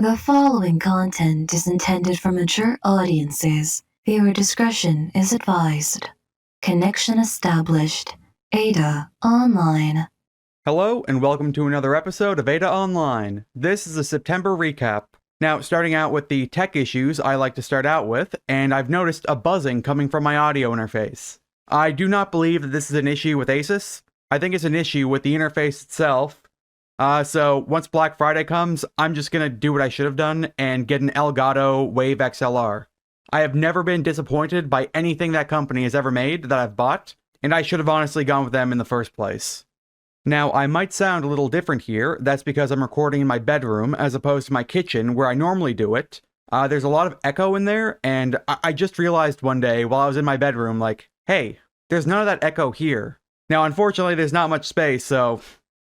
The following content is intended for mature audiences. Viewer discretion is advised. Connection established. A.D.A. Online. Hello, and welcome to another episode of A.D.A. Online. This is a September recap. Now, starting out with the tech issues I like to start out with, and I've noticed a buzzing coming from my audio interface. I do not believe that this is an issue with Asus. I think it's an issue with the interface itself. So once Black Friday comes, I'm just gonna do what I should have done and get an Elgato Wave XLR. I have never been disappointed by anything that company has ever made that I've bought, and I should have honestly gone with them in the first place. Now, I might sound a little different here. That's because I'm recording in my bedroom as opposed to my kitchen where I normally do it. There's a lot of echo in there, and I just realized one day while I was in my bedroom, like, hey, there's none of that echo here. Now, unfortunately, there's not much space, so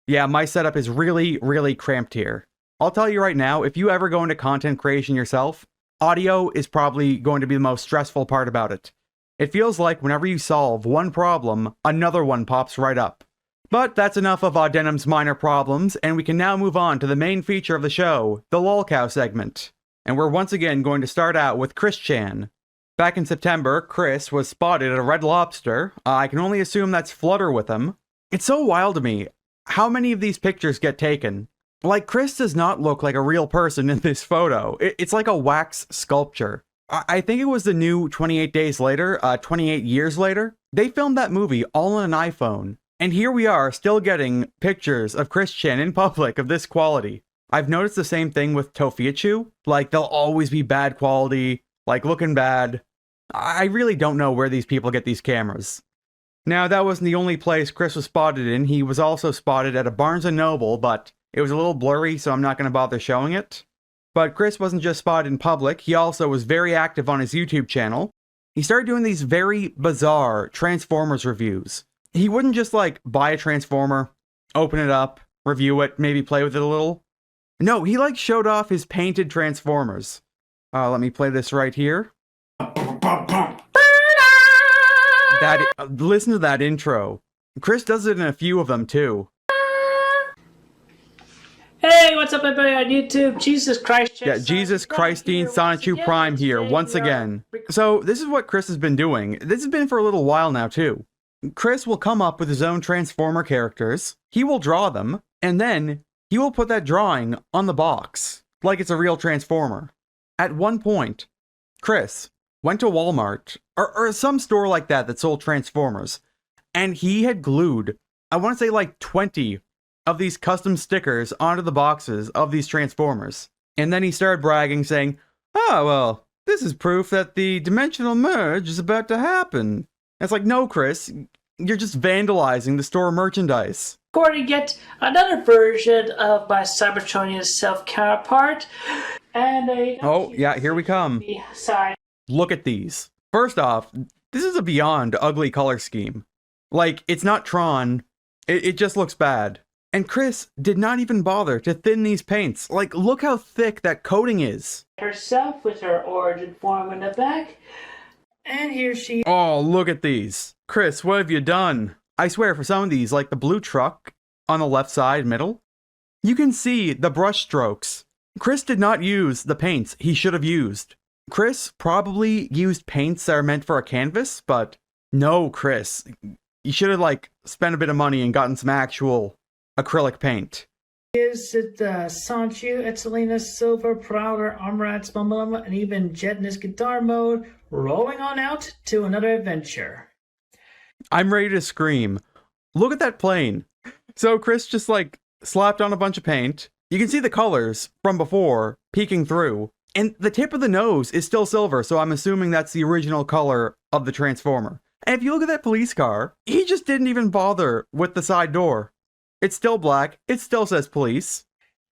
yeah, my setup is really cramped here. I'll tell you right now, if you ever go into content creation yourself, audio is probably going to be the most stressful part about it. It feels like whenever you solve one problem, another one pops right up. But that's enough of Denim's minor problems, and we can now move on to the main feature of the show, the lolcow segment. And we're once again going to start out with Chris Chan. Back in September, Chris was spotted at a Red Lobster. I can only assume that's Flutter with him. It's so wild to me how many of these pictures get taken. Like, Chris does not look like a real person in this photo. It's like a wax sculpture. I think it was the new 28 Days Later, 28 Years Later. They filmed that movie all on an iPhone. And here we are, still getting pictures of Chris Chan in public of this quality. I've noticed the same thing with Tophiachu. Like, they'll always be bad quality, like looking bad. I really don't know where these people get these cameras. Now, that wasn't the only place Chris was spotted in. He was also spotted at a Barnes & Noble, but it was a little blurry, so I'm not going to bother showing it. But Chris wasn't just spotted in public, he also was very active on his YouTube channel. He started doing these very bizarre Transformers reviews. He wouldn't just, like, buy a Transformer, open it up, review it, maybe play with it a little. No, he, like, showed off his painted Transformers. Let me play this right here. Listen to that intro. Chris does it in a few of them, too. Hey, what's up, everybody on YouTube? Jesus Christ. Yeah, Jesus Christine Sonichu Prime here, once again. So, this is what Chris has been doing. This has been for a little while now, too. Chris will come up with his own Transformer characters, he will draw them, and then he will put that drawing on the box, like it's a real Transformer. At one point, Chris went to Walmart, or some store like that sold Transformers, and he had glued, I want to say like 20 of these custom stickers onto the boxes of these Transformers. And then he started bragging, saying, "Oh, well, this is proof that the dimensional merge is about to happen." It's like, no, Chris, you're just vandalizing the store merchandise. Going to get another version of my Cybertronian self-counterpart, and oh, yeah, here we come. Side. Look at these. First off, this is a beyond ugly color scheme. Like, it's not Tron. It just looks bad. And Chris did not even bother to thin these paints. Like, look how thick that coating is. Herself with her origin form in the back. And here she... Oh, look at these. Chris, what have you done? I swear, for some of these, like the blue truck on the left side middle, you can see the brush strokes. Chris did not use the paints he should have used. Chris probably used paints that are meant for a canvas, but no, Chris. You should have, like, spent a bit of money and gotten some actual acrylic paint. Is it Sonichu, Etzelina, Silver, Prowler, Armorats, Bumblum, and even Jet in his guitar mode, rolling on out to another adventure. I'm ready to scream. Look at that plane. So Chris just, like, slapped on a bunch of paint. You can see the colors from before peeking through. And the tip of the nose is still silver, so I'm assuming that's the original color of the Transformer. And if you look at that police car, he just didn't even bother with the side door. It's still black. It still says police.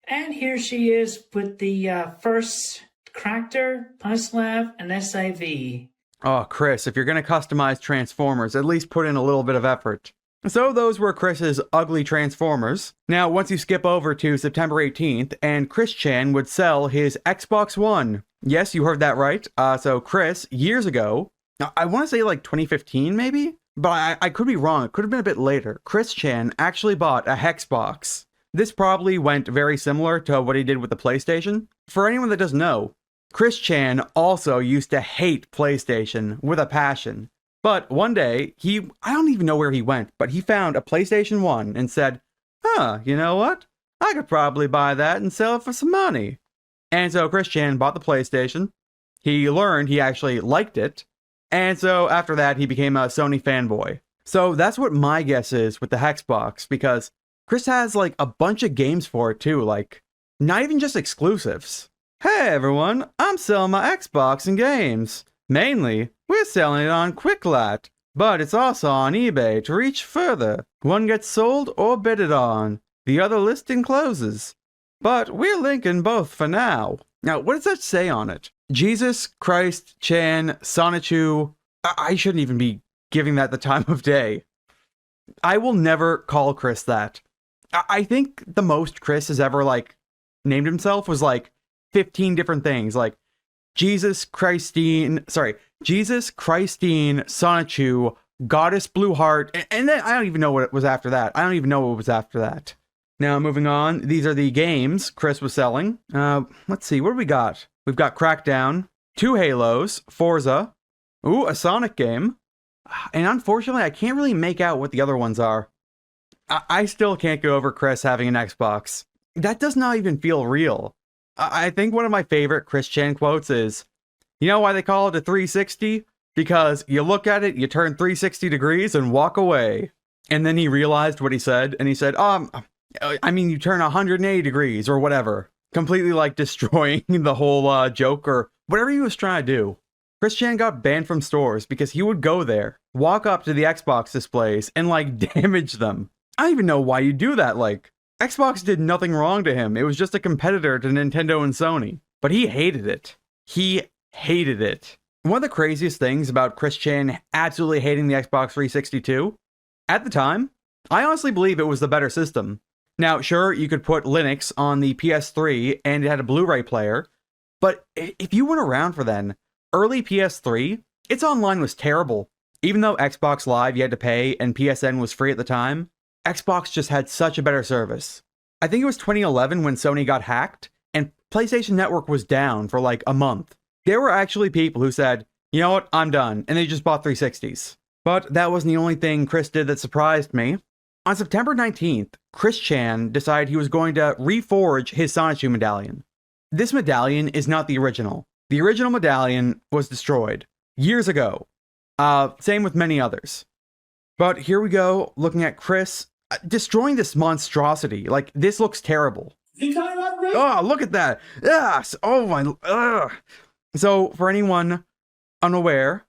And here she is with the first Cractor, Punslav, and SIV. Oh, Chris, if you're going to customize Transformers, at least put in a little bit of effort. So those were Chris's ugly Transformers. Now, once you skip over to September 18th, and Chris Chan would sell his Xbox One. Yes, you heard that right. So Chris, years ago, I want to say like 2015 maybe? But I could be wrong. It could have been a bit later. Chris Chan actually bought a Hex Box. This probably went very similar to what he did with the PlayStation. For anyone that doesn't know, Chris Chan also used to hate PlayStation with a passion. But one day, I don't even know where he went, but he found a PlayStation 1 and said, you know what? I could probably buy that and sell it for some money. And so Chris Chan bought the PlayStation. He learned he actually liked it. And so after that, he became a Sony fanboy. So that's what my guess is with the Hex Box, because Chris has like a bunch of games for it too, like not even just exclusives. Hey everyone, I'm selling my Xbox and games. Mainly, we're selling it on Quicklat, but it's also on eBay to reach further. One gets sold or bidded on. The other listing closes. But we're linking both for now. Now, what does that say on it? Jesus Christ Chan Sonichu. I shouldn't even be giving that the time of day. I will never call Chris that. I think the most Chris has ever like named himself was like 15 different things, like Jesus Christine Sonichu, Goddess Blue Heart, and then I don't even know what it was after that. I don't even know what was after that. Now, moving on, these are the games Chris was selling. Let's see, what do we got? We've got Crackdown, 2 Halos, Forza, a Sonic game, and unfortunately, I can't really make out what the other ones are. I still can't get over Chris having an Xbox. That does not even feel real. I think one of my favorite Chris Chan quotes is, you know why they call it a 360? Because you look at it, you turn 360 degrees and walk away. And then he realized what he said, and he said, I mean, you turn 180 degrees or whatever. Completely like destroying the whole joke or whatever he was trying to do. Chris Chan got banned from stores because he would go there, walk up to the Xbox displays, and like damage them. I don't even know why you do that, like, Xbox did nothing wrong to him. It was just a competitor to Nintendo and Sony. But he hated it. He hated it. One of the craziest things about Chris Chan absolutely hating the Xbox 362, at the time, I honestly believe it was the better system. Now, sure, you could put Linux on the PS3 and it had a Blu-ray player, but if you went around for then, early PS3, its online was terrible. Even though Xbox Live you had to pay and PSN was free at the time, Xbox just had such a better service. I think it was 2011 when Sony got hacked and PlayStation Network was down for like a month. There were actually people who said, you know what, I'm done, and they just bought 360s. But that wasn't the only thing Chris did that surprised me. On September 19th, Chris Chan decided he was going to reforge his Sonichu medallion. This medallion is not the original. The original medallion was destroyed years ago. Same with many others. But here we go, looking at Chris destroying this monstrosity. Like, this looks terrible. Oh, look at that. Yes. Oh my. Ugh. So, for anyone unaware,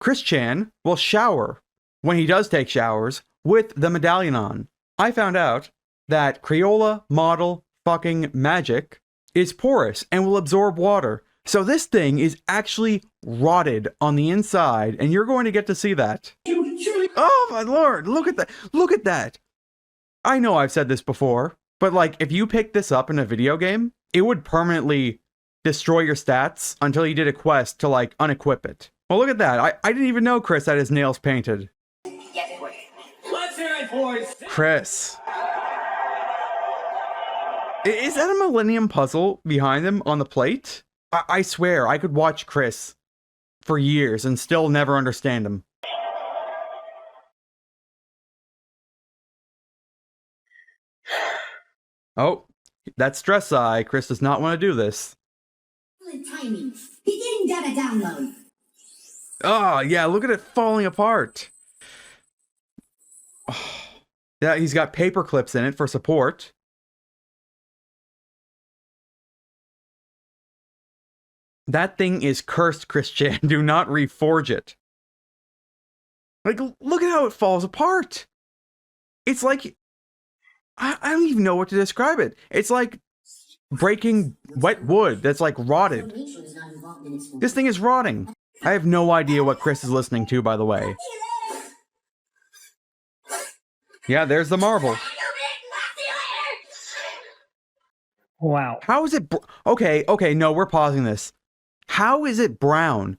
Chris Chan will shower when he does take showers with the medallion on. I found out that Crayola Model fucking Magic is porous and will absorb water. So this thing is actually rotted on the inside, and you're going to get to see that. Oh my lord, look at that. Look at that. I know I've said this before, but like if you picked this up in a video game, it would permanently destroy your stats until you did a quest to like unequip it. Well, look at that. I didn't even know Chris had his nails painted. Let's hear it, boys. Chris. Is that a Millennium Puzzle behind him on the plate? I swear, I could watch Chris for years and still never understand him. Oh, that stress eye. Chris does not want to do this. Tiny. Beginning data download. Oh, yeah, look at it falling apart. Oh, yeah, he's got paper clips in it for support. That thing is cursed, Chris Chan. Do not reforge it. Like, look at how it falls apart. It's like... I don't even know what to describe it. It's like breaking wet wood that's like rotted. This thing is rotting. I have no idea what Chris is listening to, by the way. Yeah, there's the marble. Wow. How is it... Okay, no, we're pausing this. How is it brown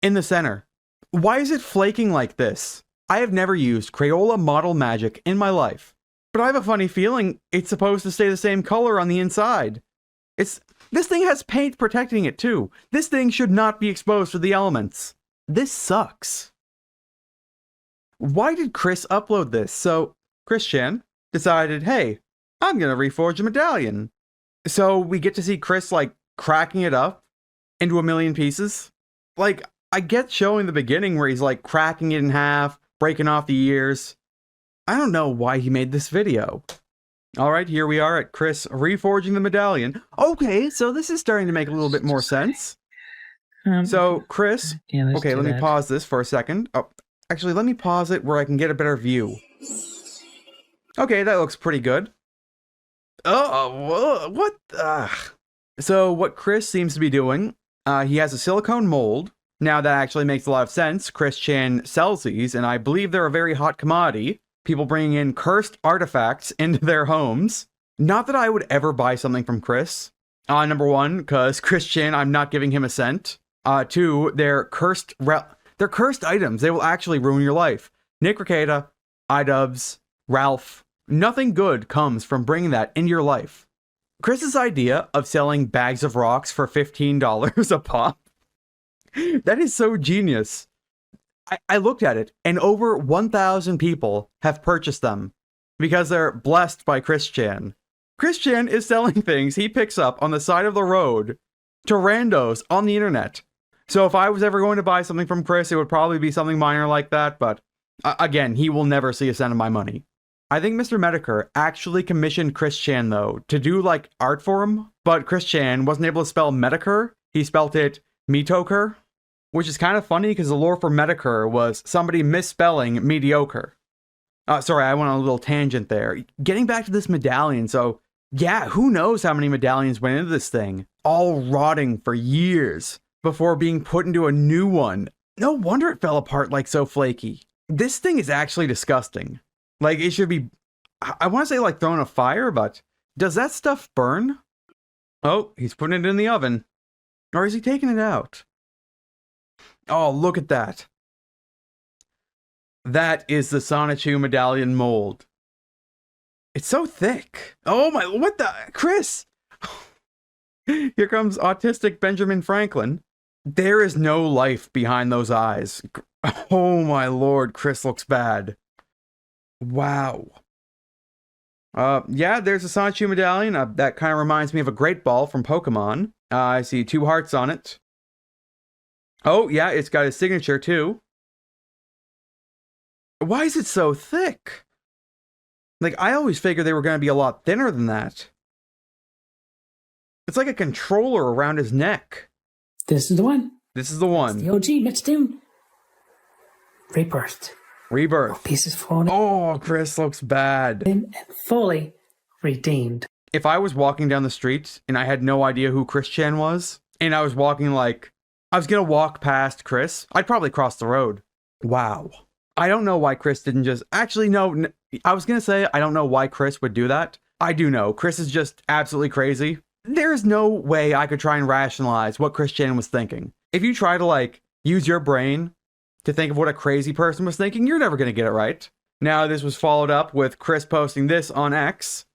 in the center? Why is it flaking like this? I have never used Crayola Model Magic in my life. But I have a funny feeling it's supposed to stay the same color on the inside. This thing has paint protecting it too. This thing should not be exposed to the elements. This sucks. Why did Chris upload this? So, Christian decided, hey, I'm gonna reforge a medallion. So we get to see Chris, like, cracking it up into a million pieces. Like, I get showing the beginning where he's, like, cracking it in half, breaking off the ears. I don't know why he made this video. Alright, here we are at Chris reforging the medallion. Okay, so this is starting to make a little bit more sense. So, Chris, okay, let me pause this for a second. Oh, actually, let me pause it where I can get a better view. Okay, that looks pretty good. Oh, what? So, what Chris seems to be doing, he has a silicone mold. Now, that actually makes a lot of sense. Chris Chan sells these, and I believe they're a very hot commodity. People bringing in cursed artifacts into their homes. Not that I would ever buy something from Chris. Number one, because Chris Chan, I'm not giving him a cent. Two, they're cursed items. They will actually ruin your life. Nick Ricada, iDubbbz, Ralph. Nothing good comes from bringing that into your life. Chris's idea of selling bags of rocks for $15 a pop. That is so genius. I looked at it, and over 1,000 people have purchased them because they're blessed by Chris Chan. Chris Chan is selling things he picks up on the side of the road to randos on the internet. So if I was ever going to buy something from Chris, it would probably be something minor like that, but again, he will never see a cent of my money. I think Mr. Medicare actually commissioned Chris Chan, though, to do, like, art for him, but Chris Chan wasn't able to spell Medicare. He spelt it Metoker. Which is kind of funny because the lore for Medicare was somebody misspelling mediocre. Sorry, I went on a little tangent there. Getting back to this medallion, so yeah, who knows how many medallions went into this thing? All rotting for years before being put into a new one. No wonder it fell apart like so flaky. This thing is actually disgusting. Like, it should be, I want to say like thrown a fire, but does that stuff burn? Oh, he's putting it in the oven. Or is he taking it out? Oh, look at that. That is the Sonichu medallion mold. It's so thick. Oh my, what the? Chris! Here comes autistic Benjamin Franklin. There is no life behind those eyes. Oh my lord, Chris looks bad. Wow. Yeah, there's a Sonichu medallion. That kind of reminds me of a Great Ball from Pokemon. I see 2 hearts on it. Oh, yeah, it's got his signature, too. Why is it so thick? Like, I always figured they were going to be a lot thinner than that. It's like a controller around his neck. This is the one. This is the one. It's the OG Meltdown. Rebirthed. Rebirth. Pieces falling. Oh, Chris looks bad. And fully redeemed. If I was walking down the street and I had no idea who Chris Chan was, and I was walking like, I was gonna walk past Chris, I'd probably cross the road. Wow. I don't know why Chris didn't just... Actually, no, I was gonna say I don't know why Chris would do that. I do know. Chris is just absolutely crazy. There's no way I could try and rationalize what Chris Chan was thinking. If you try to, like, use your brain to think of what a crazy person was thinking, you're never gonna get it right. Now, this was followed up with Chris posting this on X.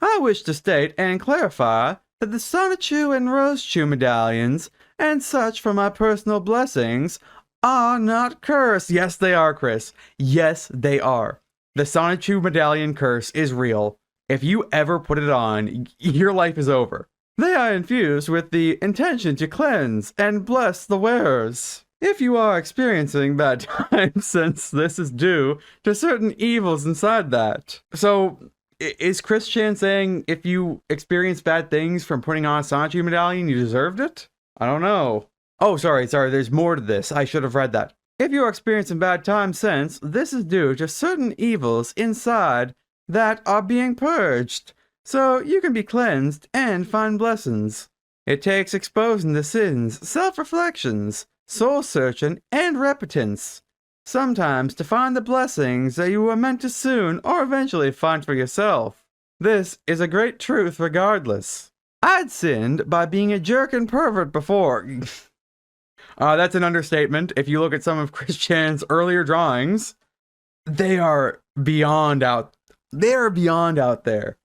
I wish to state and clarify that the Sonichu and Rosechu medallions and such for my personal blessings are not cursed. Yes, they are, Chris. Yes, they are. The Sonichu medallion curse is real. If you ever put it on, your life is over. They are infused with the intention to cleanse and bless the wearers. If you are experiencing bad times, since this is due to certain evils inside that. So, is Chris Chan saying if you experience bad things from putting on a Sonichu medallion, you deserved it? I don't know. Oh, sorry, there's more to this. I should have read that. If you are experiencing bad times since, this is due to certain evils inside that are being purged, so you can be cleansed and find blessings. It takes exposing the sins, self-reflections, soul-searching, and repentance, sometimes to find the blessings that you were meant to soon or eventually find for yourself. This is a great truth regardless. I'd sinned by being a jerk and pervert before. That's an understatement. If you look at some of Chris Chan's earlier drawings, they are beyond out. They're beyond out there.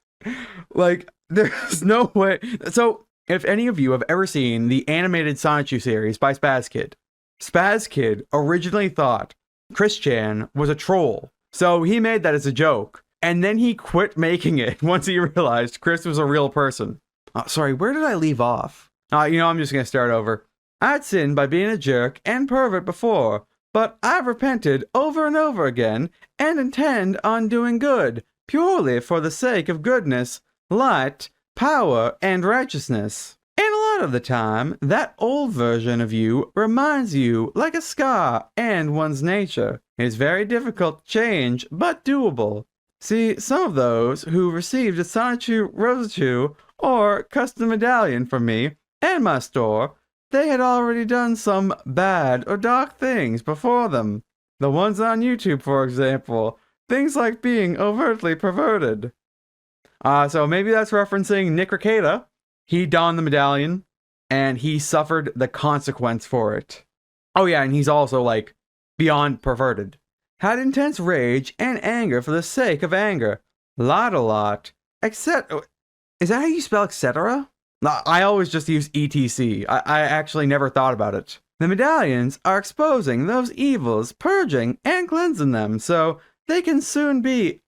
Like, there's no way. So, if any of you have ever seen the animated Sonichu series by Spaz Kid originally thought Chris Chan was a troll. So he made that as a joke. And then he quit making it once he realized Chris was a real person. Sorry, where did I leave off? I'm just going to start over. I'd sinned by being a jerk and pervert before, but I've repented over and over again and intend on doing good, purely for the sake of goodness, light, power, and righteousness. And a lot of the time, that old version of you reminds you like a scar and one's nature. It's very difficult to change, but doable. See, some of those who received a Sonichu, Rosachu, or custom medallion from me and my store, they had already done some bad or dark things before them. The ones on YouTube, for example, things like being overtly perverted. So maybe that's referencing Nick Ricada. He donned the medallion, and he suffered the consequence for it. Oh yeah, and he's also, like, beyond perverted. Had intense rage and anger for the sake of anger. Lied a lot. Etc. Is that how you spell etc.? I always just use etc. I actually never thought about it. The medallions are exposing those evils, purging and cleansing them, so they can soon enough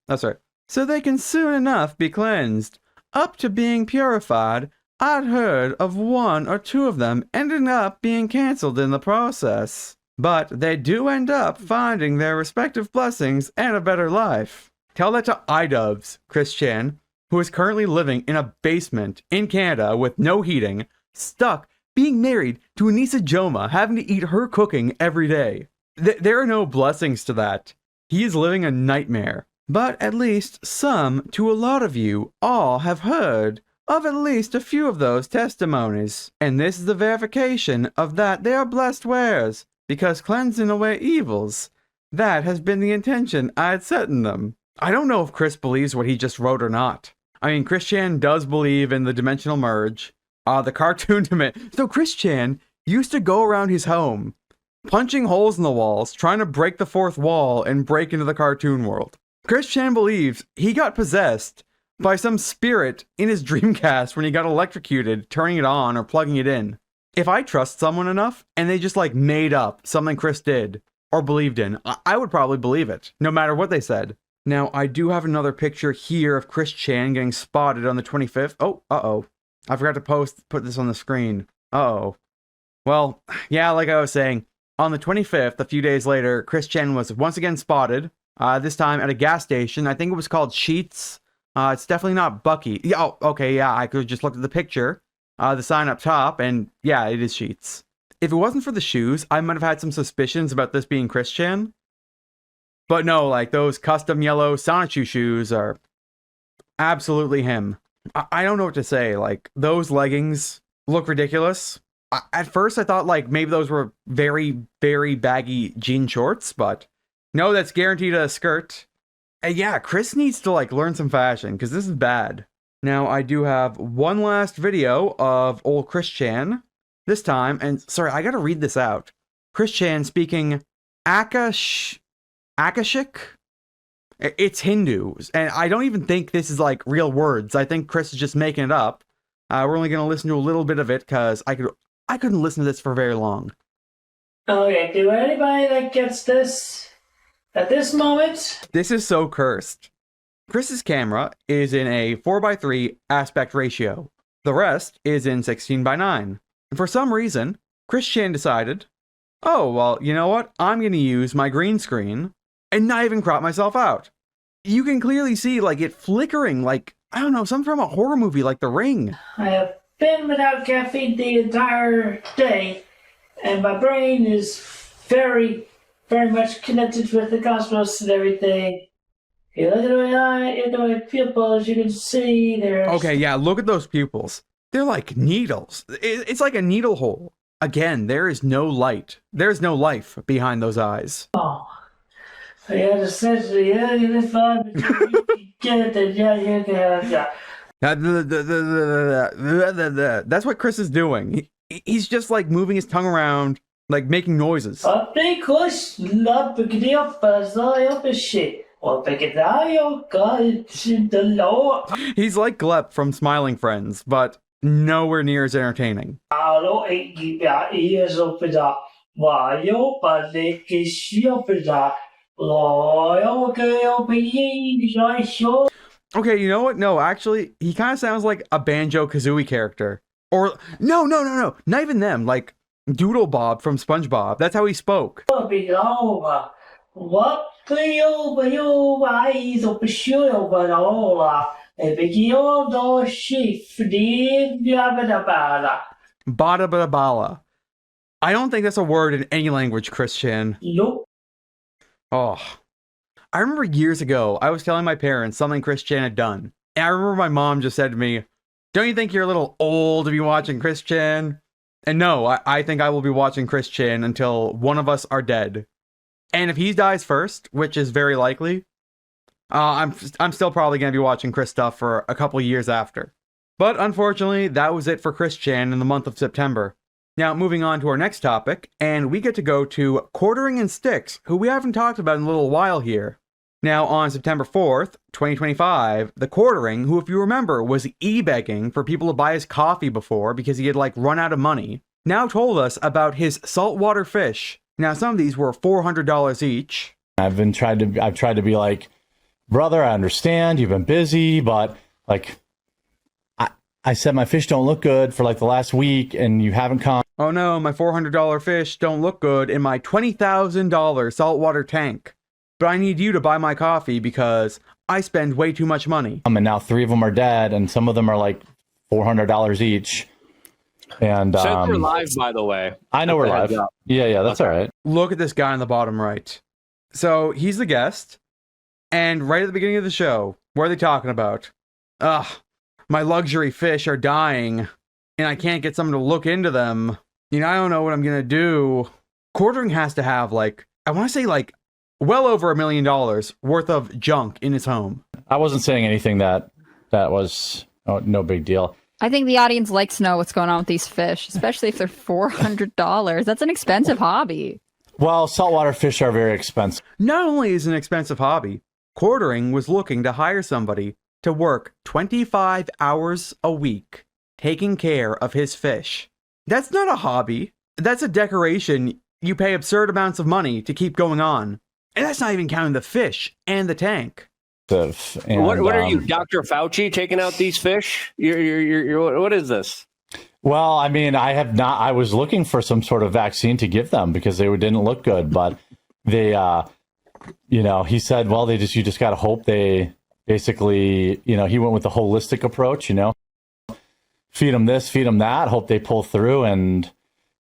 be cleansed. Up to being purified, I'd heard of one or two of them ending up being cancelled in the process. But they do end up finding their respective blessings and a better life. Tell that to iDubbbz, Chris Chan, who is currently living in a basement in Canada with no heating, stuck being married to Anissa Joma, having to eat her cooking every day. There are no blessings to that. He is living a nightmare. But at least some, to a lot of you, all have heard of at least a few of those testimonies. And this is the verification of that they are blessed wares, because cleansing away evils, that has been the intention I had set in them. I don't know if Chris believes what he just wrote or not. I mean, Chris Chan does believe in the dimensional merge. The cartoon dimension. So Chris Chan used to go around his home, punching holes in the walls, trying to break the fourth wall and break into the cartoon world. Chris Chan believes he got possessed by some spirit in his Dreamcast when he got electrocuted, turning it on or plugging it in. If I trust someone enough and they just like made up something Chris did or believed in, I would probably believe it, no matter what they said. Now, I do have another picture here of Chris Chan getting spotted on the 25th. Oh, uh-oh. I forgot to put this on the screen. Uh-oh. Well, yeah, like I was saying, on the 25th, a few days later, Chris Chan was once again spotted, this time at a gas station. I think it was called Sheetz. It's definitely not Bucky. Yeah, oh, okay, yeah, I could have just looked at the picture, the sign up top, and yeah, it is Sheetz. If it wasn't for the shoes, I might have had some suspicions about this being Chris Chan. But no, like, those custom yellow Sonichu shoes are absolutely him. I don't know what to say. Like, those leggings look ridiculous. At first, I thought, like, maybe those were very, very baggy jean shorts, but no, that's guaranteed a skirt. And yeah, Chris needs to, like, learn some fashion, because this is bad. Now, I do have one last video of old Chris Chan. This time, and sorry, I gotta read this out. Chris Chan speaking Akashic? It's Hindu, and I don't even think this is, like, real words. I think Chris is just making it up. We're only gonna listen to a little bit of it, because I couldn't listen to this for very long. Okay, do anybody that gets this at this moment? This is so cursed. Chris's camera is in a 4:3 aspect ratio. The rest is in 16:9. And for some reason, Chris Chan decided, oh, well, you know what? I'm going to use my green screen and not even crop myself out. You can clearly see, like, it flickering, like, I don't know, something from a horror movie like The Ring. I have been without caffeine the entire day, and my brain is very, very much connected with the cosmos and everything. If you look at my eye, into my pupils, you can see there's... Okay, yeah, look at those pupils. They're like needles. It's like a needle hole. Again, there is no light. There's no life behind those eyes. Oh. Yeah, essentially, yeah, it's fun. Get it, yeah. That's what Chris is doing. He's just like moving his tongue around, like making noises. Up they push, up, up, shit. He's like Glep from Smiling Friends, but nowhere near as entertaining. Okay, you know what? No, actually, he kind of sounds like a Banjo-Kazooie character. Or, no, not even them, like Doodle Bob from SpongeBob. That's how he spoke. Bada bada bala. I don't think that's a word in any language, Christian. Nope. Oh. I remember years ago, I was telling my parents something Christian had done. And I remember my mom just said to me, "Don't you think you're a little old to be watching Christian?" And no, I think I will be watching Christian until one of us are dead. And if he dies first, which is very likely, I'm still probably going to be watching Chris stuff for a couple years after. But unfortunately, that was it for Christian in the month of September. Now, moving on to our next topic, and we get to go to Quartering and Styx, who we haven't talked about in a little while here. Now, on September 4th, 2025, TheQuartering, who, if you remember, was e-begging for people to buy his coffee before because he had, run out of money, now told us about his saltwater fish. Now, some of these were $400 each. I've tried to be like, brother, I understand, you've been busy, but, I said my fish don't look good for, the last week, and you haven't come. Oh no, my $400 fish don't look good in my $20,000 saltwater tank. But I need you to buy my coffee because I spend way too much money. And now 3 of them are dead, and some of them are $400 each. And we're live, by the way. I know we're live. Yeah, that's all right. Look at this guy on the bottom right. So he's the guest, and right at the beginning of the show, what are they talking about? Ugh, my luxury fish are dying, and I can't get someone to look into them. I don't know what I'm gonna do. Quartering has to have I want to say well over $1 million worth of junk in his home. I wasn't saying anything that was no big deal. I think the audience likes to know what's going on with these fish, especially if they're $400. That's an expensive hobby. Well, saltwater fish are very expensive. Not only is it an expensive hobby, Quartering was looking to hire somebody to work 25 hours a week taking care of his fish. That's not a hobby. That's a decoration you pay absurd amounts of money to keep going on. And that's not even counting the fish and the tank. And, what are you, Dr. Fauci, taking out these fish? You're what is this? Well, I mean, I have not. I was looking for some sort of vaccine to give them because they didn't look good. But they, he said, well, you just got to hope they basically, he went with the holistic approach, feed them this, feed them that, hope they pull through. And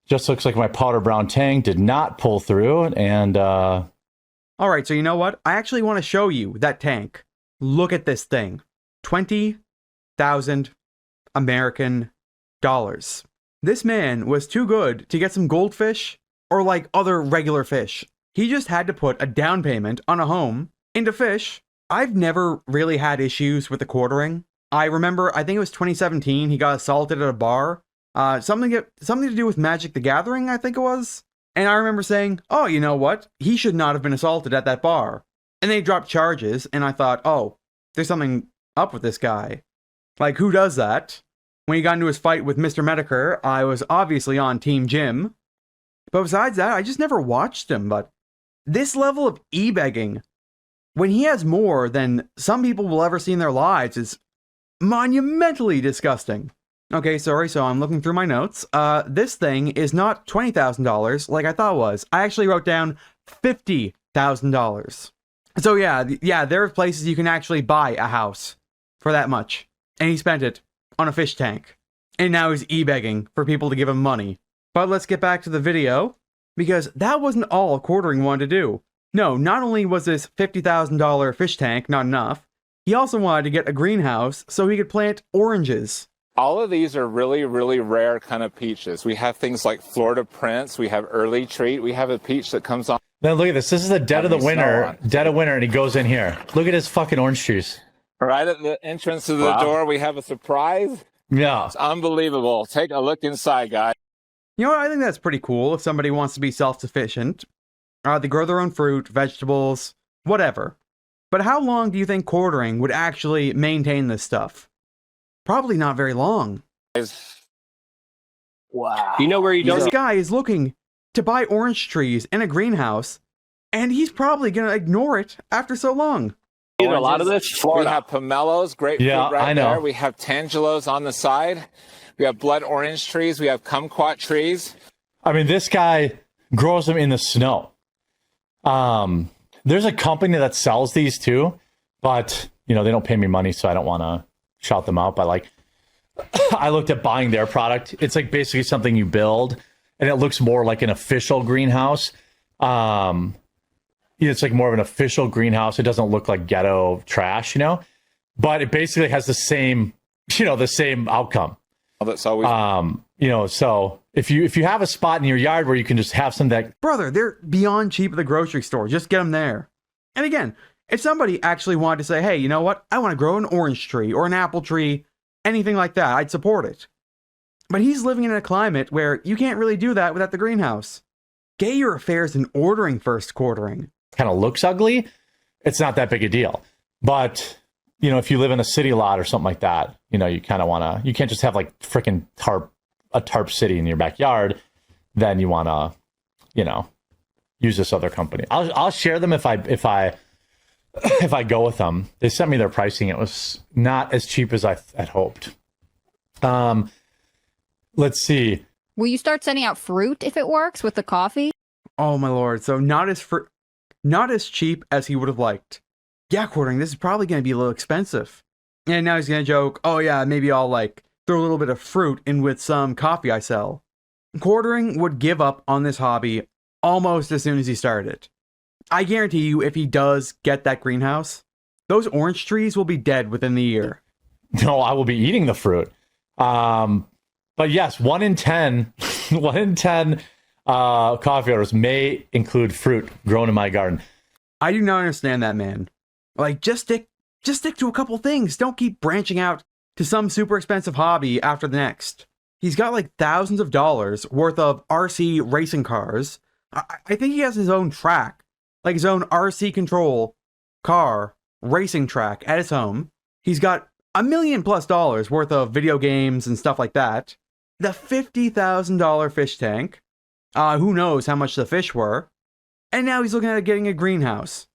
just looks like my powder brown tank did not pull through. And, all right, so you know what? I actually want to show you that tank. Look at this thing. 20,000 American dollars. This man was too good to get some goldfish or other regular fish. He just had to put a down payment on a home into fish. I've never really had issues with TheQuartering. I remember, I think it was 2017, he got assaulted at a bar. Something to do with Magic the Gathering, I think it was. And I remember saying, oh, you know what? He should not have been assaulted at that bar. And they dropped charges, and I thought, oh, there's something up with this guy. Who does that? When he got into his fight with Mr. Medicare, I was obviously on Team Jim. But besides that, I just never watched him. But this level of e-begging, when he has more than some people will ever see in their lives, is monumentally disgusting. Okay, sorry, so I'm looking through my notes. This thing is not $20,000 like I thought it was. I actually wrote down $50,000. So yeah, there are places you can actually buy a house for that much. And he spent it on a fish tank. And now he's e-begging for people to give him money. But let's get back to the video, because that wasn't all Quartering wanted to do. No, not only was this $50,000 fish tank not enough, he also wanted to get a greenhouse so he could plant oranges. All of these are really, really rare kind of peaches. We have things like Florida Prince. We have Early Treat. We have a peach that comes on. Then look at this. This is the dead of winter, and he goes in here. Look at his fucking orange juice. Right at the entrance to the door, we have a surprise. Yeah. It's unbelievable. Take a look inside, guys. You know what? I think that's pretty cool if somebody wants to be self-sufficient. They grow their own fruit, vegetables, whatever. But how long do you think Quartering would actually maintain this stuff? Probably not very long. Wow. You know where he does? This guy is looking to buy orange trees in a greenhouse, and he's probably going to ignore it after so long. A lot of this, Florida. We have pomelos, grapefruit right I know. there. We have tangelos on the side. We have blood orange trees. We have kumquat trees. I mean, this guy grows them in the snow. There's a company that sells these too, but they don't pay me money, so I don't want to shout them out. But like, I looked at buying their product. It's like basically something you build, and it looks more like an official greenhouse. It's like more of an official greenhouse. It doesn't look like ghetto trash, but it basically has the same, the same outcome. That's always, so if you have a spot in your yard where you can just have some that, brother, they're beyond cheap at the grocery store. Just get them there. And again, if somebody actually wanted to say, hey, you know what? I want to grow an orange tree or an apple tree, anything like that, I'd support it. But he's living in a climate where you can't really do that without the greenhouse. Get your affairs in ordering first, Quartering. kind of looks ugly. It's not that big a deal. But if you live in a city lot or something like that, you kind of want to, you can't just have like freaking a tarp city in your backyard. Then you want to, use this other company. I'll share them if I go with them. They sent me their pricing. It was not as cheap as I had hoped. Let's see. Will you start sending out fruit if it works with the coffee? Oh my lord. So not as cheap as he would have liked. Yeah, Quartering, this is probably going to be a little expensive. And now he's going to joke, oh yeah, maybe I'll throw a little bit of fruit in with some coffee I sell. Quartering would give up on this hobby almost as soon as he started. I guarantee you, if he does get that greenhouse, those orange trees will be dead within the year. No, I will be eating the fruit. But yes, 1 in 10 coffee orders may include fruit grown in my garden. I do not understand that, man. Just stick to a couple things. Don't keep branching out to some super expensive hobby after the next. He's got thousands of dollars worth of RC racing cars. I think he has his own track, his own RC control car racing track at his home. He's got $1 million+ worth of video games and stuff like that. The $50,000 fish tank. Who knows how much the fish were. And now he's looking at getting a greenhouse.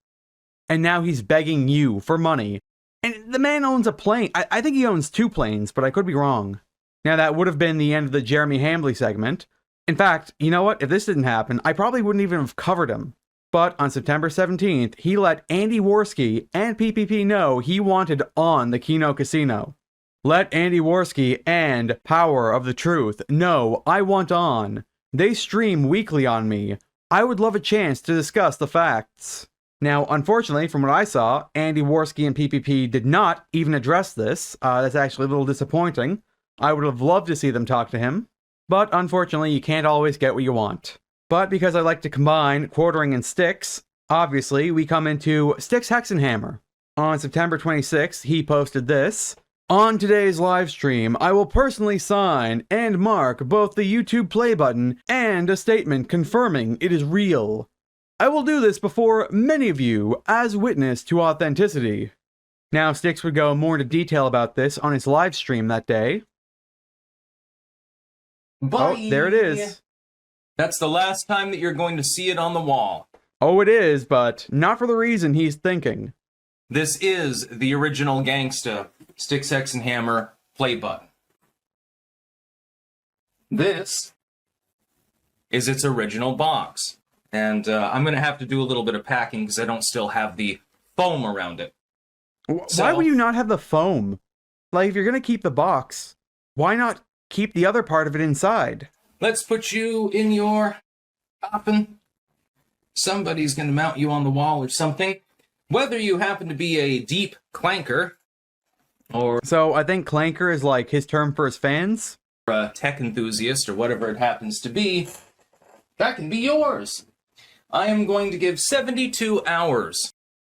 And now he's begging you for money. And the man owns a plane. I think he owns 2 planes, but I could be wrong. Now that would have been the end of the Jeremy Hambley segment. In fact, you know what? If this didn't happen, I probably wouldn't even have covered him. But on September 17th, he let Andy Worski and PPP know he wanted on the Keno Casino. Let Andy Worski and Power of the Truth know I want on. They stream weekly on me. I would love a chance to discuss the facts. Now, unfortunately, from what I saw, Andy Worski and PPP did not even address this. That's actually a little disappointing. I would have loved to see them talk to him. But unfortunately, you can't always get what you want. But because I like to combine Quartering and Styx, obviously, we come into Styxenhammer. On September 26th, he posted this. On today's live stream, I will personally sign and mark both the YouTube play button and a statement confirming it is real. I will do this before many of you as witness to authenticity. Now, Styx would go more into detail about this on his live stream that day. Bye. Oh, there it is. That's the last time that you're going to see it on the wall. Oh, it is, but not for the reason he's thinking. This is the original gangsta Styxenhammer play button. This is its original box. And I'm going to have to do a little bit of packing because I don't still have the foam around it. Why would you not have the foam? If you're going to keep the box, why not keep the other part of it inside? Let's put you in your coffin. Somebody's going to mount you on the wall or something. Whether you happen to be a deep clanker or... So I think clanker is his term for his fans? A tech enthusiast or whatever it happens to be, that can be yours. I am going to give 72 hours.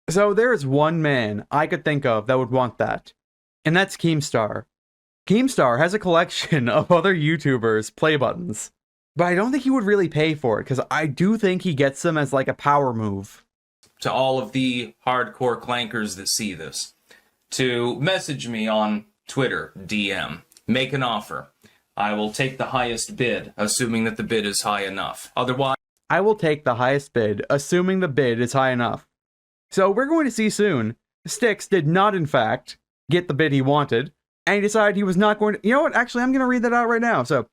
So there's one man I could think of that would want that. And that's Keemstar. Keemstar has a collection of other YouTubers' play buttons. But I don't think he would really pay for it, because I do think he gets them as a power move. to all of the hardcore clankers that see this to message me on Twitter, DM, make an offer. I will take the highest bid, assuming that the bid is high enough. Otherwise, I will take the highest bid, assuming the bid is high enough. So we're going to see soon. Styx did not, in fact, get the bid he wanted, and he decided he was not going to... You know what? Actually, I'm going to read that out right now. So,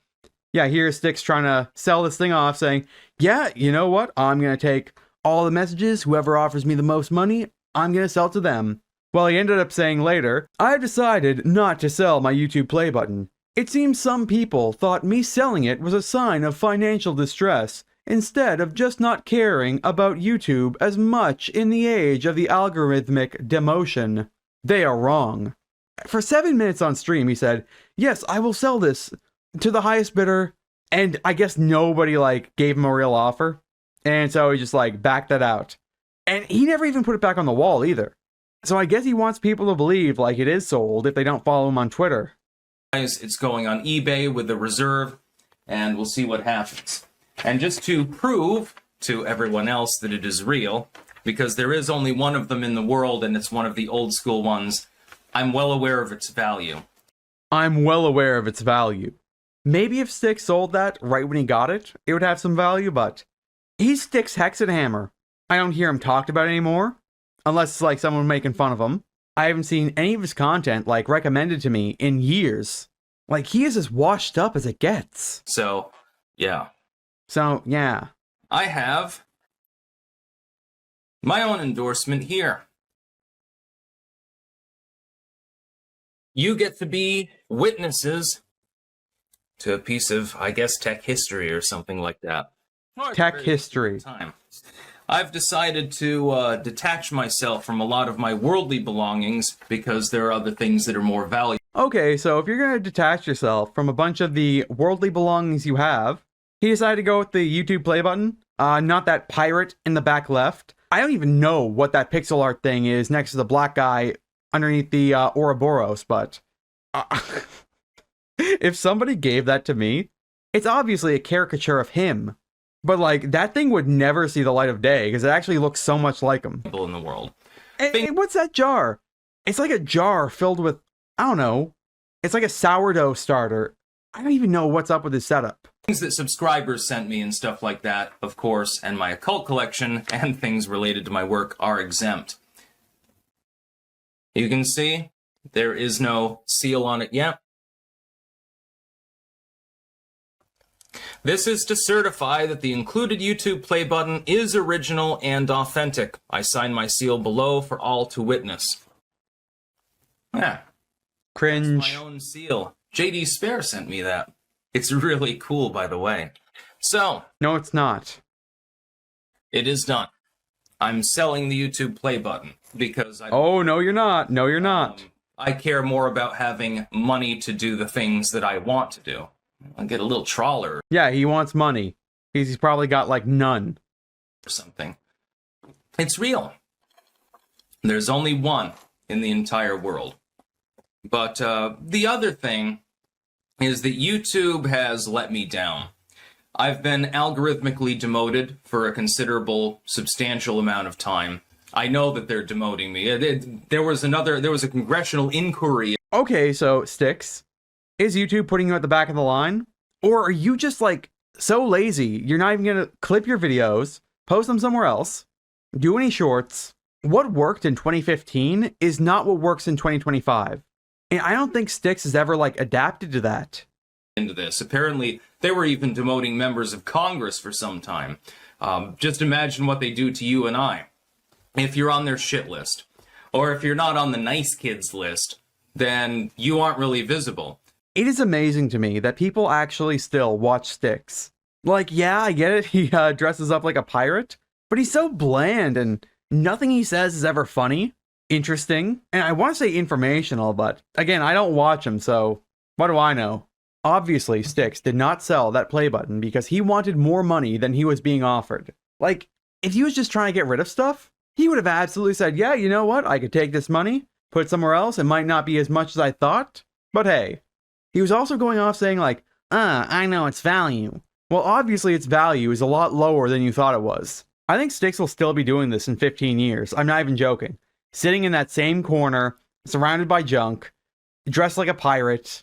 yeah, here's Styx trying to sell this thing off, saying, yeah, you know what? I'm going to take all the messages. Whoever offers me the most money, I'm going to sell to them. Well, he ended up saying later, I've decided not to sell my YouTube play button. It seems some people thought me selling it was a sign of financial distress, instead of just not caring about YouTube as much in the age of the algorithmic demotion. They are wrong. For 7 minutes on stream, he said, yes, I will sell this to the highest bidder. And I guess nobody, gave him a real offer. And so he just, backed that out. And he never even put it back on the wall either. So I guess he wants people to believe, it is sold if they don't follow him on Twitter. it's going on eBay with a reserve, and we'll see what happens. And just to prove to everyone else that it is real, because there is only one of them in the world, and it's one of the old school ones, I'm well aware of its value. I'm well aware of its value. Maybe if Styx sold that right when he got it, it would have some value, but he's Styxenhammer. I don't hear him talked about anymore, unless it's someone making fun of him. I haven't seen any of his content recommended to me in years. He is as washed up as it gets. So, yeah. I have my own endorsement here. You get to be witnesses to a piece of, I guess, tech history or something like that. Tech history. I've decided to detach myself from a lot of my worldly belongings because there are other things that are more valuable. Okay, so if you're going to detach yourself from a bunch of the worldly belongings you have, he decided to go with the YouTube play button, not that pirate in the back left. I don't even know what that pixel art thing is next to the black guy underneath the Ouroboros, but if somebody gave that to me, it's obviously a caricature of him. But that thing would never see the light of day because it actually looks so much like him. In the world. Hey, what's that jar? It's like a jar filled with, I don't know. It's like a sourdough starter. I don't even know what's up with his setup. Things that subscribers sent me and stuff like that, of course, and my occult collection and things related to my work are exempt. You can see there is no seal on it yet. This is to certify that the included YouTube play button is original and authentic. I sign my seal below for all to witness. Yeah. Cringe. That's my own seal. JD Spare sent me that. It's really cool, by the way. So. No, it's not. It is done. I'm selling the YouTube play button because I... Oh, no, you're not. No, you're not. I care more about having money to do the things that I want to do. I'll get a little trawler. Yeah, he wants money. He's probably got none. Or something. It's real. There's only one in the entire world. But the other thing is that YouTube has let me down. I've been algorithmically demoted for a considerable, substantial amount of time. I know that they're demoting me. There was a congressional inquiry. Okay, so Styx, is YouTube putting you at the back of the line? Or are you just so lazy you're not even gonna clip your videos, post them somewhere else, do any shorts? What worked in 2015 is not what works in 2025. And I don't think Styx has ever adapted to that. Into this. Apparently, they were even demoting members of Congress for some time. Just imagine what they do to you and I. If you're on their shit list, or if you're not on the nice kids list, then you aren't really visible. It is amazing to me that people actually still watch Styx. Yeah, I get it, he dresses up like a pirate, but he's so bland and nothing he says is ever funny, interesting, and I want to say informational, but again, I don't watch him, so what do I know? Obviously, Styx did not sell that play button because he wanted more money than he was being offered. If he was just trying to get rid of stuff, he would have absolutely said, yeah, you know what, I could take this money, put it somewhere else, it might not be as much as I thought, but hey. He was also going off saying I know its value. Well, obviously its value is a lot lower than you thought it was. I think Styx will still be doing this in 15 years. I'm not even joking. Sitting in that same corner, surrounded by junk, dressed like a pirate,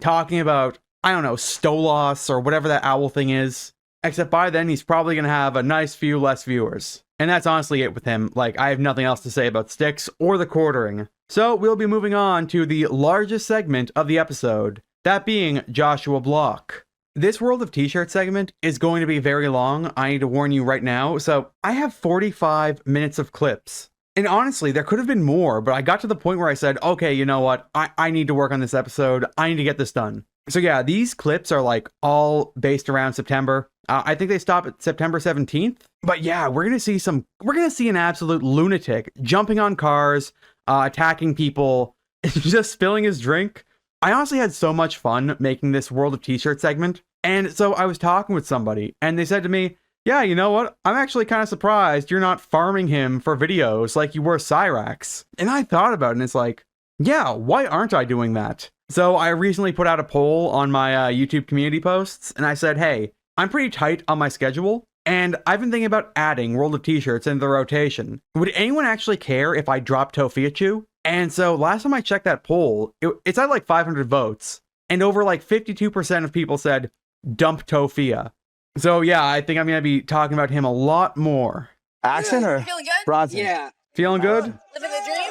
talking about, I don't know, Stolas or whatever that owl thing is. Except by then, he's probably going to have a nice few less viewers. And that's honestly it with him. Like, I have nothing else to say about Styx or the Quartering. So, we'll be moving on to the largest segment of the episode. That being Joshua Block. This World of T-shirt segment is going to be very long. I need to warn you right now. So, I have 45 minutes of clips. And honestly, there could have been more, but I got to the point where I said, okay, you know what? I need to work on this episode. I need to get this done. So yeah, these clips are like all based around September. I think they stop at September 17th. But yeah, we're going to see an absolute lunatic jumping on cars, attacking people, just spilling his drink. I honestly had so much fun making this World of T-shirt segment. And so I was talking with somebody and they said to me, yeah, you know what? I'm actually kind of surprised you're not farming him for videos like you were Cyrax. And I thought about it and it's like, yeah, why aren't I doing that? So I recently put out a poll on my YouTube community posts and I said, hey, I'm pretty tight on my schedule and I've been thinking about adding World of T-shirts into the rotation. Would anyone actually care if I dropped Tophiachu? And so last time I checked that poll, it's at like 500 votes and over like 52% of people said, dump Tophia. So yeah, I think I'm going to be talking about him a lot more. Accent or Feeling good? Bronson? Yeah. Feeling good? Living the dream?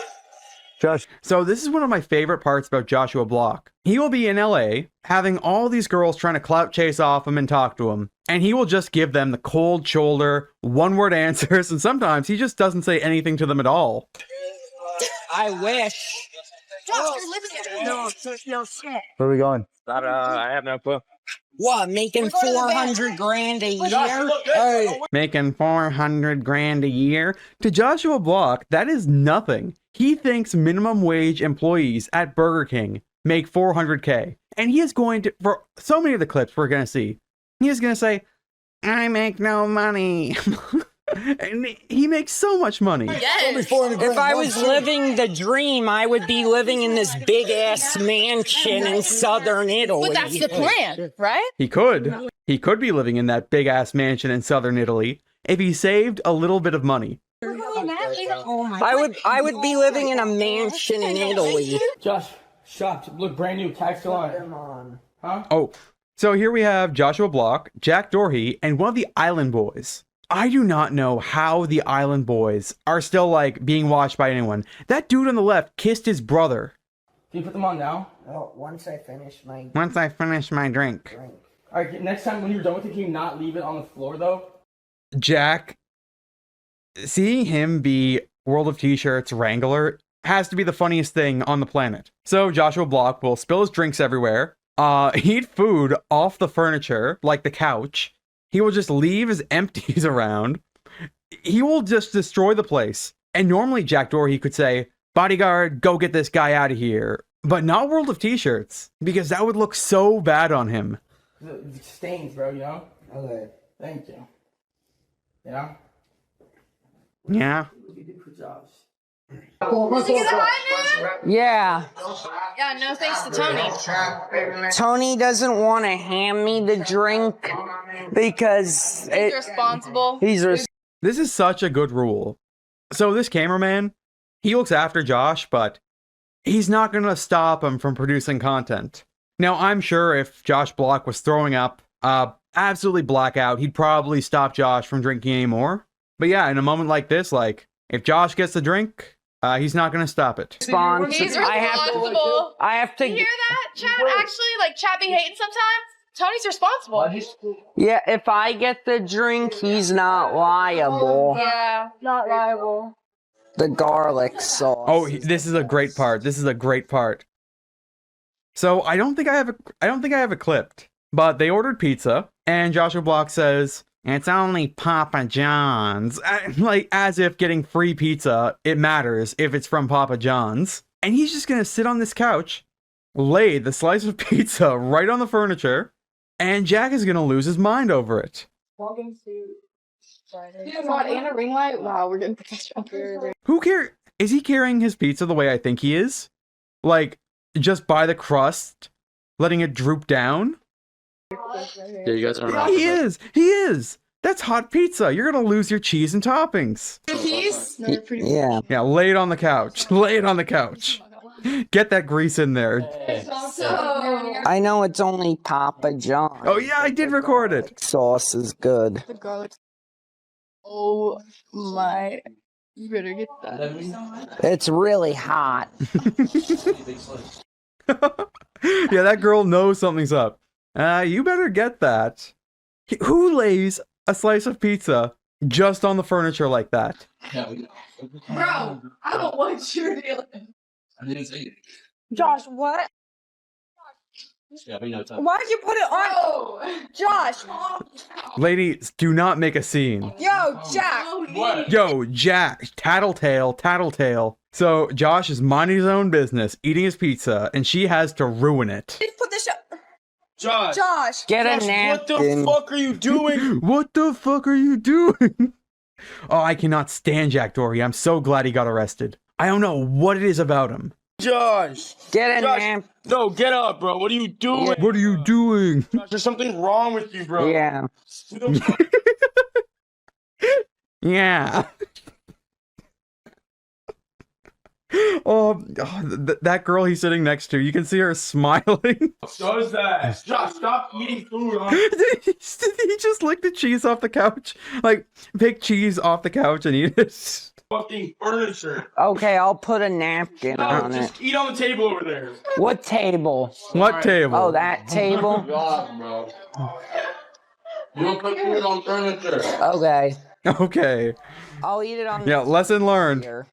Josh. So this is one of my favorite parts about Joshua Block. He will be in LA having all these girls trying to clout chase off him and talk to him. And he will just give them the cold shoulder, one-word answers, and sometimes he just doesn't say anything to them at all. I wish. Josh, you're living it. No shit. Where are we going? I have no clue. What, making 400 grand a year? Hey. Making 400 grand a year? To Joshua Block, that is nothing. He thinks minimum wage employees at Burger King make 400K. And he is going to, for so many of the clips we're going to see, he is going to say, I make no money. And he makes so much money. Yes. If I was living the dream, I would be living in this big-ass mansion in southern Italy. But that's the plan, right? He could. He could be living in that big-ass mansion in southern Italy if he saved a little bit of money. I would be living in a mansion in Italy. Josh, shopped. Look, brand new. Tag still on. Huh? Oh, so here we have Joshua Block, Jack Doherty, and one of the Island Boys. I do not know how the Island Boys are still, like, being watched by anyone. That dude on the left kissed his brother. Can you put them on now? Oh, once I finish my drink. Alright, next time when you're done with it, can you not leave it on the floor, though? Jack, seeing him be World of T-shirts Wrangler has to be the funniest thing on the planet. So Joshua Block will spill his drinks everywhere, eat food off the furniture, like the couch. He will just leave his empties around. He will just destroy the place. And normally Jack Doherty could say, bodyguard, go get this guy out of here. But not World of T-shirts, because that would look so bad on him. The stains, bro, you know? Okay. Thank you. Yeah? Yeah. Good jobs. Yeah. Yeah, no thanks to Tony. Tony doesn't want to hand me the drink because He's responsible. This is such a good rule. So this cameraman, he looks after Josh, but he's not going to stop him from producing content. Now, I'm sure if Josh Block was throwing up, absolutely blackout, he'd probably stop Josh from drinking anymore. But yeah, in a moment like this, like, if Josh gets the drink, he's not going to stop it. He's responsible. I have to. You hear that, Chad? Actually, like, Chad be hating sometimes. Tony's responsible. Yeah, if I get the drink, he's not liable. Yeah, not liable. The garlic sauce. Oh, this is a great part. This is a great part. So I don't think I have it clipped, but they ordered pizza, and Joshua Block says, it's only Papa John's. Like, as if getting free pizza, it matters if it's from Papa John's. And he's just gonna sit on this couch, lay the slice of pizza right on the furniture, and Jack is gonna lose his mind over it. Walking suit. And a ring light? Wow, we're getting professional. Who cares? Is he carrying his pizza the way I think he is? Like, just by the crust, letting it droop down? Yeah, you guys are He is! That's hot pizza. You're gonna lose your cheese and toppings. Yeah. Yeah, lay it on the couch. Lay it on the couch. Get that grease in there. I know it's only Papa John. Oh yeah, I did record it. Sauce is good. The garlic. Oh my. You better get that. It's really hot. Yeah, that girl knows something's up. You better get that. Who lays a slice of pizza just on the furniture like that? Bro, I don't want you to. I didn't say it. Josh, what? Yeah, but you know it's Why'd you put it on? Josh! Ladies, do not make a scene. Yo, Jack! What? Yo, Jack, tattletale. So Josh is minding his own business, eating his pizza, and she has to ruin it. Just put this up. Josh! Get a Josh, napkin. what the fuck are you doing? What the fuck are you doing? Oh, I cannot stand Jack Doherty. I'm so glad he got arrested. I don't know what it is about him. Josh! Get a Josh, napkin. no, get up, bro. What are you doing? What are you doing? Josh, there's something wrong with you, bro. Yeah. Yeah. That girl he's sitting next to, you can see her smiling. So is that. Josh, stop eating food. Did he just lick the cheese off the couch? Like, pick cheese off the couch and eat it? Fucking furniture. Okay, I'll put a napkin No, on it. just eat on the table over there. What table? What table? Oh, that table? God, bro. You don't put food on furniture. Okay. Okay. I'll eat it on Yeah, lesson learned. here.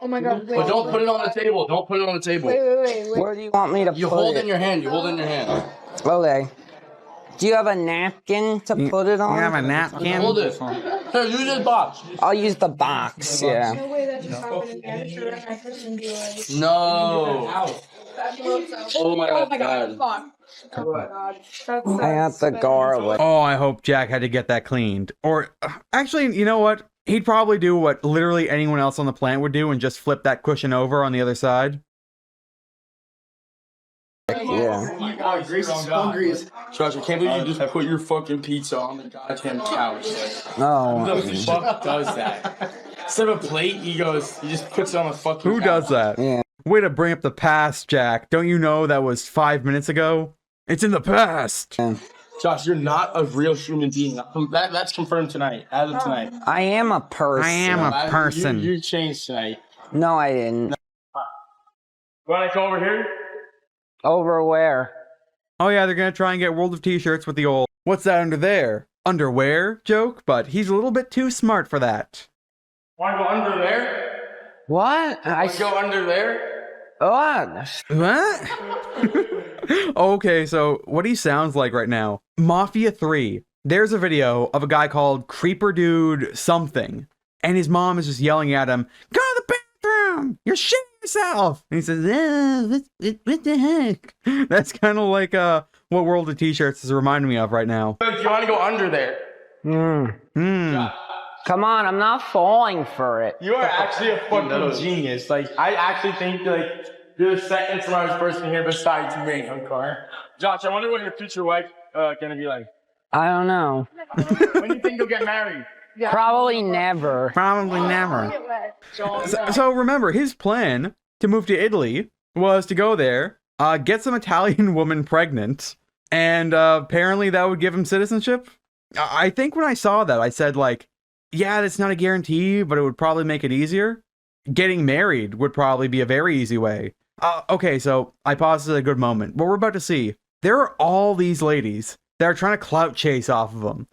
Oh my god, wait. But don't put it on the table. Don't put it on the table. Wait. Where do you want me to You put hold it? it in your hand. You hold it in your hand. Okay. Do you have a napkin to put it on? You have a napkin? Hold it. Here, use this box. I'll use the box, yeah. No way that just happened again. Sure, my person be like. No. Oh my god. Fuck. Oh my god. That's I have the garlic. Oh, I hope Jack had to get that cleaned. Or, actually, you know what? He'd probably do what literally anyone else on the planet would do and just flip that cushion over on the other side. Yeah. Oh my god, Grace is hungry. Josh, I can't believe you just put your fucking pizza on the goddamn couch. No. Who the fuck does that? Instead of a plate, he just puts it on the fucking Who couch. does that? Yeah. Way to bring up the past, Jack. Don't you know that was 5 minutes ago? It's in the past. Josh, you're not a real human being. That's confirmed tonight, as of tonight. I am a person. I am a person. You changed tonight. No, I didn't. Want to come over here? Over where? Oh yeah, they're gonna try and get World of T-shirts with the old "What's that under there?" underwear joke, but he's a little bit too smart for that. Want to go under there? What? Want to go under there? What? What? Okay, so what he sounds like right now, Mafia 3. There's a video of a guy called Creeper Dude something, and his mom is just yelling at him, "Go to the bathroom! You're shitting yourself!" And he says, what the heck? That's kind of like what World of T-shirts is reminding me of right now. Do you want to go under there? Come on, I'm not falling for it. You are actually a fucking genius. Like, I actually think, like, you're the second smartest person here besides me, okay? Josh, I wonder what your future wife gonna be like. I don't know. When do you think you'll get married? Probably never. Probably never. So remember, his plan to move to Italy was to go there, get some Italian woman pregnant, and apparently that would give him citizenship. I think when I saw that, I said, like, yeah, that's not a guarantee, but it would probably make it easier. Getting married would probably be a very easy way. Okay, so I paused at a good moment. What we're about to see, there are all these ladies that are trying to clout chase off of him.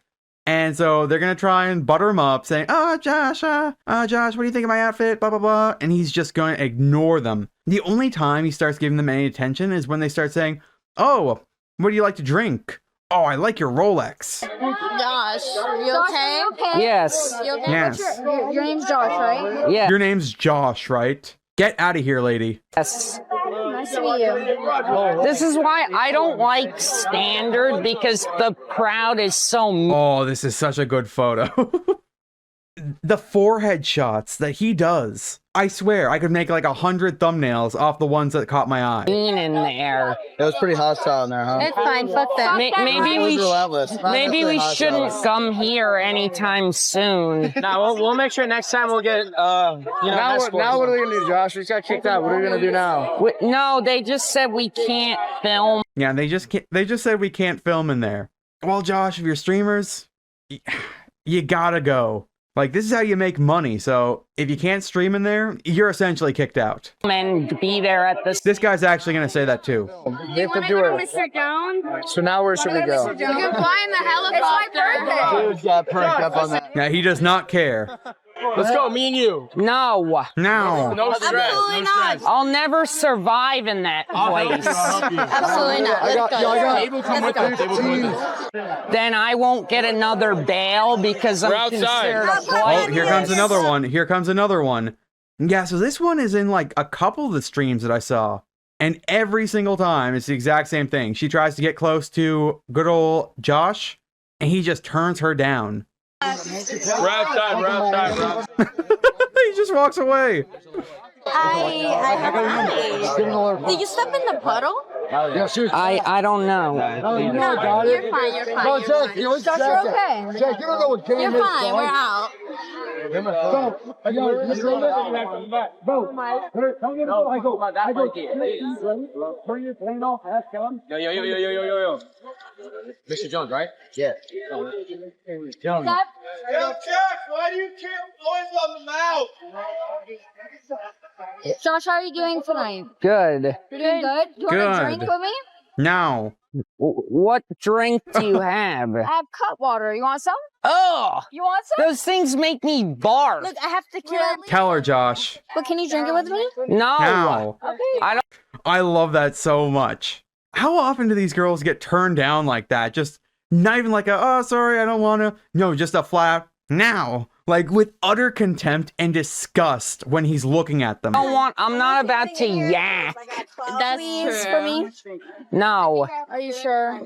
And so they're going to try and butter him up, saying, Josh, what do you think of my outfit? Blah, blah, blah. And he's just going to ignore them. The only time he starts giving them any attention is when they start saying, oh, what do you like to drink? Oh, I like your Rolex. Josh, you okay? Yes. You okay? Yes. Your name's Josh, right? Yeah. Your name's Josh, right? Get out of here, lady. Yes. Nice to meet you. This is why I don't like standard, because the crowd is so... Oh, this is such a good photo. the forehead shots that he does. I swear, I could make like 100 thumbnails off the ones that caught my eye. In there. It was pretty hostile in there, huh? It's fine. Fuck that. Maybe we shouldn't come here anytime soon. Now we'll make sure next time we'll get now what are we gonna do, Josh? We just got kicked out. What are we gonna do now? No, they just said we can't film. Yeah, they just said we can't film in there. Well, Josh, if you're streamers, you gotta go. Like, this is how you make money, so if you can't stream in there, you're essentially kicked out. And be there at the... This guy's actually gonna say that too. They have to do it. So now where should we go? You can fly in the helicopter. Dude got perked up on that. Yeah, he does not care. Let's go, me and you. No. No. No stress. Absolutely not. I'll never survive in that place. Absolutely not. Let's go. Then I won't get another bail because I'm considered a Oh, flight. here comes another one. Here comes another one. Yeah, so this one is in like a couple of the streams that I saw. And every single time, it's the exact same thing. She tries to get close to good old Josh, and he just turns her down. Wrap time. He just walks away. I have an eye. Did you step in the puddle? I don't know. No, you're fine. You're fine. Josh, you're okay. Jack, you don't know what game You're fine. We're out. Yo. Mr. Jones, right? Yeah. Jones. Yo, Jack, why do you keep boys on the mouth? Josh, how are you doing tonight? Good. You're doing good? Do you want a drink with me? No. What drink do you have? I have cut water. You want some? Oh! You want some? Those things make me barf. look, I have to kill. Tell her, Josh. But can you drink it with me? No. No. Okay. I don't. I love that so much. How often do these girls get turned down like that? Just not even like a, oh, sorry, I don't want to. No, just a flat, now. Like with utter contempt and disgust when he's looking at them. I'm not about to yak. That's true. For me? No. Are you sure?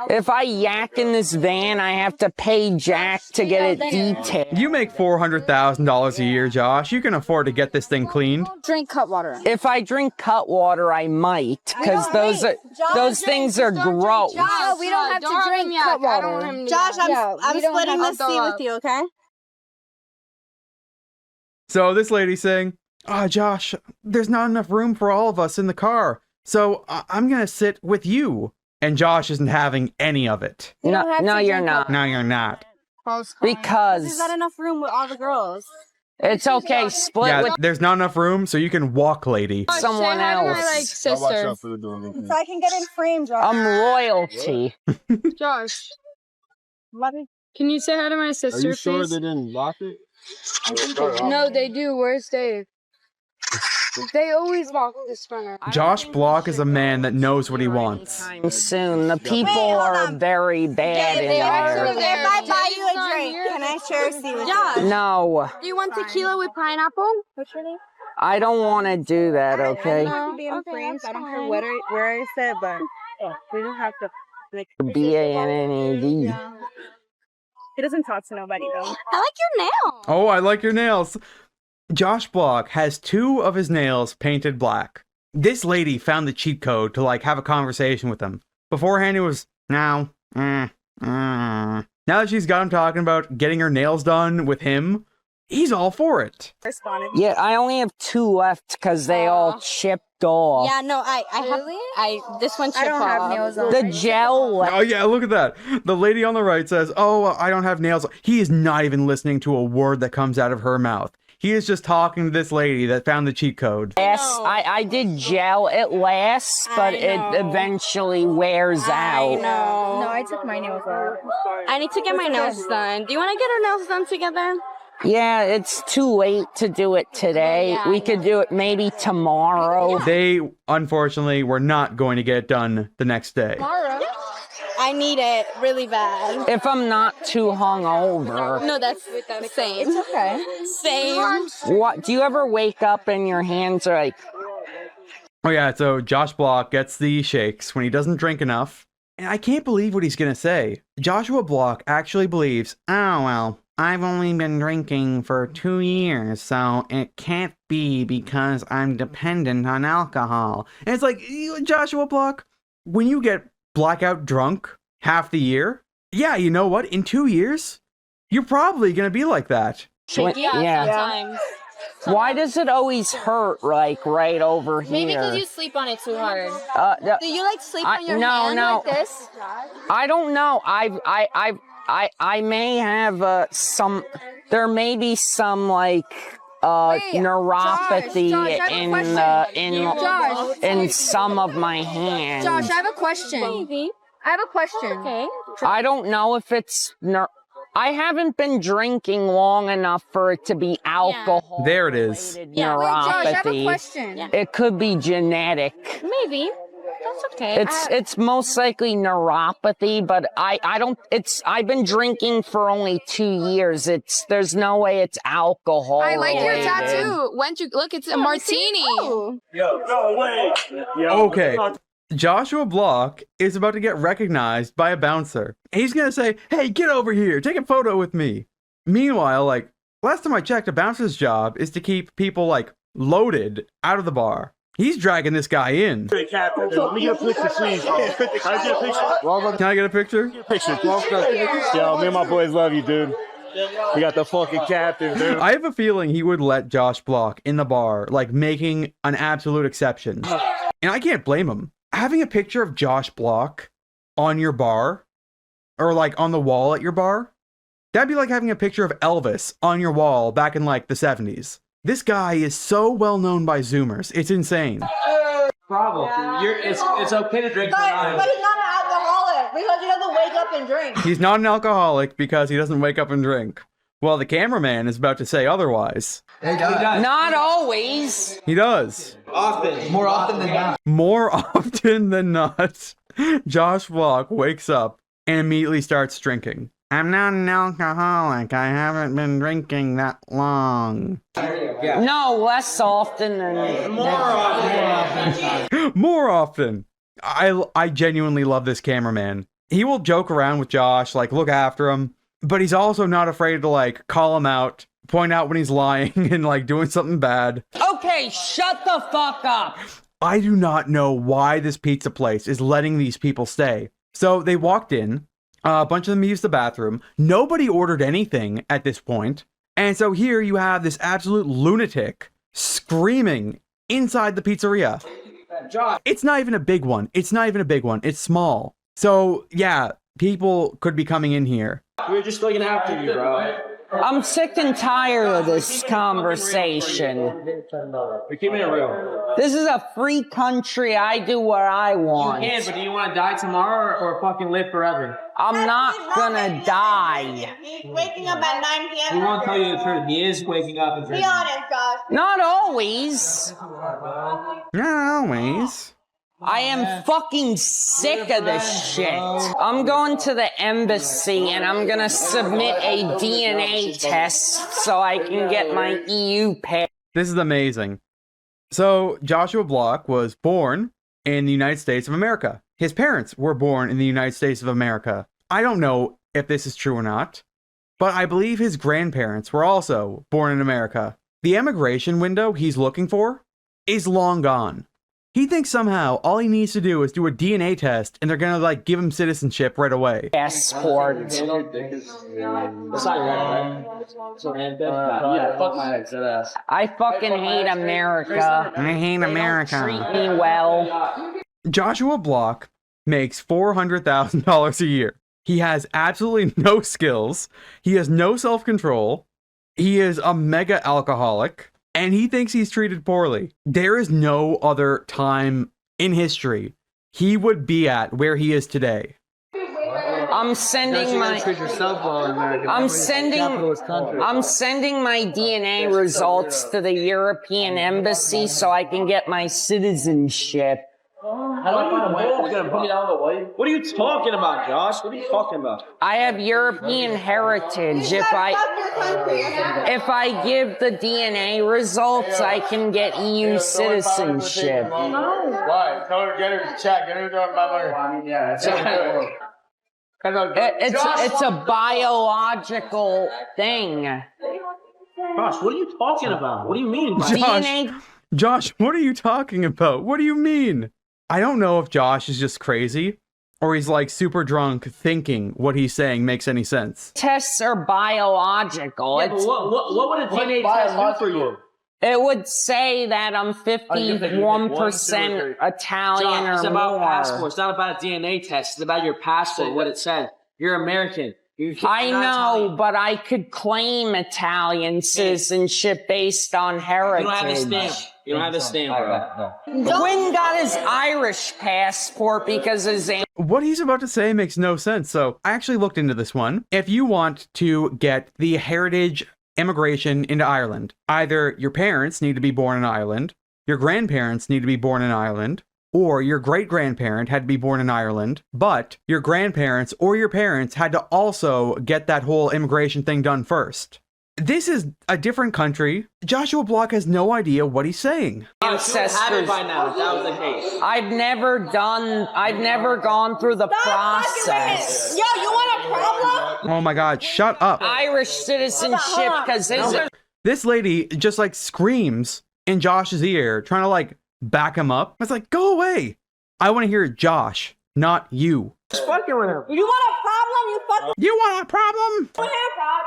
If I yak in this van, I have to pay Jack to get it detailed. You make $400,000 a year, Josh. You can afford to get this thing cleaned. Drink cut water. If I drink cut water, I might, because those things are gross. No, we don't have to drink cut water. Josh, I'm splitting this seat with you, okay? So this lady's saying, oh, Josh, there's not enough room for all of us in the car. So I'm going to sit with you. And Josh isn't having any of it. No, you're not. No, you're not. Because there's not enough room with all the girls. It's okay, split with there's not enough room, so you can walk, lady. Someone else. So I can get in frame, Josh. I'm royalty. Josh, can you say hi to my sister, please? Are you sure they didn't lock it? No, they do. Where's Dave? They always lock the sprinter. Josh Block is a man that knows what he wants. Soon, the people are very bad in there. If I buy you a drink, can I share a seat with you? No. Do you want tequila with pineapple? What's your name? I don't want to do that, okay? I don't have to be in frames. I don't care where I said, but we don't have to. B-A-N-N-A-D. He doesn't talk to nobody, though. I like your nails. Oh, I like your nails. Josh Block has 2 of his nails painted black. This lady found the cheat code to like have a conversation with him. Beforehand it was, no. Now that she's got him talking about getting her nails done with him, he's all for it. Yeah, I only have 2 left because they all chipped off. Yeah, no, I have this one chipped off. I don't have nails on. The gel. Oh yeah, look at that. The lady on the right says, oh, I don't have nails. He is not even listening to a word that comes out of her mouth. He is just talking to this lady that found the cheat code. Yes, I did gel. It lasts, but it eventually wears out. No, I took my nails off. I need to get my nails done. Do you want to get our nails done together? Yeah, it's too late to do it today. We could do it maybe tomorrow. They, unfortunately, were not going to get it done the next day. I need it really bad. If I'm not too hungover. No, that's the same. It's okay. Same. What? Do you ever wake up and your hands are like... Oh yeah, so Josh Block gets the shakes when he doesn't drink enough. And I can't believe what he's going to say. Joshua Block actually believes, oh well, I've only been drinking for 2 years, so it can't be because I'm dependent on alcohol. And it's like, Joshua Block, when you get blackout drunk half the year, yeah, you know what? In 2 years, you're probably going to be like that. Yeah. Sometimes. Why does it always hurt, like, right over here? Maybe because you sleep on it too hard. Do you like sleep on your hand like this? I don't know. I may have some. There may be some like neuropathy in some of my hands. Josh, I have a question. Maybe. I have a question. Okay. I don't know if it's I haven't been drinking long enough for it to be alcohol. There it is. Yeah. Wait, Josh, I have a question. It could be genetic. Maybe. That's okay. It's most likely neuropathy, but I've been drinking for only 2 years. There's no way it's alcohol. I like your tattoo. When you look, it's a martini. Yo, no way. Okay. Joshua Block is about to get recognized by a bouncer. He's gonna say, hey, get over here, take a photo with me. Meanwhile, like, last time I checked, a bouncer's job is to keep people, like, loaded out of the bar. He's dragging this guy in. Hey, Captain, let me get a picture, please. Can I get a picture? Can I get a picture? Yo, me and my boys love you, dude. We got the fucking captain, dude. I have a feeling he would let Josh Block in the bar, like, making an absolute exception. And I can't blame him. Having a picture of Josh Block on your bar, or like on the wall at your bar, that'd be like having a picture of Elvis on your wall back in like the 70s. This guy is so well known by Zoomers, it's insane. Problem. It's okay to drink. But he's not an alcoholic because he doesn't wake up and drink. He's not an alcoholic because he doesn't wake up and drink. Well, the cameraman is about to say otherwise. He does. Not always. He does. Often. More often than not. More often than not, Josh Block wakes up and immediately starts drinking. I'm not an alcoholic. I haven't been drinking that long. No, less often than... More often. More often. I genuinely love this cameraman. He will joke around with Josh, like look after him, but he's also not afraid to like call him out, point out when he's lying and like doing something bad. Okay, shut the fuck up. I do not know why this pizza place is letting these people stay. So they walked in, a bunch of them used the bathroom. Nobody ordered anything at this point. And so here you have this absolute lunatic screaming inside the pizzeria. It's not even a big one. It's not even a big one. It's small. So yeah, people could be coming in here. We're just looking after you, bro. I'm sick and tired of this conversation. We're keeping it real. This is a free country. I do what I want. You can, but do you want to die tomorrow or fucking live forever? I'm not gonna die. He's waking up at 9 p.m. We won't tell you the truth. He is waking up and Be drinking. honest, Josh. Not always. Not always. I am fucking sick of this shit. I'm going to the embassy and I'm gonna submit a DNA test so I can get my EU pass. This is amazing. So Joshua Block was born in the United States of America. His parents were born in the United States of America. I don't know if this is true or not, but I believe his grandparents were also born in America. The immigration window he's looking for is long gone. He thinks somehow all he needs to do is do a DNA test and they're gonna like give him citizenship right away. Passport. That's not right? Yeah, fuck my ass. I fucking hate America. I hate America. Treat me well. Joshua Block makes $400,000 a year. He has absolutely no skills. He has no self-control. He is a mega alcoholic. And he thinks he's treated poorly. There is no other time in history he would be at where he is today. I'm sending my DNA results to the European embassy so I can get my citizenship. What are you talking about, Josh? What are you talking about? I have European heritage. If I give the DNA results, I can get EU citizenship. Why? Tell her, get her to check. Get her to go and buy money. Yeah, It's a biological thing. Josh, what are you talking about? What do you mean? Josh, what are you talking about? What do you mean? I don't know if Josh is just crazy or he's like super drunk thinking what he's saying makes any sense. Tests are biological. Yeah, but what would a DNA test do for you? It would say that I'm 51% Italian Josh, it's or about more. passport. It's not about a DNA test. It's about your passport, what it says. You're American. I know, but I could claim Italian citizenship based on heritage. You don't have a stamp. You don't have a stamp, bro. Quinn got his Irish passport because his aunt. What he's about to say makes no sense. So I actually looked into this one. If you want to get the heritage immigration into Ireland, either your parents need to be born in Ireland, your grandparents need to be born in Ireland, or your great-grandparent had to be born in Ireland, but your grandparents or your parents had to also get that whole immigration thing done first. This is a different country. Joshua Block has no idea what he's saying. Ancestors. By now, if that was the case. I've never gone through the process. Yo, you want a problem? Oh my God, shut up. Irish citizenship, because This lady just like screams in Josh's ear, trying to like back him up. It's like, go away. I want to hear Josh, not you. Just fucking with him. You want a problem? You want a problem?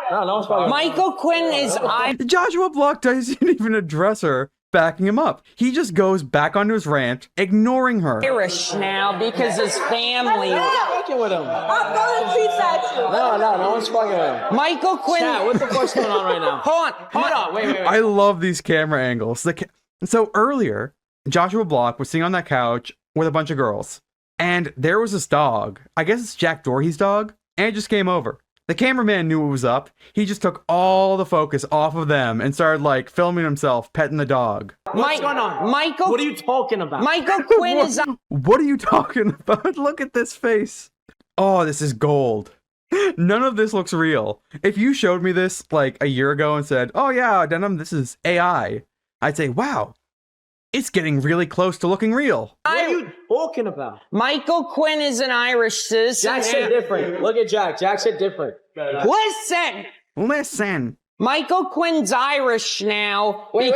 No one's fucking Michael Quinn is Joshua Block doesn't even address her, backing him up. He just goes back onto his rant, ignoring her. Irish now because his family. fucking with him. I'm going to treat that too. No one's fucking with him. Michael Quinn. Chat, what the fuck's going on right now? Hold on. Wait. I love these camera angles. So earlier, Joshua Block was sitting on that couch with a bunch of girls. And there was this dog. I guess it's Jack Doherty's dog. And it just came over. The cameraman knew what was up. He just took all the focus off of them and started like filming himself petting the dog. What's going on? Michael. What are you talking about? Michael Quinn is. What are you talking about? Look at this face. Oh, this is gold. None of this looks real. If you showed me this like a year ago and said, "Oh yeah, Denim, this is AI," I'd say, "Wow, it's getting really close to looking real." What are you talking about? Michael Quinn is an Irish citizen. Jack said different. Look at Jack. Jack said different. Listen. Michael Quinn's Irish now. Wait.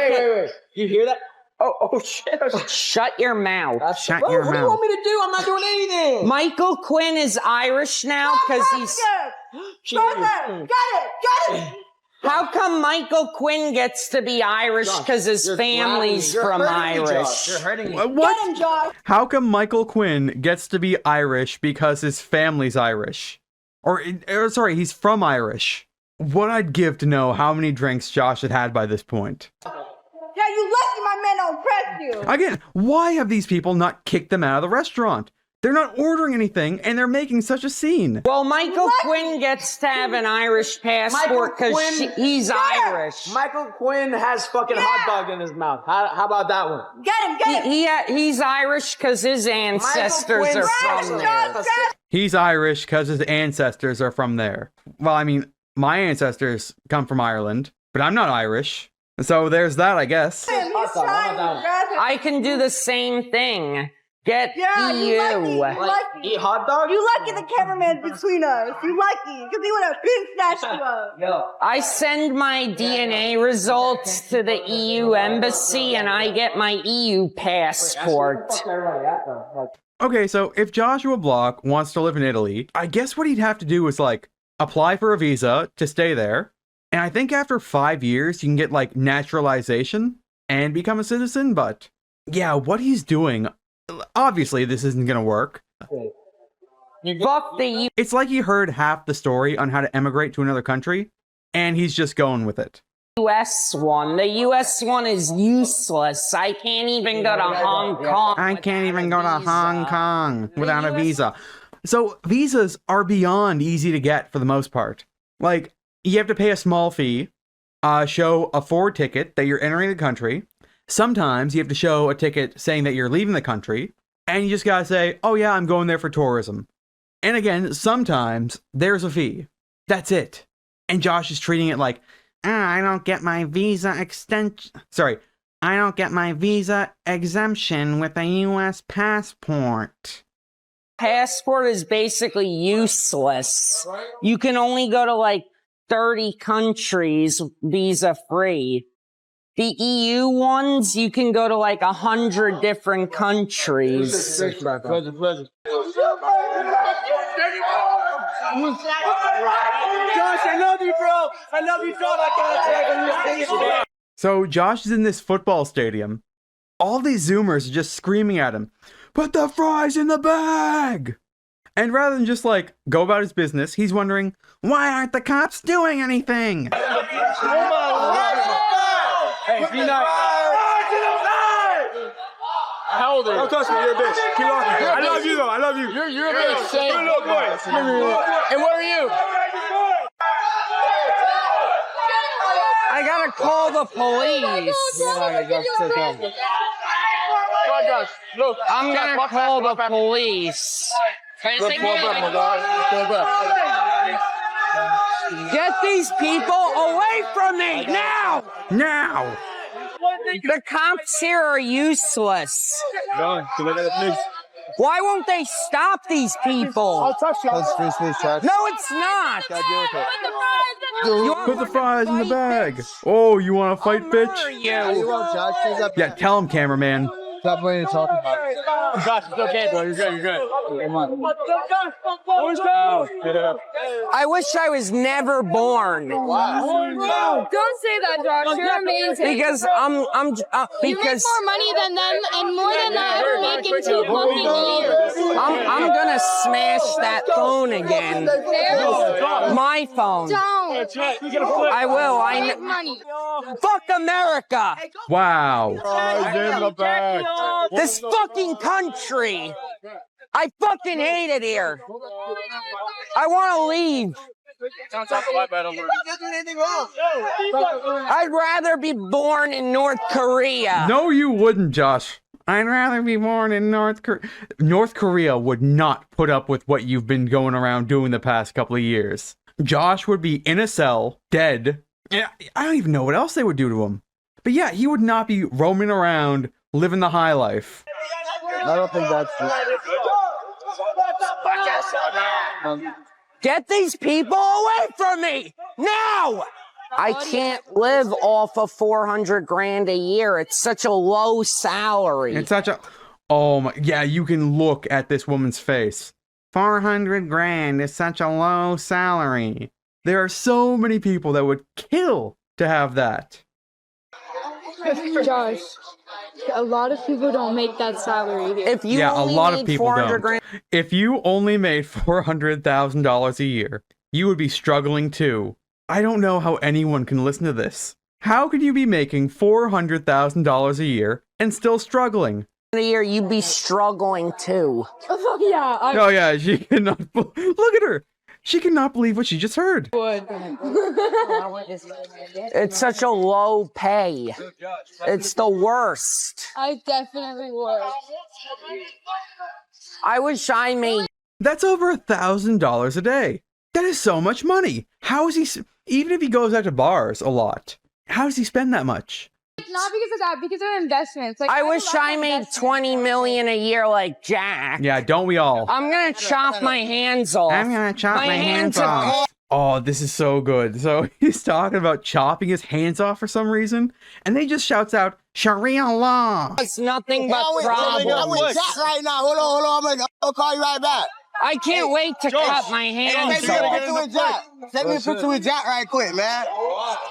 You hear that? Oh shit. Shut your mouth. Shut your mouth. What do you want me to do? I'm not doing anything. Michael Quinn is Irish now because he's. Got it. How come Michael Quinn gets to be Irish because his family's from Irish? You're hurting me. What? Get him, Josh. How come Michael Quinn gets to be Irish because his family's Irish? Or sorry, he's from Irish. What I'd give to know how many drinks Josh had by this point. Yeah, you lucky my man don't press you. Again, why have these people not kicked them out of the restaurant? They're not ordering anything, and they're making such a scene. Well, Michael Quinn gets to have an Irish passport because he's Irish. Michael Quinn has fucking hot dog in his mouth. How about that one? Get him. He's Irish because his ancestors are from there. He's Irish because his ancestors are from there. Well, I mean, my ancestors come from Ireland, but I'm not Irish. So there's that, I guess. I can do the same thing. Get EU. You lucky. Eat hot dog? You lucky the cameraman's between us. You lucky, because he would have been snatched you up. I send my DNA results to the EU embassy and I get my EU passport. Okay, so if Joshua Block wants to live in Italy, I guess what he'd have to do is like apply for a visa to stay there. And I think after 5 years, you can get like naturalization and become a citizen. But yeah, what he's doing, obviously this isn't going to work. Fuck the It's like he heard half the story on how to emigrate to another country, and he's just going with it. US one. The US one is useless. I can't even go to Hong Kong. I can't even go to Hong Kong without a visa. So visas are beyond easy to get for the most part. Like, you have to pay a small fee, show a forward ticket that you're entering the country. Sometimes you have to show a ticket saying that you're leaving the country, and you just gotta say, "Oh yeah, I'm going there for tourism." And again, sometimes there's a fee. That's it. And Josh is treating it like, I don't get my visa extension. Sorry, I don't get my visa exemption with a US passport. passport is basically useless. You can only go to like 30 countries visa free. The EU ones, you can go to like 100 different countries. Josh, I love you, bro. I love you so much. So Josh is in this football stadium. All these Zoomers are just screaming at him, "Put the fries in the bag!" And rather than just like go about his business, he's wondering, why aren't the cops doing anything? Hey, be nice. How old are you? Don't touch me, you're a bitch. Keep walking. I love you though, I love you. You're a bitch. You're a little boy. And what are you? I gotta call the police. I'm gonna call the police. Get these people away from me now! Now! The cops here are useless. Why won't they stop these people? I'll touch you. That's free speech, Chad. No, it's not. Put the fries in the bag. Oh, you want to fight, bitch? You. Yeah, tell him, cameraman. Stop waiting to talk about it. Josh, it's okay, bro. You're good. You're good. Come on. Let's go. I wish I was never born. Wow. Don't say that, Josh. You're amazing. Because you make more money than them and more than they'll ever make in 2 fucking years. I'm gonna smash that phone again. My phone. Don't. I will. Make money. Fuck America. Wow. This fucking country. I fucking hate it here. I want to leave. I'd rather be born in North Korea. No, you wouldn't, Josh. I'd rather be born in North Korea. North Korea would not put up with what you've been going around doing the past couple of years. Josh would be in a cell, dead. I don't even know what else they would do to him. But yeah, he would not be roaming around, living the high life. I don't think that's Get these people away from me now! I can't live off of 400 grand a year. It's such a low salary. It's such a... Oh my... Yeah, you can look at this woman's face. 400 grand is such a low salary. There are so many people that would kill to have that. Josh, a lot of people don't make that salary here. If you only a lot made of people 400 don't. grand, If you only made $400,000 a year, you would be struggling too. I don't know how anyone can listen to this. How can you be making $400,000 a year and still struggling? a year, you'd be struggling too. Oh yeah. Oh yeah, she cannot. Look at her. She cannot believe what she just heard. It's such a low pay. It's the worst. I definitely would. I wish I made... That's over $1,000 a day. That is so much money. How is he... Even if he goes out to bars a lot, how does he spend that much? Not because of that, because of investments. Like, I wish I made $20 million a year like Jack. Yeah, don't we all? I'm gonna chop my hands off. I'm gonna chop my hands off. Oh, this is so good. So he's talking about chopping his hands off for some reason, and they just shouts out Sharia law. It's nothing but problems. I'm with Jack right now. Hold on. I'll call you right back. I can't wait to cut my hands off. Send me a picture with Jack right quick, man.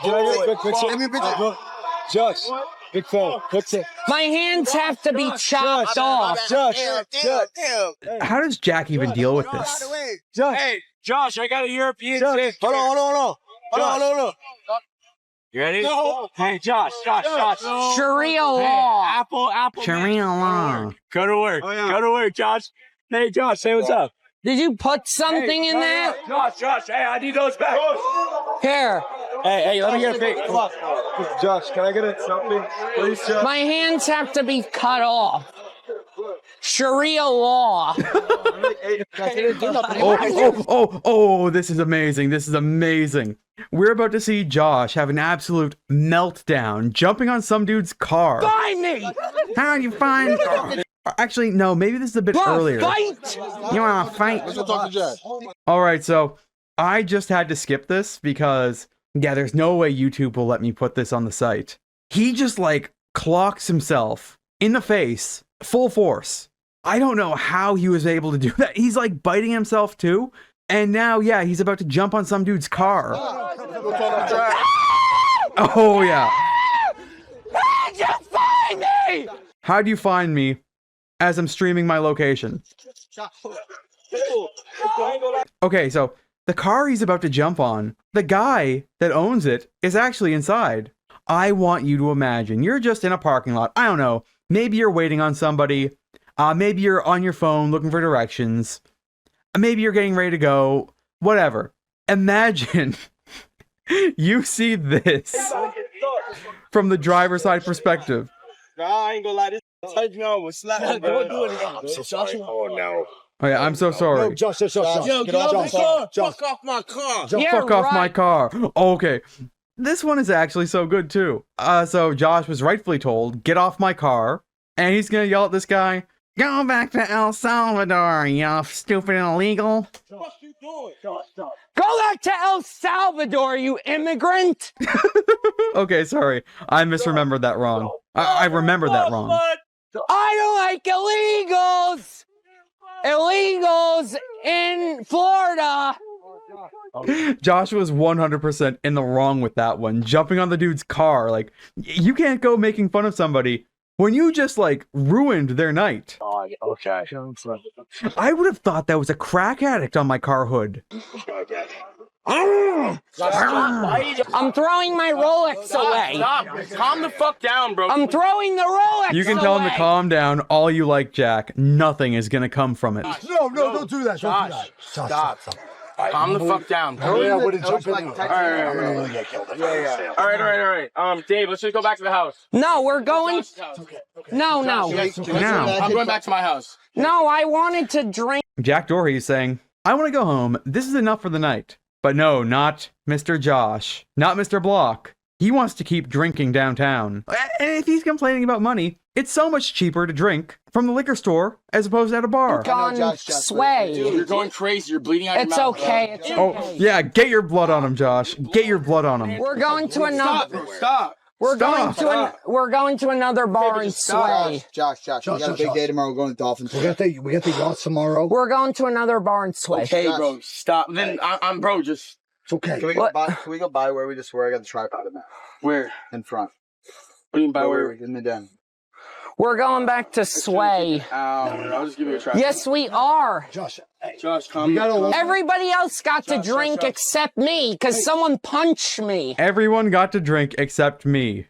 Send me a picture. Josh, big phone. My hands have to be chopped off. Josh. How does Jack even deal with this? Hey, Josh, I got a European thing. Hold on. You ready? No. Hey, Josh. Sharia law. Hey, Apple. Sharia law. Go to work. Oh, yeah. Go to work, Josh. Hey, Josh, say what's up. Did you put something in that? Josh, hey, I need those back. Here. Hey, let me get a pic. Josh, can I get something? Please, Josh. My hands have to be cut off. Sharia law. Oh, this is amazing. We're about to see Josh have an absolute meltdown, jumping on some dude's car. Find me! How do you find... Actually, no, maybe this is a bit earlier. Fight! You wanna fight? Let's go talk to Jack. Alright, so I just had to skip this because, yeah, there's no way YouTube will let me put this on the site. He just, like, clocks himself in the face, full force. I don't know how he was able to do that. He's, like, biting himself, too. And now, yeah, he's about to jump on some dude's car. Oh, yeah. How'd you find me? How'd you find me as I'm streaming my location? Okay, so the car he's about to jump on, the guy that owns it is actually inside. I want you to imagine you're just in a parking lot. I don't know. Maybe you're waiting on somebody. Maybe you're on your phone looking for directions. Maybe you're getting ready to go. Whatever. Imagine you see this from the driver's side perspective. Nah, I ain't gonna lie. This touch me on with slap. Don't do it again. Oh no. Oh yeah, I'm so sorry. Yo, Josh, yo, get off my car. Fuck off my car. Fuck off my car. Okay. This one is actually so good too. So Josh was rightfully told, get off my car. And he's gonna yell at this guy, go back to El Salvador, you stupid illegal. What you doing? Stop. Go back to El Salvador, you immigrant! Okay, sorry. I misremembered that wrong. I remembered that wrong. I don't like illegals! Illegals in Florida! Josh was 100% in the wrong with that one. Jumping on the dude's car. Like, you can't go making fun of somebody when you just, like, ruined their night. Oh, okay. I would have thought that was a crack addict on my car hood. I'm throwing my Rolex away. Stop. Calm the fuck down, bro. I'm throwing the Rolex away. You can tell him to calm down all you like, Jack. Nothing is gonna come from it. No, don't do that. Josh, stop. Calm the fuck down, bro. Yeah, I wouldn't jump in. All right. Dave, let's just go back to the house. No, we're going. No. Now. I'm going back to my house. No, I wanted to drink. Jack Doherty is saying, I want to go home. This is enough for the night. But no, not Mr. Josh. Not Mr. Block. He wants to keep drinking downtown. And if he's complaining about money, it's so much cheaper to drink from the liquor store as opposed to at a bar. Sway. Dude, you're going crazy. You're bleeding out your It's mouth. okay. It's Oh, okay. yeah, get your blood on him, Josh. Get your blood on him. We're going to another. Stop. We're going to another bar in Sway. Josh, we got a big day tomorrow. We're going to Dolphins. We got the yachts tomorrow. We're going to another bar in Sway. Okay, bro, stop. Then I'm bro. Just it's okay. Can we go by where we just were? I got the tripod in there. Where? In front. What do you mean by where? In the den. We're going back to Sway. I'll just give you a tripod. Yes, we are. Josh, calm down. Everybody else got to drink except me, because someone punched me. Everyone got to drink except me.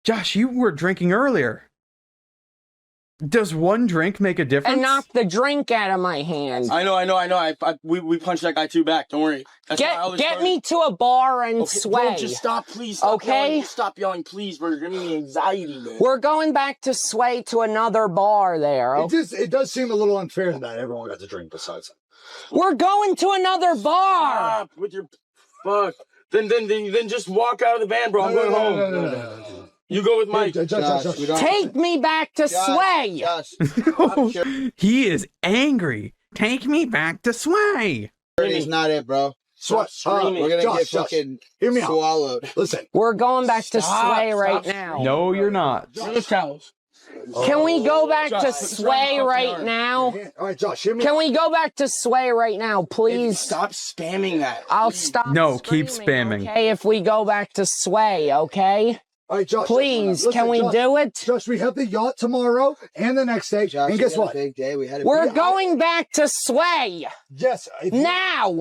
Josh, you were drinking earlier. Does one drink make a difference? And knocked the drink out of my hand. I know. We punched that guy too back. Don't worry. Get me to a bar and Sway. Bro, just stop, please. Stop yelling. Stop yelling, please, bro. You're giving me anxiety, man. We're going back to Sway to another bar there. It does seem a little unfair that everyone got to drink besides him. We're going to another bar. Stop with your fuck. Then just walk out of the van, bro. I'm going home. No. You go with Mike. Josh, take me back to Sway. He is angry. Take me back to Sway. It's not it, bro. Stop screaming. We're gonna get fucking swallowed. Listen, we're going back to Sway right now. No, you're not. Just towels. Can we go back to Sway right now? All right, Josh, hear me. Can we go back to Sway right now, please? Stop spamming that. I'll stop. No, keep spamming. Okay, if we go back to Sway, okay? All right, Josh. Please, can we do it? Josh, we have the yacht tomorrow and the next day. Josh, and guess what? Big day. We're going back to Sway. Yes. Now.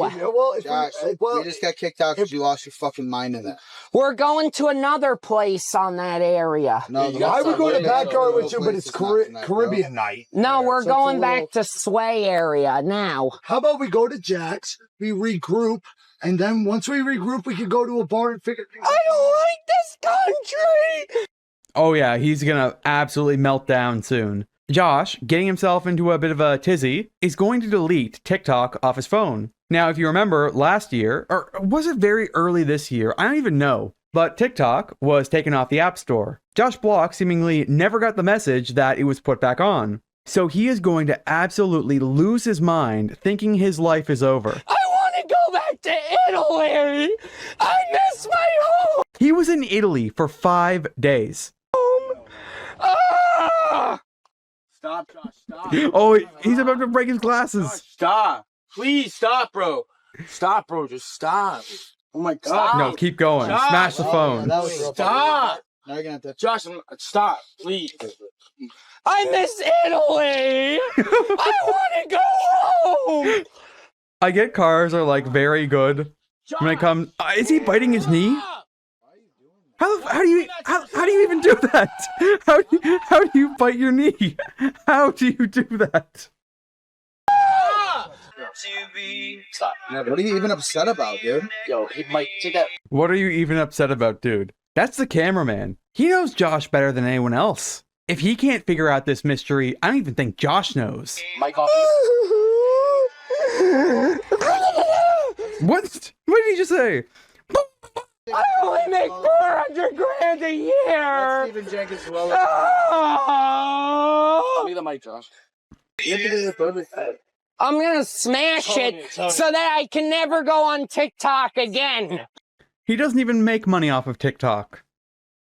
Josh, you just got kicked out because you lost your fucking mind in that. We're going to another place on that area. No, I would go to Backyard with you, but it's Caribbean night. No, we're going back to Sway area now. How about we go to Jack's, we regroup, and then once we regroup, we could go to a bar and figure things out. I don't like this country! Oh yeah, he's gonna absolutely melt down soon. Josh, getting himself into a bit of a tizzy, is going to delete TikTok off his phone. Now, if you remember last year, or was it very early this year? I don't even know. But TikTok was taken off the App Store. Josh Block seemingly never got the message that it was put back on. So he is going to absolutely lose his mind thinking his life is over. I want to go back to Italy. I miss my home. He was in Italy for 5 days. Stop, Josh, stop. Oh, he's about to break his glasses. Josh, stop. Please stop, bro. Stop, bro. Just stop. Oh my God. No, keep going. Josh. Smash the phone. Stop. Now you're gonna have to. Josh, stop, please. I miss Italy. I want to go home. I get cars are like very good when it comes. Is he biting his knee? How do you even do that? How do you bite your knee? How do you do that? Stop. What are you even upset about, dude? Yo, he might take that. What are you even upset about, dude? That's the cameraman. He knows Josh better than anyone else. If he can't figure out this mystery, I don't even think Josh knows. Mike off. What did he just say? I only make 400 grand a year. Steven Jenkins, well. Leave the mic, Josh. I'm gonna smash it so that I can never go on TikTok again. He doesn't even make money off of TikTok.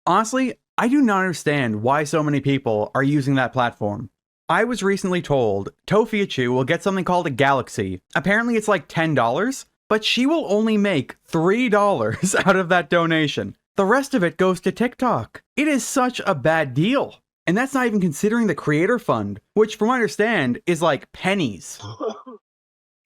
Honestly, I do not understand why so many people are using that platform. I was recently told Tophiachu will get something called a Galaxy. Apparently it's like $10, but she will only make $3 out of that donation. The rest of it goes to TikTok. It is such a bad deal. And that's not even considering the creator fund, which from what I understand is like pennies.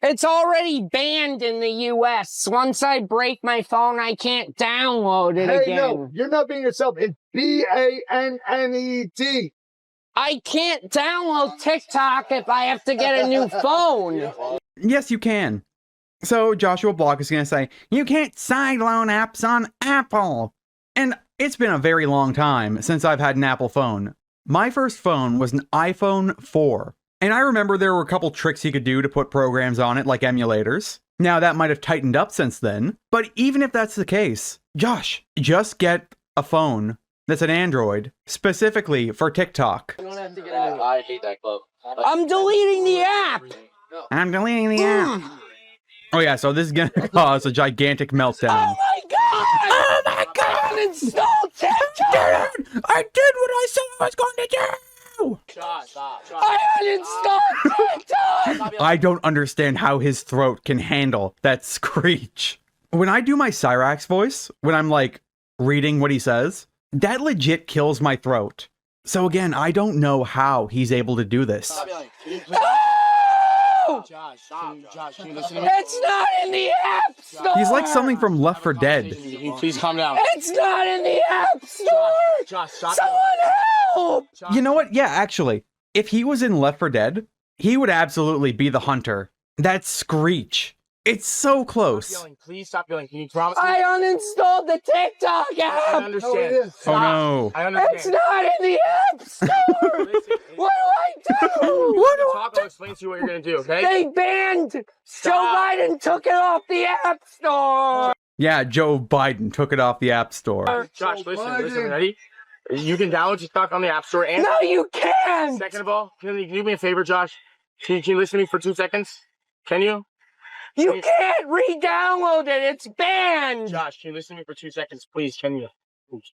It's already banned in the US. Once I break my phone, I can't download it again. No, you're not being yourself. It's BANNET. I can't download TikTok if I have to get a new phone. Yes, you can. So Joshua Block is going to say, you can't sideload apps on Apple. And it's been a very long time since I've had an Apple phone. My first phone was an iPhone 4. And I remember there were a couple tricks you could do to put programs on it, like emulators. Now that might have tightened up since then. But even if that's the case, Josh, just get a phone that's an Android, specifically for TikTok. I hate that club. I'm deleting the app. I'm deleting the app. Oh yeah, so this is gonna cause a gigantic meltdown. Oh my God! Oh my God! Uninstall TikTok! Dude, I did what I said I was going to do! I uninstalled TikTok! I don't understand how his throat can handle that screech. When I do my Cyrax voice, when I'm like reading what he says, that legit kills my throat. So again, I don't know how he's able to do this. Josh, can you listen to me? It's not in the App Store! He's like something from Left 4 Dead. Can you please calm down? It's not in the App Store! Josh, stop. Someone help! You know what? Yeah, actually, if he was in Left 4 Dead, he would absolutely be the hunter. That screech. It's so close. Stop yelling. Please stop yelling. Can you promise me? I uninstalled the TikTok app! I understand. Oh no. I understand. It's not in the App Store! What do I do? I'll explain to you what you're going to do, okay? They banned! Joe Biden took it off the App Store! Yeah, Joe Biden took it off the App Store. Josh, listen, ready? You can download TikTok on the App Store and... No, you can't! Second of all, can you do me a favor, Josh? Can you listen to me for 2 seconds? Can you? You can't re-download it. It's banned. Josh, can you listen to me for 2 seconds, please? Can you?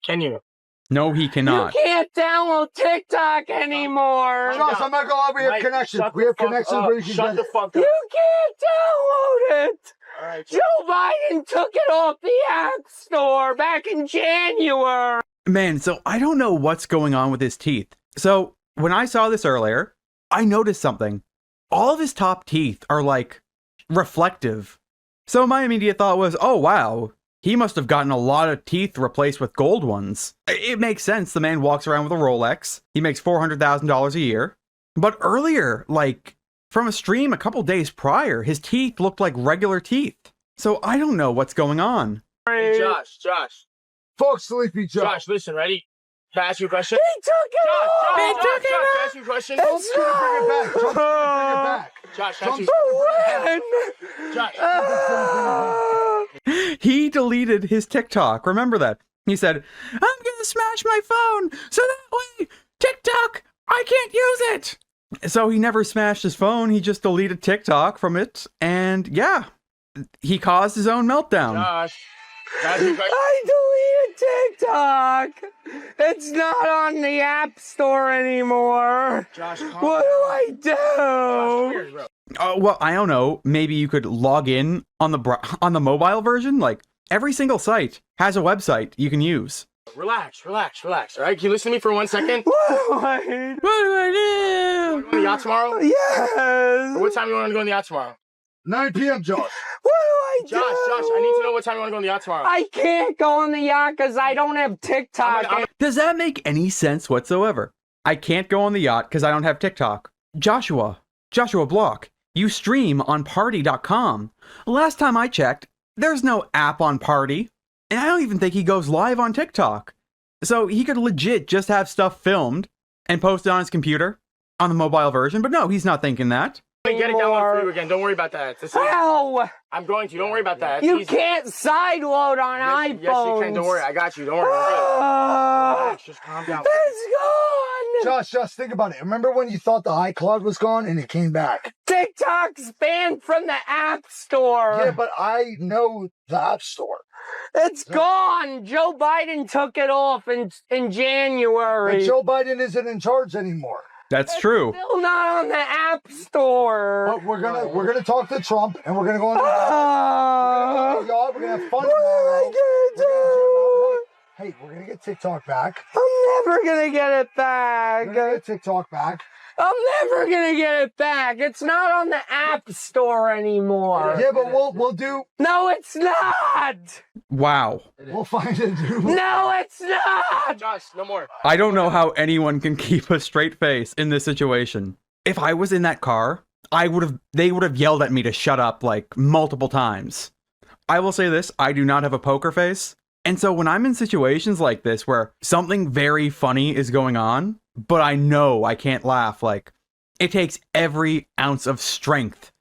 Can you? No, he cannot. You can't download TikTok anymore. Josh, I'm not going to we have connections. We have connections where you can Shut the fuck up. You can't download it. All right, Joe Biden took it off the App Store back in January. Man, so I don't know what's going on with his teeth. So when I saw this earlier, I noticed something. All of his top teeth are like reflective. So my immediate thought was, oh wow, he must have gotten a lot of teeth replaced with gold ones. It makes sense. The man walks around with a Rolex. He makes $400,000 a year. But earlier, like from a stream a couple days prior, his teeth looked like regular teeth. So I don't know what's going on. Hey, Josh. Fuck Sleepy Josh. Josh, listen, ready? Can I ask you a question? He took it off! Josh, can I ask you a question? Trump's gonna bring it back. Trump's gonna bring it back. Josh, can I ask you Josh. He deleted his TikTok. Remember that. He said, I'm gonna smash my phone so that way TikTok, I can't use it. So he never smashed his phone, he just deleted TikTok from it, and yeah, he caused his own meltdown. Josh. I deleted TikTok. It's not on the App Store anymore. Josh, what do I do? Well, I don't know. Maybe you could log in on the mobile version. Like every single site has a website you can use. Relax. All right, can you listen to me for 1 second? What do I do? You want to go on the yacht tomorrow? Yes. Or what time you want to go on the yacht tomorrow? 9 p.m., Josh. What do I do? Josh, I need to know what time you want to go on the yacht tomorrow. I can't go on the yacht because I don't have TikTok. Does that make any sense whatsoever? I can't go on the yacht because I don't have TikTok. Joshua Block, you stream on party.com. Last time I checked, there's no app on Party. And I don't even think he goes live on TikTok. So he could legit just have stuff filmed and posted on his computer on the mobile version. But no, he's not thinking that. I'm gonna get it downloaded for you again. Don't worry about that. How? I'm going to. Don't worry about that. You can't sideload on iPhones. Yes, you can. Don't worry. I got you. Don't worry. Relax. Just calm down. It's gone. Josh, think about it. Remember when you thought the iCloud was gone and it came back? TikTok's banned from the App Store. Yeah, but I know the App Store. It's gone. Joe Biden took it off in January. But Joe Biden isn't in charge anymore. That's true. Still not on the App Store. But we're gonna talk to Trump and we're gonna go on we're gonna have fun. What am I gonna do? Hey, we're gonna get TikTok back. I'm never gonna get it back. We're gonna get TikTok back. I'm never gonna get it back. It's not on the App Store anymore. Yeah, but we'll do. No, it's not. Wow. We'll find it. No, it's not. Josh, no more. I don't know how anyone can keep a straight face in this situation. If I was in that car, they would have yelled at me to shut up like multiple times. I will say this, I do not have a poker face. And so when I'm in situations like this where something very funny is going on, but I know I can't laugh, like, it takes every ounce of strength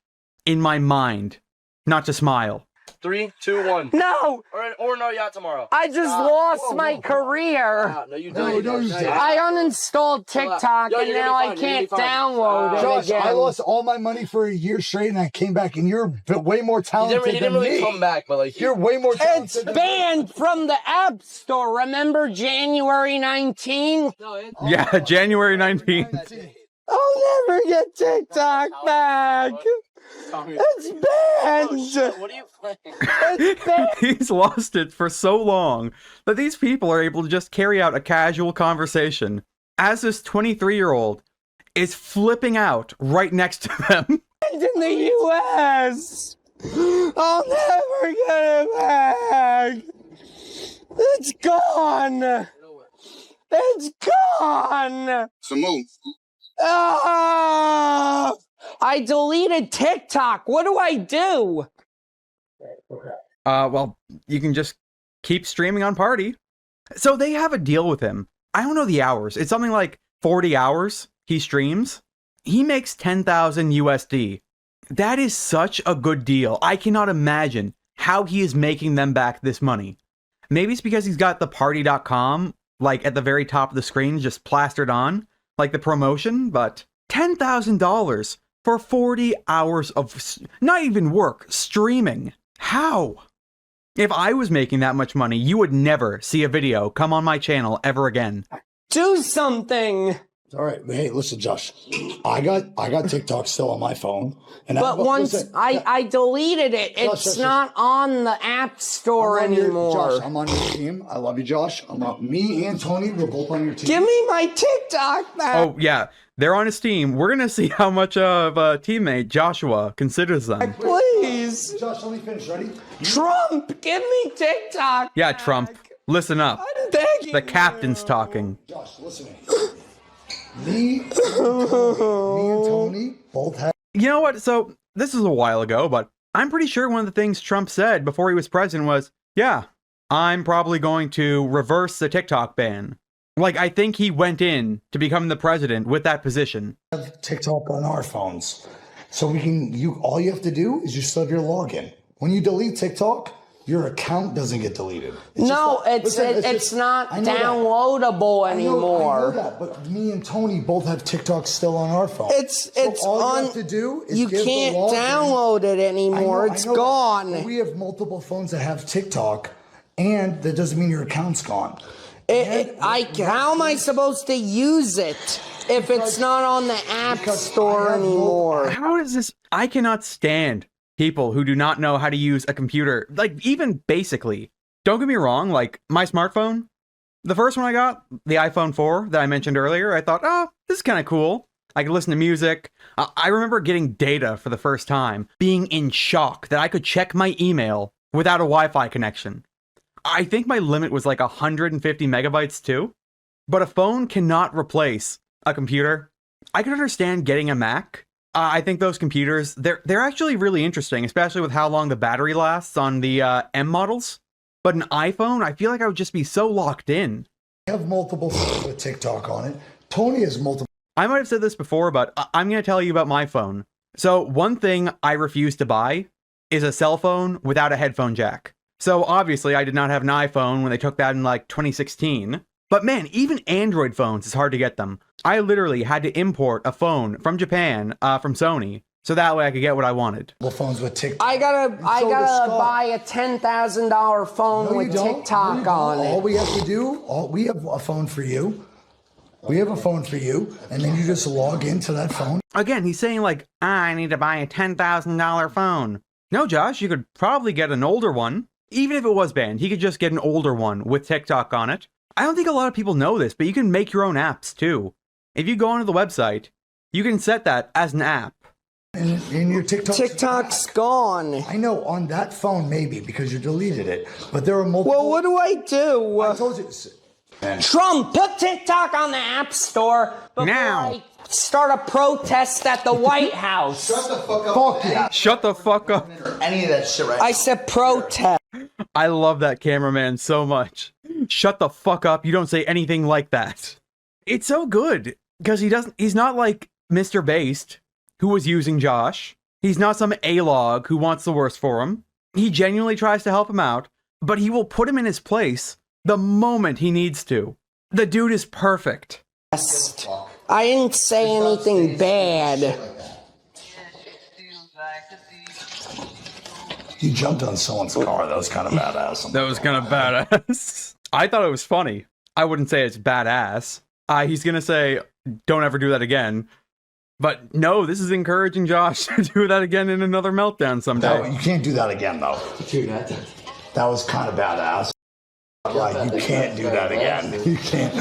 in my mind not to smile. 3, 2, 1. No! Or no yacht tomorrow. I just lost my career. No, you didn't. No, you didn't. I uninstalled TikTok and now I can't download it Josh, again. I lost all my money for a year straight and I came back and you're way more talented he didn't than really me. come back, but like you're way more talented. It's banned from the App Store. Remember January 19th? Yeah, January 19th. I'll never get TikTok back. It's banned. What are you playing? It's banned. He's lost it for so long that these people are able to just carry out a casual conversation as this 23-year-old is flipping out right next to them. In the U.S. I'll never get it back. It's gone. It's gone. So move. Ah! I deleted TikTok. What do I do? Well, you can just keep streaming on Party. So they have a deal with him. I don't know the hours. It's something like 40 hours he streams. He makes 10,000 USD. That is such a good deal. I cannot imagine how he is making them back this money. Maybe it's because he's got the party.com, like at the very top of the screen, just plastered on, like the promotion, but $10,000 for 40 hours of not even work, streaming. How? If I was making that much money, you would never see a video come on my channel ever again. Do something. All right, hey, listen, Josh. I got TikTok still on my phone, and I deleted it. It's not on the App Store anymore. Josh, I'm on your team. I love you, Josh. Me and Tony, we're both on your team. Give me my TikTok back. Oh yeah, they're on his team. We're gonna see how much of a teammate Joshua considers them. Please, Josh, let me finish. Ready? Trump, give me TikTok. Yeah, Trump, listen up. I'm begging the captain's talking. Josh, listen. Me and Tony both have. You know what? So this is a while ago, but I'm pretty sure one of the things Trump said before he was president was, yeah, I'm probably going to reverse the TikTok ban. Like, I think he went in to become the president with that position. Have TikTok on our phones. So we can, all you have to do is you still have your login. When you delete TikTok, your account doesn't get deleted. It's not downloadable anymore. I know that, but me and Tony both have TikTok still on our phone. All you have to do is you can't download it anymore. It's gone. We have multiple phones that have TikTok, and that doesn't mean your account's gone. How am I supposed to use it if it's not on the App Store anymore? How is this? I cannot stand people who do not know how to use a computer, like even basically. Don't get me wrong, like my smartphone, the first one I got, the iPhone 4 that I mentioned earlier, I thought, oh, this is kind of cool. I could listen to music. I remember getting data for the first time, being in shock that I could check my email without a Wi-Fi connection. I think my limit was like 150 megabytes too, but a phone cannot replace a computer. I could understand getting a Mac. I think those computers, they're actually really interesting, especially with how long the battery lasts on the M models. But an iPhone, I feel like I would just be so locked in. I have multiple phones with TikTok on it. Tony has multiple. I might have said this before, but I'm going to tell you about my phone. So one thing I refuse to buy is a cell phone without a headphone jack. So obviously I did not have an iPhone when they took that in like 2016. But man, even Android phones, it's hard to get them. I literally had to import a phone from Japan, from Sony, so that way I could get what I wanted. Well, phones with TikTok. I gotta buy a $10,000 phone with TikTok on it. All we have to do, we have a phone for you. We have a phone for you, and then you just log into that phone. Again, he's saying like, I need to buy a $10,000 phone. No, Josh, you could probably get an older one. Even if it was banned, he could just get an older one with TikTok on it. I don't think a lot of people know this, but you can make your own apps too. If you go onto the website, you can set that as an app. In your TikTok's gone. I know, on that phone maybe, because you deleted it. But there are multiple... Well, what do I do? I told you... Trump, put TikTok on the App Store before I start a protest at the White House. Shut the fuck up. Fuck yeah. Shut the fuck up. Any of that shit right I said protest. I love that cameraman so much. Shut the fuck up. You don't say anything like that. It's so good because he's not like Mr. Based who was using Josh. He's not some A-log who wants the worst for him. He genuinely tries to help him out, but he will put him in his place the moment he needs to. The dude is perfect. I didn't say anything bad. You jumped on someone's car. That was kind of badass. That was kind of badass. I thought it was funny. I wouldn't say it's badass. He's going to say, don't ever do that again. But no, this is encouraging Josh to do that again in another meltdown someday. No, you can't do that again, though. That was kind of badass. Like, you can't do that again. You can't.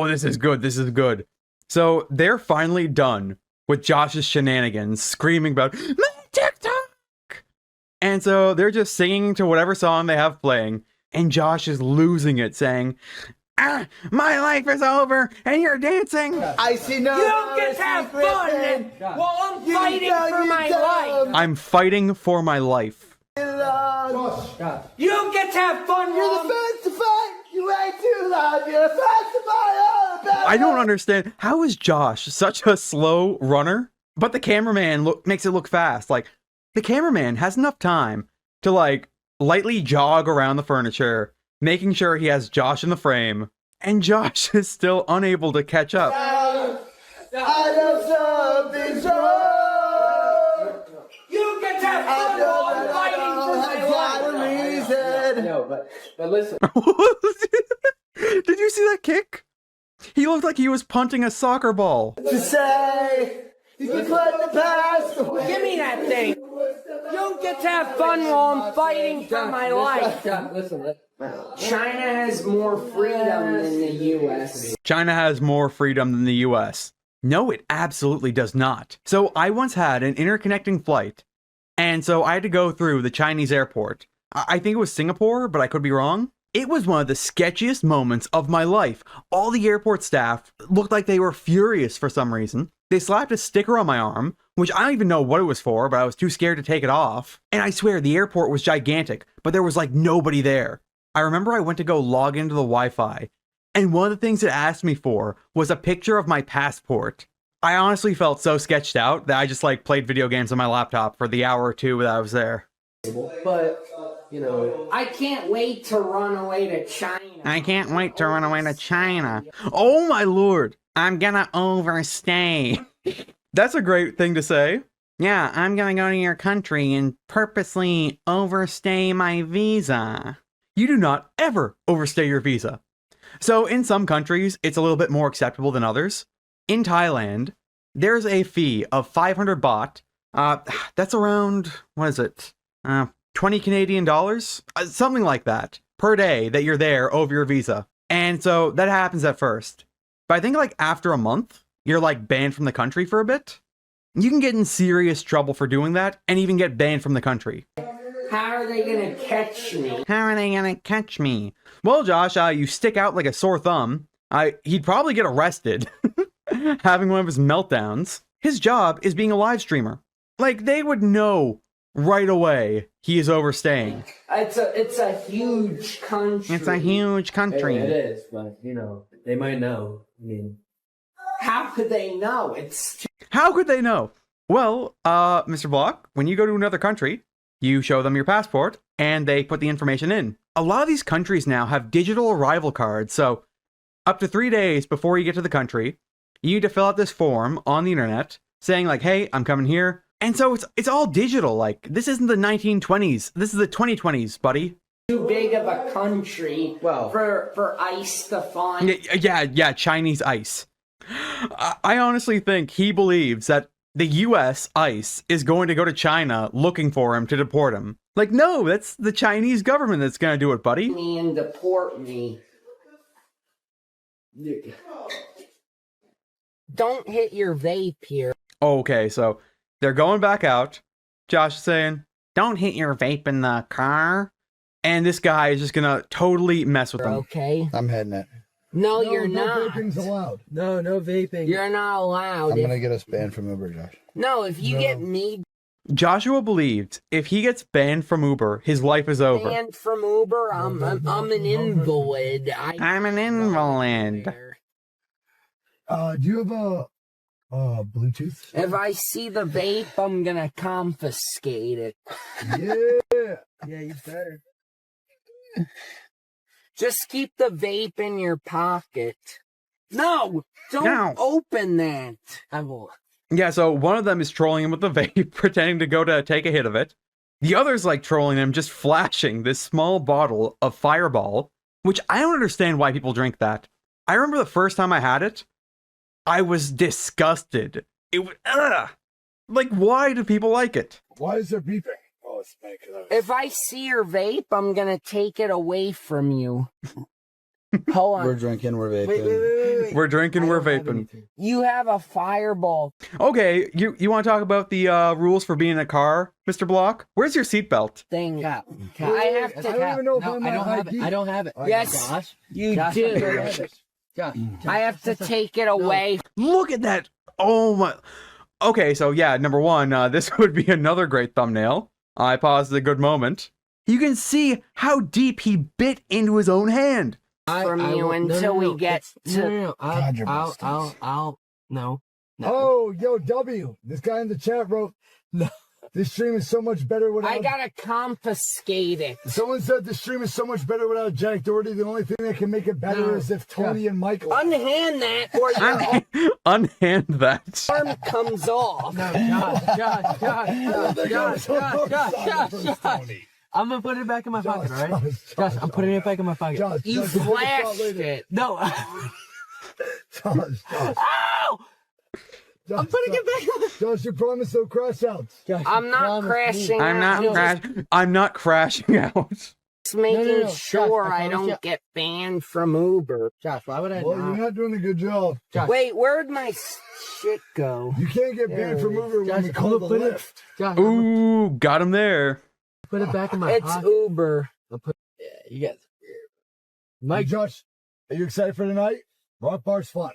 This is good. This is good. So they're finally done with Josh's shenanigans, screaming about my TikTok. And so they're just singing to whatever song they have playing. And Josh is losing it, saying, my life is over and you're dancing. I see no. You don't get to have fun while I'm fighting for my life. I'm fighting for my life. You don't get to have fun. You're the first to fight. You ain't too loud. You're the first to fight all about. I don't understand. How is Josh such a slow runner, but the cameraman makes it look fast? Like, the cameraman has enough time to, like, lightly jog around the furniture, making sure he has Josh in the frame, and Josh is still unable to catch up. I know something's wrong. You get to have fun while I'm fighting for my life. No, but listen. Did you see that kick? He looked like he was punting a soccer ball. To say you can put the past away. Give me that thing. You don't get to have fun while I'm fighting for my life. Listen. China has more freedom than the U.S. China has more freedom than the U.S. No, it absolutely does not. So I once had an interconnecting flight, and so I had to go through the Chinese airport. I think it was Singapore, but I could be wrong. It was one of the sketchiest moments of my life. All the airport staff looked like they were furious for some reason. They slapped a sticker on my arm, which I don't even know what it was for, but I was too scared to take it off. And I swear the airport was gigantic, but there was like nobody there. I remember I went to go log into the Wi-Fi, and one of the things it asked me for was a picture of my passport. I honestly felt so sketched out that I just like played video games on my laptop for the hour or two that I was there. But, you know. I can't wait to run away to China. I can't wait to run away to China. Oh my lord. I'm gonna overstay. That's a great thing to say. Yeah, I'm gonna go to your country and purposely overstay my visa. You do not ever overstay your visa. So in some countries, it's a little bit more acceptable than others. In Thailand, there's a fee of 500 baht. That's around, what is it? 20 Canadian dollars? Something like that, per day that you're there over your visa. And so that happens at first. But I think like after a month, you're like banned from the country for a bit. You can get in serious trouble for doing that and even get banned from the country. How are they gonna catch me? How are they gonna catch me? Well, Josh, you stick out like a sore thumb. He'd probably get arrested having one of his meltdowns. His job is being a live streamer. Like, they would know right away he is overstaying. It's a huge country. It's a huge country. It is, but, you know, they might know. I mean, how could they know? How could they know? Well, Mr. Block, when you go to another country, you show them your passport, and they put the information in. A lot of these countries now have digital arrival cards, so up to 3 days before you get to the country, you need to fill out this form on the internet saying like, hey, I'm coming here. And so it's all digital. Like, this isn't the 1920s. This is the 2020s, buddy. Too big of a country for ice to find. Yeah, Chinese ice. I honestly think he believes that the US ICE is going to go to China looking for him to deport him. Like, no, that's the Chinese government that's going to do it, buddy. Me and deport me. Don't hit your vape here. Okay, so they're going back out. Josh is saying, don't hit your vape in the car. And this guy is just going to totally mess with them. Okay. I'm heading it. No, you're no not. Vaping's allowed. no vaping. You're not allowed. I'm going to get us banned from Uber, Josh. No, if you get me Joshua believed if he gets banned from Uber, his life is over. banned from Uber, I'm an invalid. I'm an invalid. Do you have a Bluetooth? If I see the vape, I'm gonna confiscate it. Yeah, you better. Just keep the vape in your pocket. No, don't open that. I will. Yeah, so one of them is trolling him with the vape, pretending to go to take a hit of it. The other's like trolling him, just flashing this small bottle of Fireball, which I don't understand why people drink that. I remember the first time I had it, I was disgusted. It was, like, why do people like it? Why is there beeping? Oh, it's making it. If I see your vape, I'm gonna take it away from you. Hold on. We're drinking, we're vaping. Wait. We're drinking, we're vaping. You have a Fireball. Okay, you want to talk about the rules for being in a car, Mr. Block? Where's your seatbelt? Thing. Cap. I have to. I don't even know if I don't have it. I don't have it. Yes, Josh, you Josh, do. Josh, I have to take it away. Look at that. Oh my. Okay, so yeah, number one, this would be another great thumbnail. I paused at a good moment. You can see how deep he bit into his own hand. Until we get to. I'll. No. Oh, yo, W. This guy in the chat wrote, no. This stream is so much better without... I gotta confiscate it. Someone said the stream is so much better without Jack Doherty. The only thing that can make it better is if Tony and Michael... Unhand that or your Unhand that. arm comes off. No, Josh. I'm gonna put it back in my pocket, all right? Josh, I'm putting it back in my pocket. You flashed it. No. Josh. Ow! I'm putting it back. Josh, you promised no crash outs. Josh, I'm not crashing out. I'm not crashing out. Just making sure Josh, I don't get banned from Uber. Josh, why would I Well, you're not doing a good job. Josh. Wait, where'd my shit go? You can't get banned from Uber when we call the lift. Josh, ooh, got him there. Put it back in my pocket. It's Uber. Yeah, you guys. Mike, Josh, are you excited for tonight? Rock bar's fun.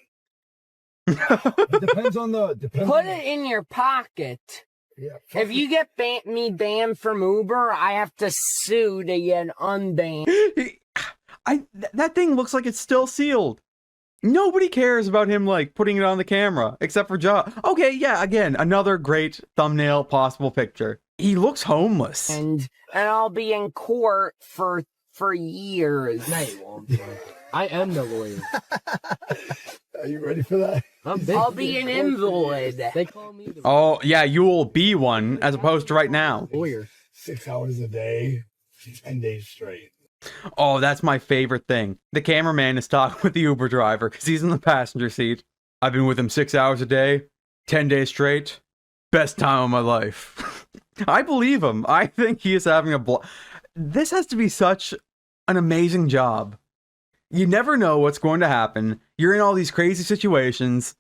It depends on the. Put it in your pocket. Yeah, if you get me banned from Uber, I have to sue to get unbanned. That thing looks like it's still sealed. Nobody cares about him like putting it on the camera except for Josh. Okay, yeah, again, another great thumbnail possible picture. He looks homeless. And I'll be in court for years. No, you won't. I am the lawyer. Are you ready for that? I'll be an invalid. They call me the Oh, yeah, you will be one, as opposed to right now. lawyer. 6 hours a day, 10 days straight. Oh, that's my favorite thing. The cameraman is talking with the Uber driver, because he's in the passenger seat. I've been with him 6 hours a day, 10 days straight. Best time of my life. I believe him. I think he is having a This has to be such an amazing job. You never know what's going to happen. You're in all these crazy situations,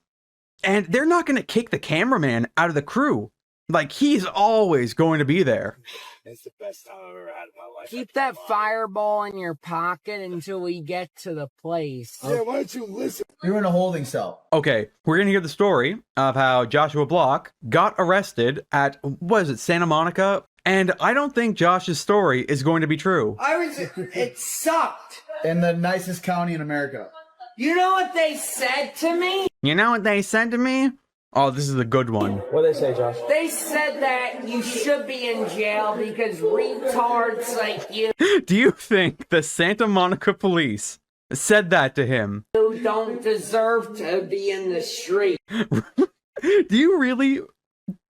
and they're not going to kick the cameraman out of the crew. Like, he's always going to be there. It's the best time I've ever had in my life. Keep that fireball in your pocket until we get to the place. Yeah, why don't you listen? You're in a holding cell. Okay, we're going to hear the story of how Joshua Block got arrested at, what is it, Santa Monica? And I don't think Josh's story is going to be true. It sucked. In the nicest county in America. You know what they said to me? You know what they said to me? Oh, this is a good one. What did they say, Josh? They said that you should be in jail because retards like you Do you think the Santa Monica police said that to him? don't deserve to be in the street. Do you really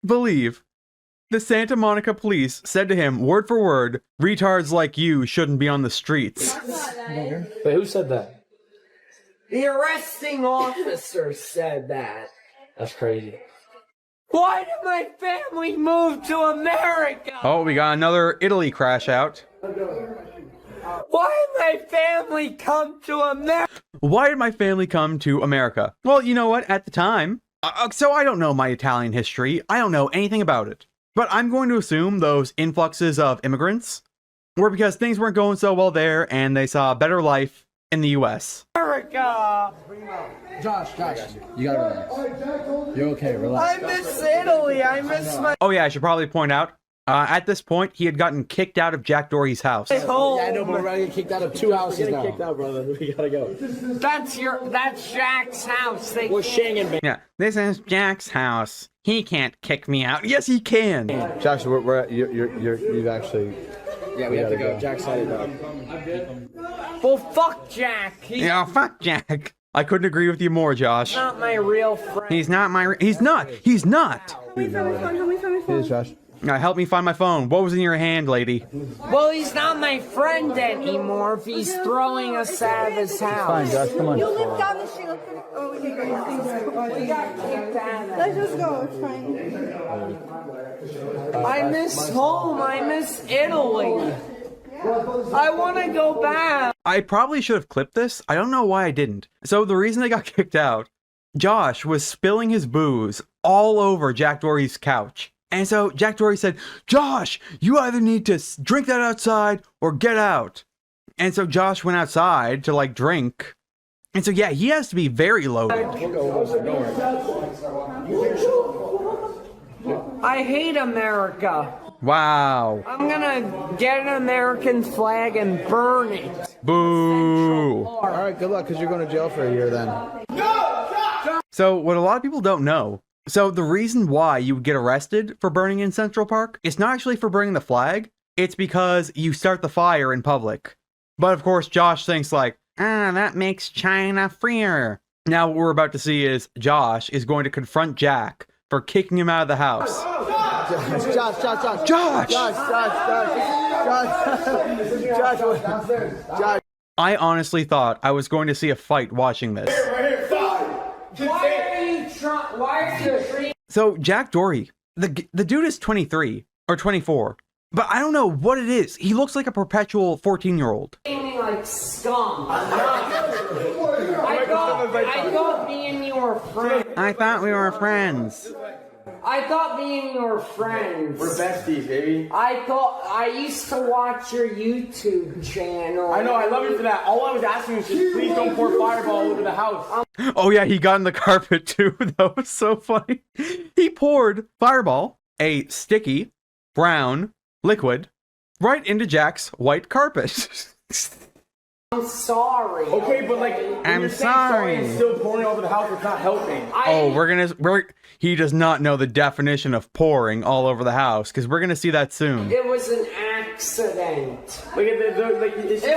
believe the Santa Monica police said to him, word for word, retards like you shouldn't be on the streets? Wait, who said that? The arresting officer said that. That's crazy. Why did my family move to America? Oh, we got another Italy crash out. Why did my family come to America? Why did my family come to America? Well, you know what? At the time, so I don't know my Italian history. I don't know anything about it. But I'm going to assume those influxes of immigrants were because things weren't going so well there and they saw a better life in the US. America! Josh, you gotta relax. You're okay, relax. I miss Italy. I miss my Oh yeah, I should probably point out, at this point, he had gotten kicked out of Jack Doherty's house. home. Yeah, I know, but we're gonna get kicked out of 2 houses now. Kicked out, brother. We gotta go. That's Jack's house. We're shinging, Yeah, this is Jack's house. He can't kick me out. Yes, he can. Josh, you've actually. Yeah, we have to go. Jack said it up. Well, fuck Jack. He's Yeah, fuck Jack. I couldn't agree with you more, Josh. not my real friend. He's not my. He's not. He's not. Here's Josh. Help me find my phone. What was in your hand, lady? Well, he's not my friend anymore if he's throwing us out of his house. Fine, Josh, come on. You live down the street. Let's finish. Oh, okay, great. We got kicked out. Let's just go. It's fine. I miss home. I miss Italy. I want to go back. I probably should have clipped this. I don't know why I didn't. So the reason they got kicked out, Josh was spilling his booze all over Jack Doherty's couch. And so Jack Doherty said, Josh, you either need to drink that outside or get out. And so Josh went outside to like drink. And so, yeah, he has to be very loaded. I hate America. Wow. I'm gonna get an American flag and burn it. Boo. All right, good luck, because you're going to jail for a year then. So what a lot of people don't know, so the reason why you would get arrested for burning in Central Park, it's not actually for burning the flag, it's because you start the fire in public. But of course, Josh thinks like, that makes China freer. Now what we're about to see is Josh is going to confront Jack for kicking him out of the house. Josh. I honestly thought I was going to see a fight watching this. Why are you treating So Jack Doherty, the dude is 23 or 24, but I don't know what it is. He looks like a perpetual 14-year-old. me like scum? I thought being your friend. I thought we were friends. I thought being your friends. We're besties, baby. I used to watch your YouTube channel. I know, I love you for that. All I was asking is just please don't pour fireball over the house. Oh yeah, he got in the carpet too. That was so funny. He poured fireball, a sticky, brown liquid, right into Jack's white carpet. I'm sorry. Okay, but like, I'm you're saying sorry and sorry. still pouring over the house, it's not helping. He does not know the definition of pouring all over the house, because we're gonna see that soon. It was an accident. It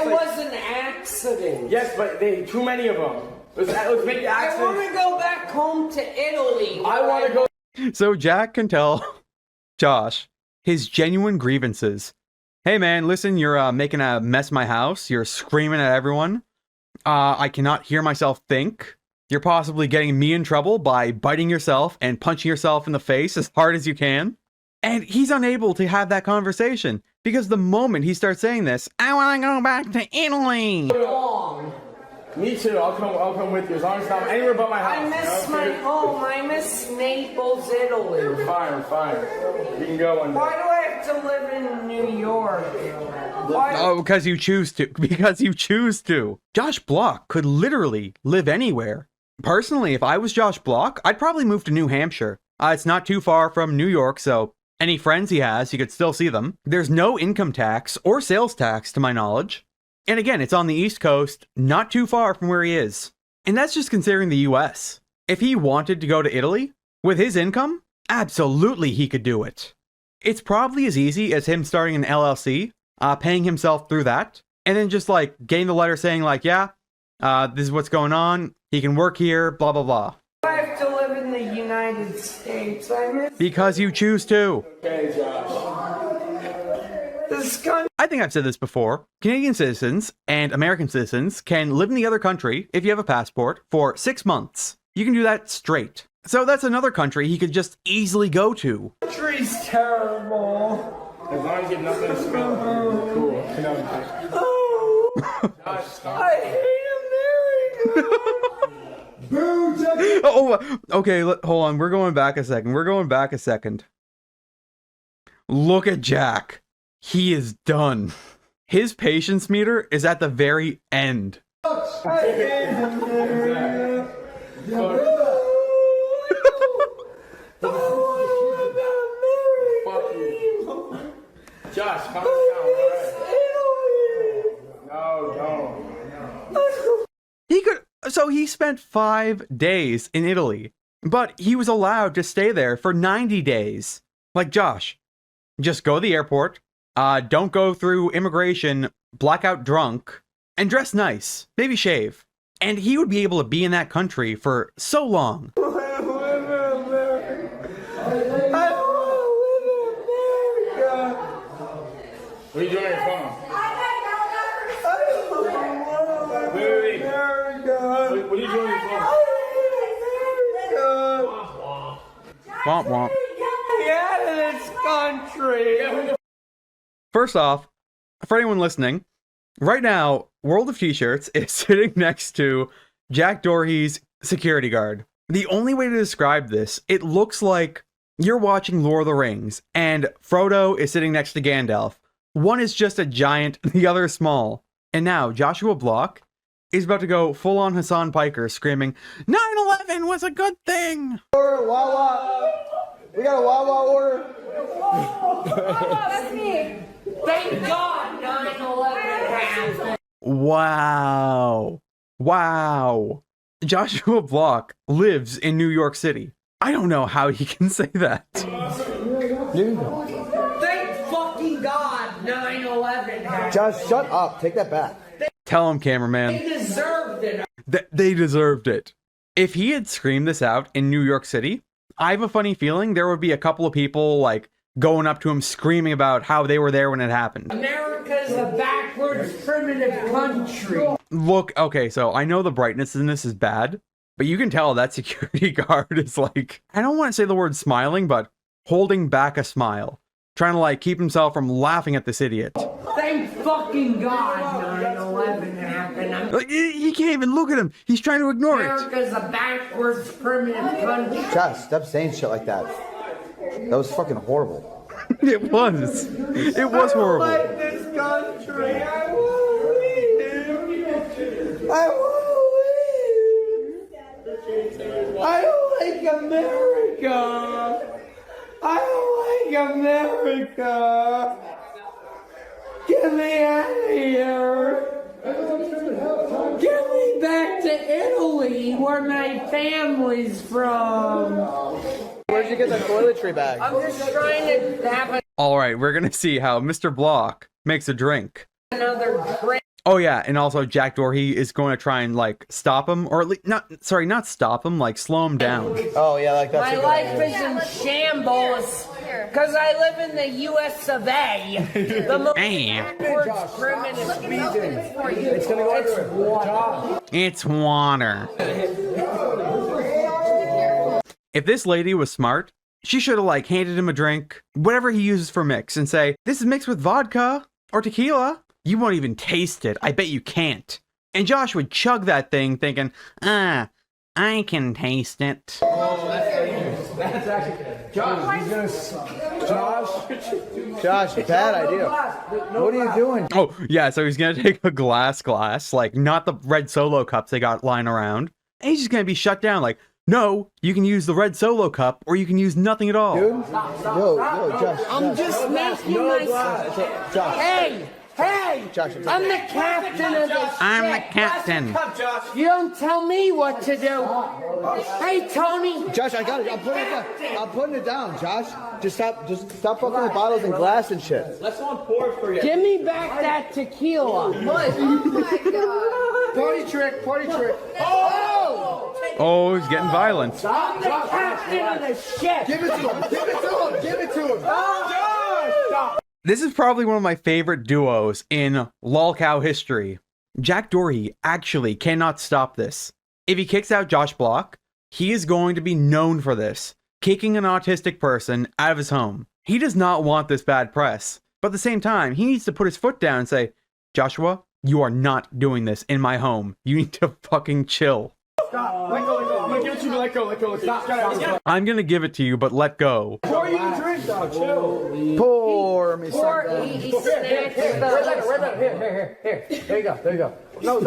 was an accident. Yes, but too many of them. Let's make the I accident. want to go back home to Italy. I want to go. So Jack can tell Josh his genuine grievances. Hey man, listen, you're making a mess of my house. You're screaming at everyone. I cannot hear myself think. You're possibly getting me in trouble by biting yourself and punching yourself in the face as hard as you can. And he's unable to have that conversation because the moment he starts saying this, I want to go back to Italy. Me too. I'll come with you as long as I'm anywhere but my house. I miss my home. I miss Naples, Italy. We're fine. You can go one day. Why do I have to live in New York? Oh, because you choose to. Because you choose to. Josh Block could literally live anywhere. Personally, if I was Josh Block, I'd probably move to New Hampshire. It's not too far from New York, so any friends he has, you could still see them. There's no income tax or sales tax, to my knowledge. And again, it's on the East Coast, not too far from where he is. And that's just considering the US. If he wanted to go to Italy, with his income, absolutely he could do it. It's probably as easy as him starting an LLC, paying himself through that, and then just like getting the letter saying like, yeah, this is what's going on, he can work here, blah, blah, blah. I have to live in the United States. Because you choose to. Okay, Josh. I think I've said this before. Canadian citizens and American citizens can live in the other country, if you have a passport, for 6 months. You can do that straight. So that's another country he could just easily go to. Country's terrible. As long as you have nothing to smell, cool. I hate America. Oh, okay, hold on. We're going back a second. Look at Jack. He is done. His patience meter is at the very end. I hate America. Josh, calm down, No, don't. He spent 5 days in Italy, but he was allowed to stay there for 90 days. Like, Josh, just go to the airport, don't go through immigration blackout drunk, and dress nice, maybe shave. And he would be able to be in that country for so long. What are you doing on your phone? Wait. What are you doing on your phone? Womp womp. Get out of this country. First off, for anyone listening, right now, World of T-Shirts is sitting next to Jack Doherty's security guard. The only way to describe this, it looks like you're watching Lord of the Rings, and Frodo is sitting next to Gandalf. One is just a giant, the other is small. And now, Joshua Block is about to go full-on Hassan Piker, screaming, 9/11 was a good thing! Order, Wawa. We got a Wawa order. That's me. Thank God 9/11 happened. Wow. Joshua Block lives in New York City. I don't know how he can say that. Thank fucking God 9/11 happened. Josh, shut up. Take that back. Tell him, cameraman. They deserved it. They deserved it. If he had screamed this out in New York City, I have a funny feeling there would be a couple of people like going up to him screaming about how they were there when it happened. America's a backwards, primitive country. Look, okay, so I know the brightness in this is bad, but you can tell that security guard is like, I don't want to say the word smiling, but holding back a smile. Trying to like keep himself from laughing at this idiot. Thank fucking God 9/11 happened. Like, he can't even look at him. He's trying to ignore it. America's a backwards, primitive country. Josh, stop saying shit like that. That was fucking horrible. It was. It was horrible. I don't like this country. I won't leave. I won't leave. I don't like America. I don't like America. Get me out of here. me where my family's from. Where'd you get that toiletry bag? I'm just trying to have Alright, we're gonna see how Mr. Block makes a drink. another drink. Oh yeah, and also Jack Doherty is going to try and like stop him, or at least not stop him, like slow him down. Oh yeah, like that's My life is in shambles because I live in the U.S. of A. The most backwards, primitive region. It's gonna go everywhere. It's water. If this lady was smart, she should have like handed him a drink, whatever he uses for mix, and say, "This is mixed with vodka or tequila." You won't even taste it. I bet you can't. And Josh would chug that thing thinking, I can taste it. Oh, that's actually Josh, bad idea. What are you doing? Oh, yeah, so he's gonna take a glass, like not the red Solo cups they got lying around. And he's just gonna be shut down like, no, you can use the red Solo cup or you can use nothing at all. Dude, yo, Josh. I'm just making myself. Josh. Hey, Josh, I'm the captain of this I'm the ship. captain. You don't tell me what to do. Hey, Tony. Josh, I got it. I'm putting it down, Josh. Just stop fucking with bottles and glass and shit. Let's someone pour for you. Give me back that tequila. Oh my god. Party trick. Oh, he's getting violent. I'm the captain of the ship. Give it to him. Stop. This is probably one of my favorite duos in lolcow history. Jack Doherty actually cannot stop this. If he kicks out Josh Block, he is going to be known for this, kicking an autistic person out of his home. He does not want this bad press, but at the same time, he needs to put his foot down and say, Joshua, you are not doing this in my home. You need to fucking chill. Stop. Let go. I'm gonna give it to you. Let go. Stop. I'm gonna give it to you, but let go. Pour you a drink, dog. Chill. Pour me Pour some. Here. There you go. No.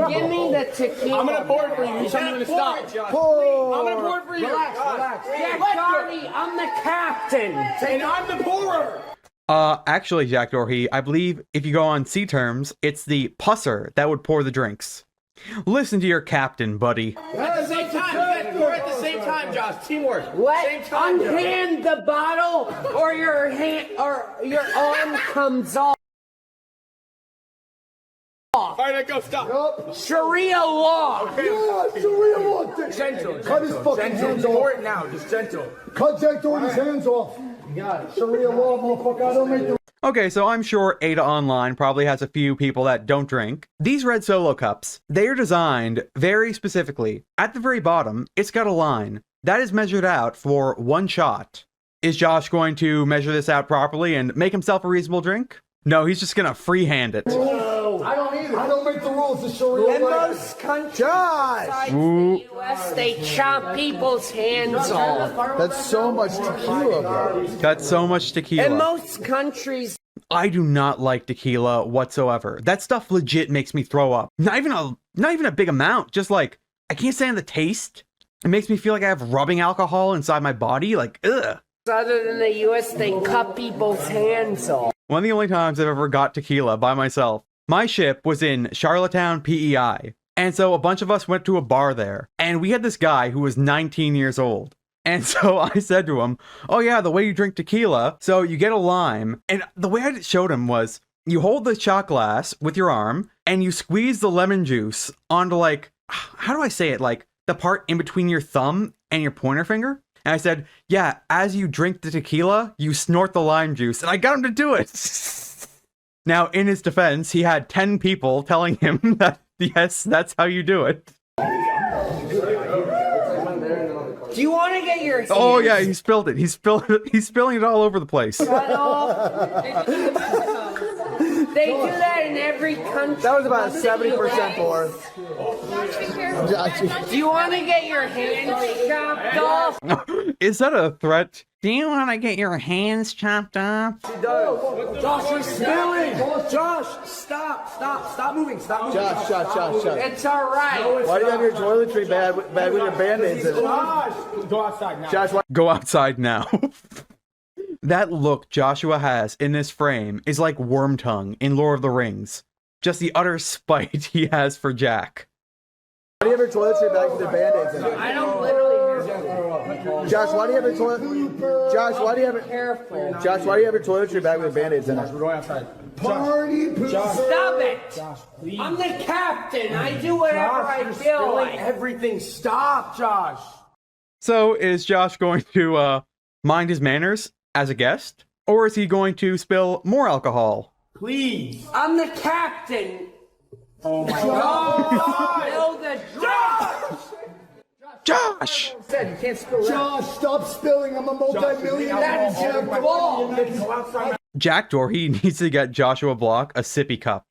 Give me the tequila. I'm gonna pour it for you. You tell me when to stop. Pour. I'm gonna pour it for you. Relax. Jack Doherty, I'm the captain. And I'm the pourer. Actually, Jack Doherty, I believe if you go on sea terms, it's the pusser that would pour the drinks. Listen to your captain, buddy. At the same time. You guys pour at the same time, Josh. Teamwork. Let Same time. unhand the bottle, or your hand or your arm comes off. All right, let go. Stop. Sharia law. Yeah, Sharia law. Gentle. Cut his fucking hands Pour off. it now. Just gentle. Cut Jack Doherty's hands off. You got it. Sharia law, motherfucker. I don't make the... Okay, so I'm sure A.D.A Online probably has a few people that don't drink. These red Solo cups, they are designed very specifically. At the very bottom, it's got a line. That is measured out for one shot. Is Josh going to measure this out properly and make himself a reasonable drink? No, he's just gonna freehand it. No, I don't either. I don't make the rules. The Sharia In law. most countries besides the U.S., they chop people's hands off. That's so much tequila, bro. That's so much tequila. In most countries, I do not like tequila whatsoever. That stuff legit makes me throw up. Not even a big amount. Just like, I can't stand the taste. It makes me feel like I have rubbing alcohol inside my body. Like, ugh. other than the U.S., they cut people's hands off. One of the only times I've ever got tequila by myself. My ship was in Charlottetown, PEI. And so a bunch of us went to a bar there. And we had this guy who was 19 years old. And so I said to him, oh yeah, the way you drink tequila, so you get a lime. And the way I showed him was, you hold the shot glass with your arm, and you squeeze the lemon juice onto like, how do I say it? Like the part in between your thumb and your pointer finger. And I said, yeah, as you drink the tequila, you snort the lime juice. And I got him to do it. Now, in his defense, he had 10 people telling him that, yes, that's how you do it. Do you want to get your hands? Oh yeah, he spilled it. He's spilling it all over the place. Cut off? They do that in every country. That was about 70% pour. Do you want to get your hands chopped off? Is that a threat? Do you want to get your hands chopped off? Josh, you're spilling. Josh, stop moving. Josh. It's all right. Why do you have your toiletry bag with your band-aids in it? Go outside now. Josh, Go outside now. That look Joshua has in this frame is like Wormtongue in Lord of the Rings. Just the utter spite he has for Jack. Why do you have your toiletry bag with your band-aids in it? I don't literally. Josh, why do you have your toilet? Josh, why do you have it? Careful. Josh, why do you have your toiletry bag with your band-aids in it? We're going outside. Party pooper. Stop it! Josh, please. I'm the captain. I do whatever I feel like. Everything. Stop, Josh. So is Josh going to mind his manners as a guest? Or is he going to spill more alcohol? Please. I'm the captain. Oh my God. Spill the drink. Josh! Said you can't spill. Josh, stop spilling. I'm a multi-millionaire. That's your ball. Jack Doherty needs to get Joshua Block a sippy cup.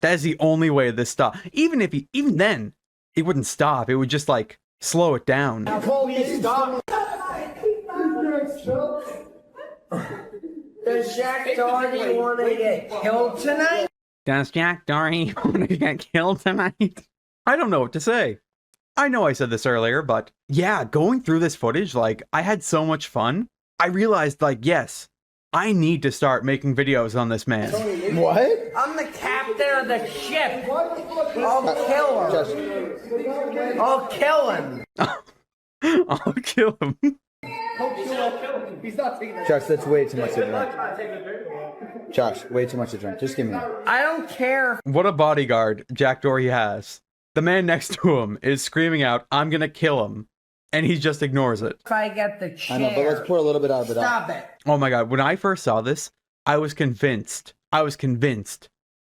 That is the only way this stops. Even then, it wouldn't stop. It would just like slow it down. Please stop. Does Jack Doherty want to get killed tonight? Does Jack Doherty want to get killed tonight? I don't know what to say. I know I said this earlier, but yeah, going through this footage, like, I had so much fun. I realized, like, yes, I need to start making videos on this man. What? I'm the captain of the ship. I'll kill him. I'll kill him. I'll kill him. He's not taking that. Josh, that's way too much to drink. Josh, way too much to drink. Just give me that. I don't care. What a bodyguard Jack Doherty has. The man next to him is screaming out, "I'm gonna kill him," and he just ignores it. If I get the chair. I know, but let's pour a little bit out of it. Stop it. Oh my god, when I first saw this, I was convinced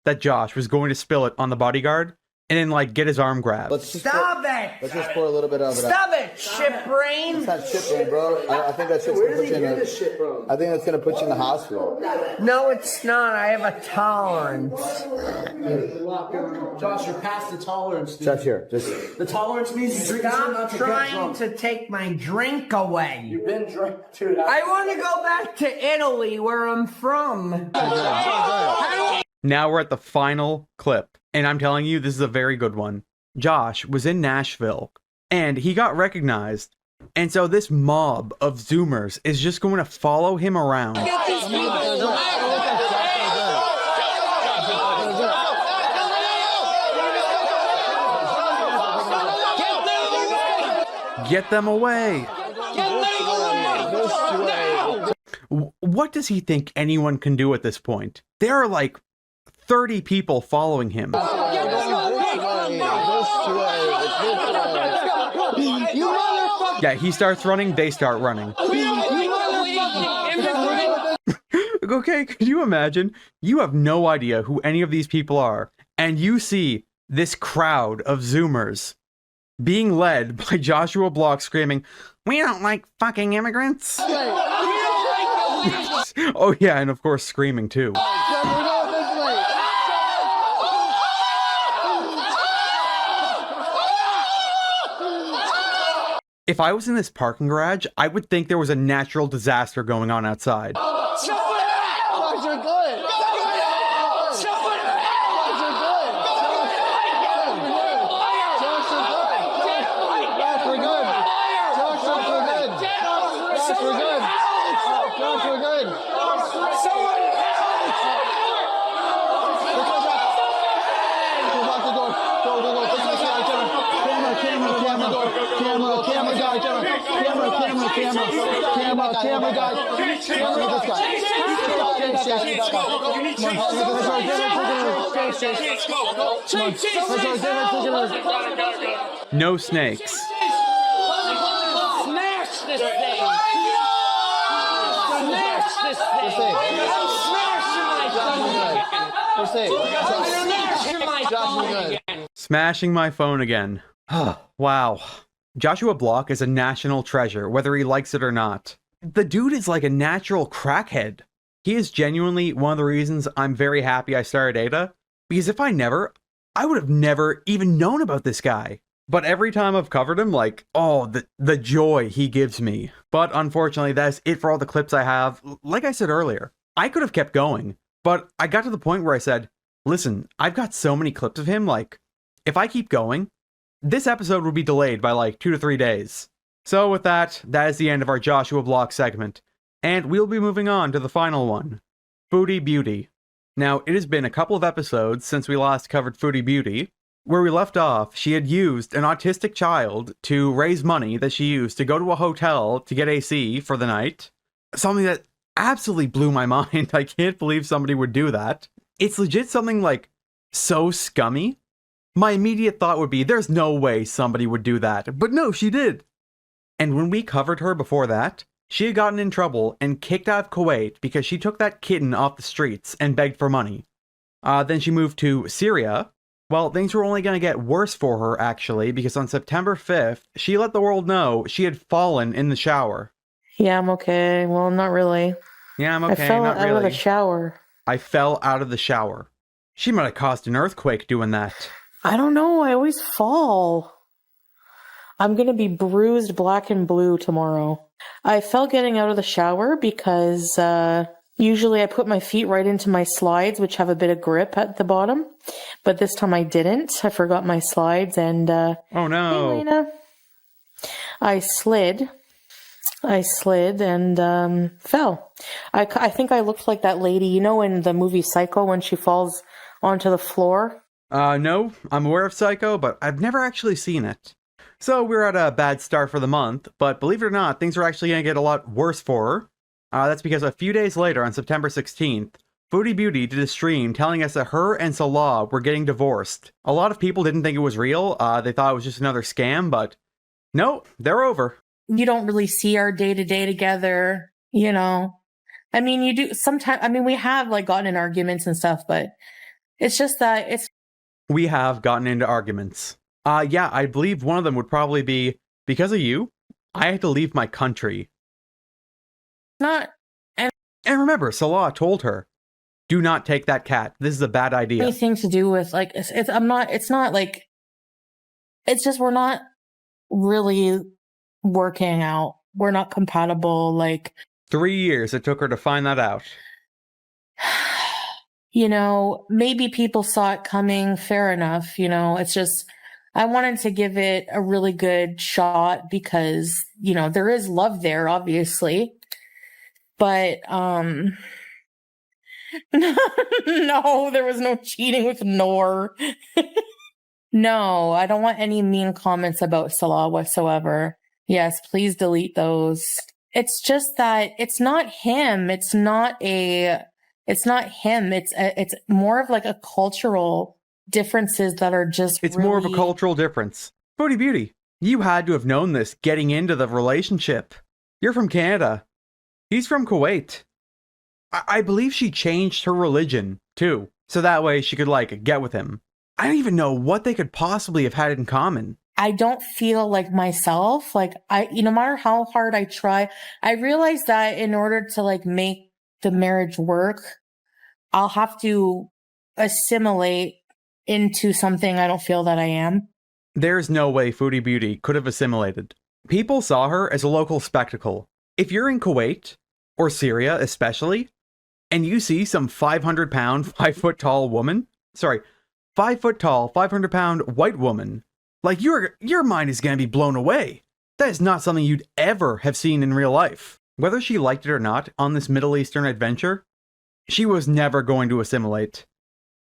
that Josh was going to spill it on the bodyguard and then like get his arm grabbed. Stop it! Let's just pour a little bit out of it. Stop it, ship brain! It's not ship brain, bro. I think that's just gonna put you in the I think that's gonna put you in the hospital. No, it's not. I have a tolerance. Josh, you're past the tolerance. Dude. Josh, here. Just the tolerance means you drink not Stop to get trying drunk. to take my drink away. You've been drunk too. I want to go back to Italy, where I'm from. Now we're at the final clip, and I'm telling you, this is a very good one. Josh was in Nashville, and he got recognized, and so this mob of Zoomers is just going to follow him around. Get them away! What does he think anyone can do at this point? There are like 30 people following him. Yeah, he starts running, they start running. Okay, could you imagine? You have no idea who any of these people are, and you see this crowd of Zoomers being led by Joshua Block screaming, "We don't like fucking immigrants!" Oh yeah, and of course screaming too. If I was in this parking garage, I would think there was a natural disaster going on outside. No snakes. Smash this thing! Smash this thing! Smashing my phone again. Wow. Joshua Block is a national treasure, whether he likes it or not. The dude is like a natural crackhead. He is genuinely one of the reasons I'm very happy I started A.D.A, because if I would have never even known about this guy. But every time I've covered him, like, oh, the joy he gives me. But unfortunately, that's it for all the clips I have. Like I said earlier, I could have kept going, but I got to the point where I said, listen, I've got so many clips of him, like, if I keep going, this episode would be delayed by like 2 to 3 days. So with that, that is the end of our Joshua Block segment, and we'll be moving on to the final one, Foodie Beauty. Now, it has been a couple of episodes since we last covered Foodie Beauty, Where we left off, she had used an autistic child to raise money that she used to go to a hotel to get AC for the night. Something that absolutely blew my mind. I can't believe somebody would do that. It's legit something like so scummy. My immediate thought would be, there's no way somebody would do that. But no, she did. And when we covered her before that, she had gotten in trouble and kicked out of Kuwait because she took that kitten off the streets and begged for money. Then she moved to Syria. Well, things were only going to get worse for her, actually, because on September 5th, she let the world know she had fallen in the shower. Yeah, I'm okay. Well, not really. Yeah, I'm okay, I fell not out really. of the shower. I fell out of the shower. She might have caused an earthquake doing that. I don't know. I always fall. I'm going to be bruised black and blue tomorrow. I fell getting out of the shower because usually I put my feet right into my slides, which have a bit of grip at the bottom. But this time I didn't. I forgot my slides and... oh no. Hey, Lena. I slid and fell. I think I looked like that lady, you know, in the movie Psycho when she falls onto the floor? No, I'm aware of Psycho, but I've never actually seen it. So we're at a bad start for the month, but believe it or not, things are actually going to get a lot worse for her. That's because a few days later, on September 16th, Foodie Beauty did a stream telling us that her and Salah were getting divorced. A lot of people didn't think it was real. They thought it was just another scam, but no, they're over. You don't really see our day-to-day together, you know. I mean, you do sometimes. I mean, we have like gotten in arguments and stuff, but it's just that it's... We have gotten into arguments. Yeah, I believe one of them would probably be, because of you, I had to leave my country. Not... And remember, Salah told her, do not take that cat. This is a bad idea. Anything to do with, like, it's not like... It's just we're not really working out. We're not compatible, like... 3 years it took her to find that out. You know, maybe people saw it coming, fair enough, you know, it's just... I wanted to give it a really good shot because, you know, there is love there, obviously. But, no, there was no cheating with Noor. No, I don't want any mean comments about Salah whatsoever. Yes, please delete those. It's just that it's not him. It's not him. It's more of like a cultural differences that are just It's really... more of a cultural difference. Foodie Beauty, you had to have known this getting into the relationship. You're from Canada. He's from Kuwait. I believe she changed her religion, too, so that way she could, like, get with him. I don't even know what they could possibly have had in common. I don't feel like myself. Like, no matter how hard I try, I realize that in order to, like, make the marriage work, I'll have to assimilate into something I don't feel that I am. There's no way Foodie Beauty could have assimilated. People saw her as a local spectacle. If you're in Kuwait, or Syria especially, and you see some 500-pound, 5-foot-tall woman, 5-foot-tall, 500-pound white woman, like your mind is going to be blown away. That is not something you'd ever have seen in real life. Whether she liked it or not on this Middle Eastern adventure, she was never going to assimilate,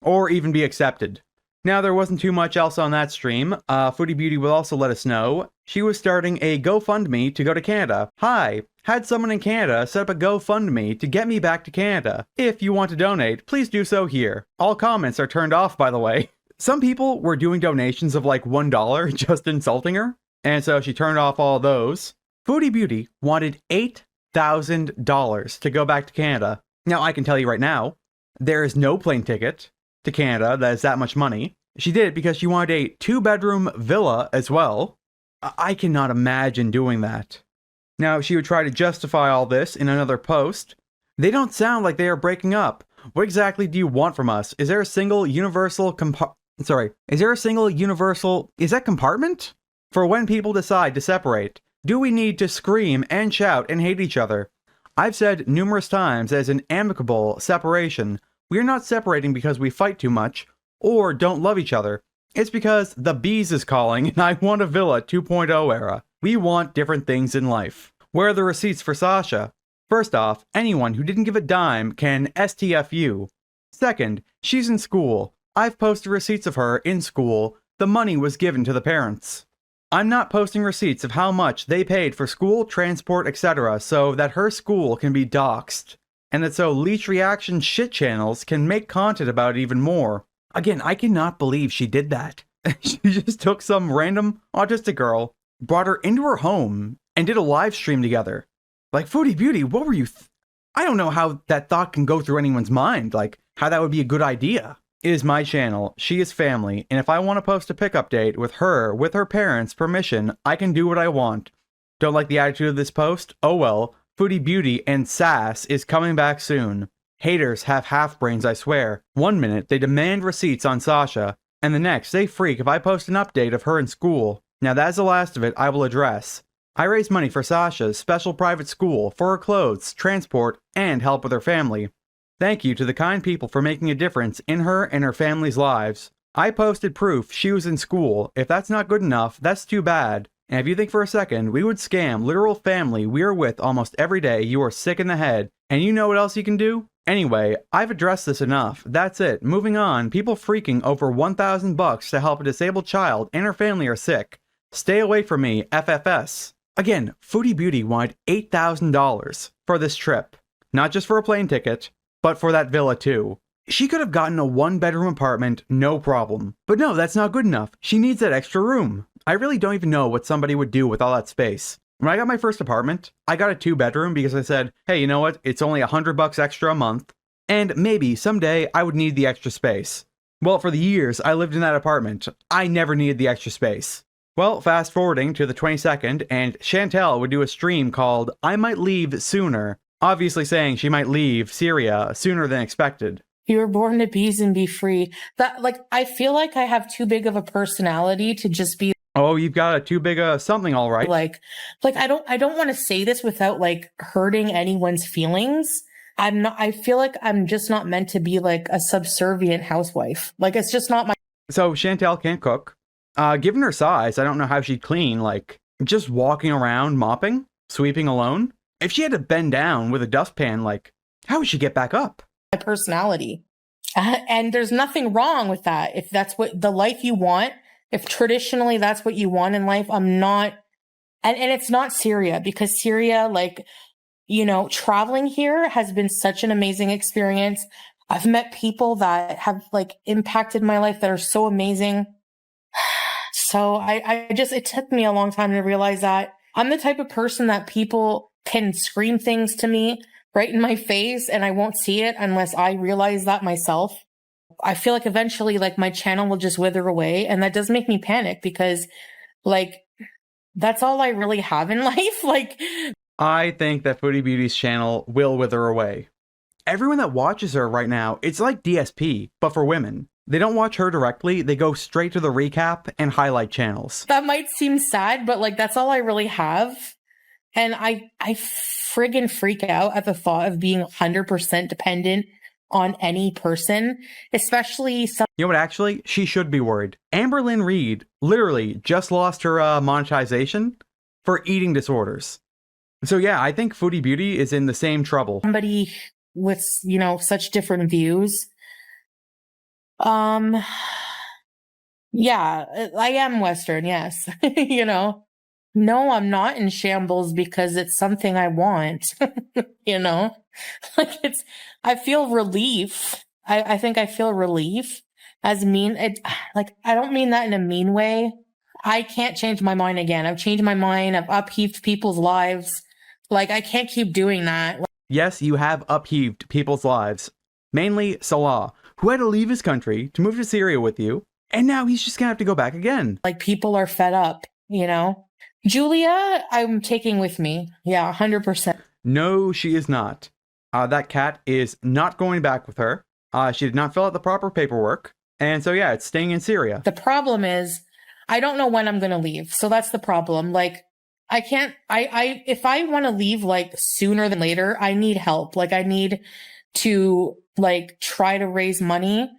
or even be accepted. Now, there wasn't too much else on that stream. Foodie Beauty will also let us know she was starting a GoFundMe to go to Canada. Hi, had someone in Canada set up a GoFundMe to get me back to Canada. If you want to donate, please do so here. All comments are turned off, by the way. Some people were doing donations of like $1 just insulting her, and so she turned off all those. Foodie Beauty wanted $8,000 to go back to Canada. Now, I can tell you right now, there is no plane ticket to Canada that is that much money. She did it because she wanted a 2-bedroom villa as well. I cannot imagine doing that. Now, she would try to justify all this in another post. They don't sound like they are breaking up. What exactly do you want from us? Is there a single universal compartment for when people decide to separate? Do we need to scream and shout and hate each other? I've said numerous times as an amicable separation. We are not separating because we fight too much or don't love each other. It's because the bees is calling and I want a Villa 2.0 era. We want different things in life. Where are the receipts for Sasha? First off, anyone who didn't give a dime can STFU. Second, she's in school. I've posted receipts of her in school the money was given to the parents. I'm not posting receipts of how much they paid for school, transport, etc. so that her school can be doxxed, and that so leech reaction shit channels can make content about it even more. Again, I cannot believe she did that. She just took some random autistic girl, brought her into her home, and did a live stream together. Like, Foodie Beauty, what were you... I don't know how that thought can go through anyone's mind, like, how that would be a good idea. It is my channel, she is family, and if I want to post a pic update with her parents' permission, I can do what I want. Don't like the attitude of this post? Oh well, Foodie Beauty and Sass is coming back soon. Haters have half brains, I swear. One minute, they demand receipts on Sasha, and the next, they freak if I post an update of her in school. Now that is the last of it I will address. I raise money for Sasha's special private school, for her clothes, transport, and help with her family. Thank you to the kind people for making a difference in her and her family's lives. I posted proof she was in school. If that's not good enough, that's too bad. And if you think for a second we would scam literal family we are with almost every day, you are sick in the head. And you know what else you can do? Anyway, I've addressed this enough. That's it. Moving on. People freaking over $1,000 to help a disabled child and her family are sick. Stay away from me, FFS. Again, Foodie Beauty wanted $8,000 for this trip. Not just for a plane ticket, but for that villa too. She could have gotten a 1-bedroom apartment, no problem. But no, that's not good enough. She needs that extra room. I really don't even know what somebody would do with all that space. When I got my first apartment, I got a 2-bedroom because I said, hey, you know what? It's only $100 extra a month. And maybe someday I would need the extra space. Well, for the years I lived in that apartment, I never needed the extra space. Well, fast forwarding to the 22nd, and Chantel would do a stream called I Might Leave Sooner, obviously saying she might leave Syria sooner than expected. You were born to be and be free. That, like, I feel like I have too big of a personality to just be. Oh, you've got a too big a something, all right. Like I don't want to say this without like hurting anyone's feelings. I feel like I'm just not meant to be like a subservient housewife. Like, it's just not my. So Chantel can't cook. Given her size, I don't know how she'd clean, like, just walking around, mopping, sweeping alone. If she had to bend down with a dustpan, like, how would she get back up? My personality. And there's nothing wrong with that. If that's what the life you want, if traditionally that's what you want in life, I'm not. And it's not Syria, because Syria, like, you know, traveling here has been such an amazing experience. I've met people that have, like, impacted my life that are so amazing. So it took me a long time to realize that I'm the type of person that people can scream things to me right in my face and I won't see it unless I realize that myself. I feel like eventually, like, my channel will just wither away, and that does make me panic because, like, that's all I really have in life. Like, I think that Foodie Beauty's channel will wither away. Everyone that watches her right now, it's like DSP, but for women. They don't watch her directly, they go straight to the recap and highlight channels. That might seem sad, but, like, that's all I really have. And I friggin' freak out at the thought of being 100% dependent on any person, especially some. You know what, actually, she should be worried. Amber Lynn Reed literally just lost her monetization for eating disorders. So yeah, I think Foodie Beauty is in the same trouble. Somebody with, you know, such different views. Yeah, I am Western, yes. You know, no, I'm not in shambles because it's something I want, you know, like I feel relief. I think I feel relief as mean. Like, I don't mean that in a mean way. I can't change my mind again. I've changed my mind. I've upheaved people's lives. Like, I can't keep doing that. Yes, you have upheaved people's lives. Mainly Salah, who had to leave his country to move to Syria with you, and now he's just gonna have to go back again. Like, people are fed up, you know? Julia, I'm taking with me. Yeah, 100%. No, she is not. That cat is not going back with her. She did not fill out the proper paperwork. And so, yeah, it's staying in Syria. The problem is, I don't know when I'm going to leave. So that's the problem. Like, I can't, if I want to leave, like, sooner than later, I need help. Like, I need to, like, try to raise money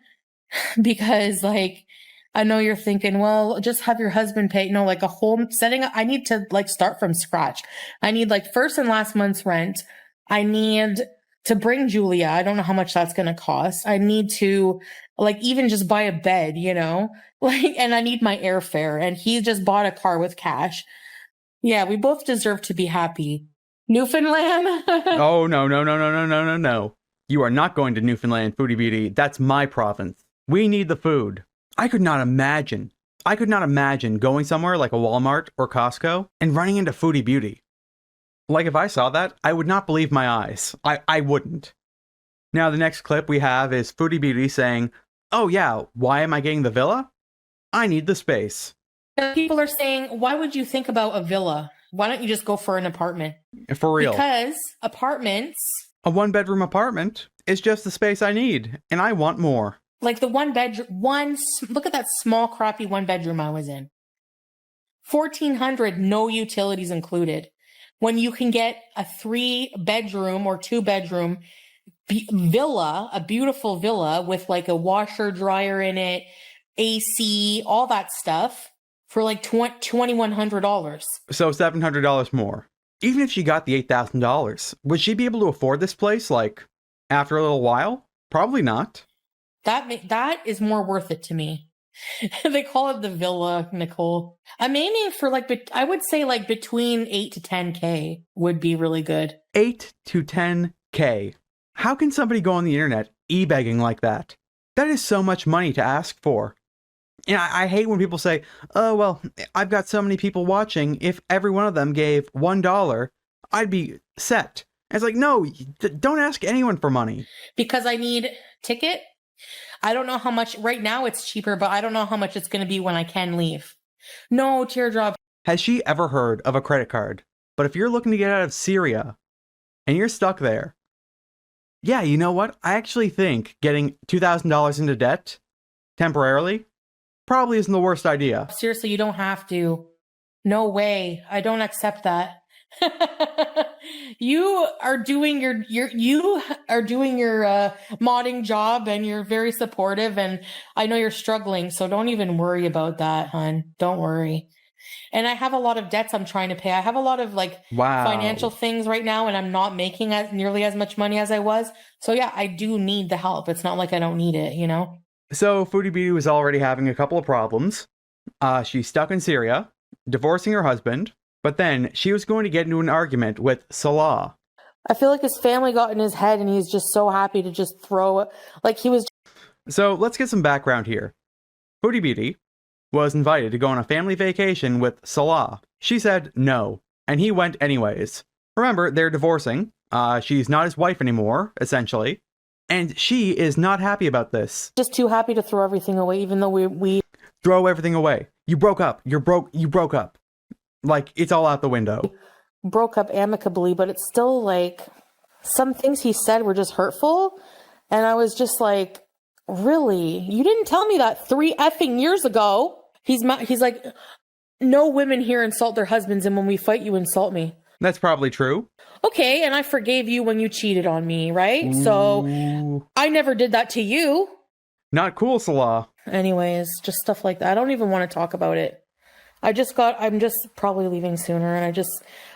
because, like, I know you're thinking, well, just have your husband pay. No, like, a whole setting up. I need to, like, start from scratch. I need, like, first and last month's rent. I need to bring Julia. I don't know how much that's going to cost. I need to Like even just buy a bed, you know? Like, and I need my airfare, and he just bought a car with cash. Yeah, we both deserve to be happy. Newfoundland? Oh, no. You are not going to Newfoundland, Foodie Beauty. That's my province. We need the food. I could not imagine going somewhere like a Walmart or Costco and running into Foodie Beauty. Like, if I saw that, I would not believe my eyes. I wouldn't. Now, the next clip we have is Foodie Beauty saying, "Oh yeah, why am I getting the villa? I need the space." People are saying, why would you think about a villa? Why don't you just go for an apartment? For real. Because apartments... A one-bedroom apartment is just the space I need, and I want more. Like the one bedroom, look at that small, crappy one bedroom I was in. $1,400, no utilities included. When you can get a 3-bedroom or 2-bedroom villa, a beautiful villa with like a washer, dryer in it, AC, all that stuff for like $2,100. So $700 more. Even if she got the $8,000, would she be able to afford this place, like, after a little while? Probably not. That is more worth it to me. They call it the villa, Nicole. I'm aiming for I would say like between 8 to 10K would be really good. 8 to 10K. How can somebody go on the internet e-begging like that? That is so much money to ask for. And I hate when people say, "Oh, well, I've got so many people watching. If every one of them gave $1, I'd be set." And it's like, no, don't ask anyone for money. Because I need ticket. I don't know how much. Right now it's cheaper, but I don't know how much it's going to be when I can leave. No, teardrop. Has she ever heard of a credit card? But if you're looking to get out of Syria and you're stuck there, yeah, you know what? I actually think getting $2,000 into debt temporarily probably isn't the worst idea. Seriously, you don't have to. No way. I don't accept that. You are doing your modding job, and you're very supportive, and I know you're struggling, so don't even worry about that, hon. Don't worry. And I have a lot of debts I'm trying to pay. I have a lot of financial things right now, and I'm not making nearly as much money as I was. So yeah, I do need the help. It's not like I don't need it, you know? So Foodie Beauty was already having a couple of problems. She's stuck in Syria, divorcing her husband, but then she was going to get into an argument with Salah. I feel like his family got in his head, and he's just so happy to just throw it. Like he was. So let's get some background here. Foodie Beauty was invited to go on a family vacation with Salah. She said no, and he went anyways. Remember, they're divorcing. She's not his wife anymore, essentially. And she is not happy about this. Just too happy to throw everything away, even though we throw everything away. You broke up. You broke up. Like, it's all out the window. Broke up amicably, but it's still like some things he said were just hurtful. And I was just like, really? You didn't tell me that 3 effing years ago. He's like, no women here insult their husbands, and when we fight, you insult me. That's probably true. Okay, and I forgave you when you cheated on me, right? Ooh. So I never did that to you. Not cool, Salah. Anyways, just stuff like that. I don't even want to talk about it. I'm just probably leaving sooner, and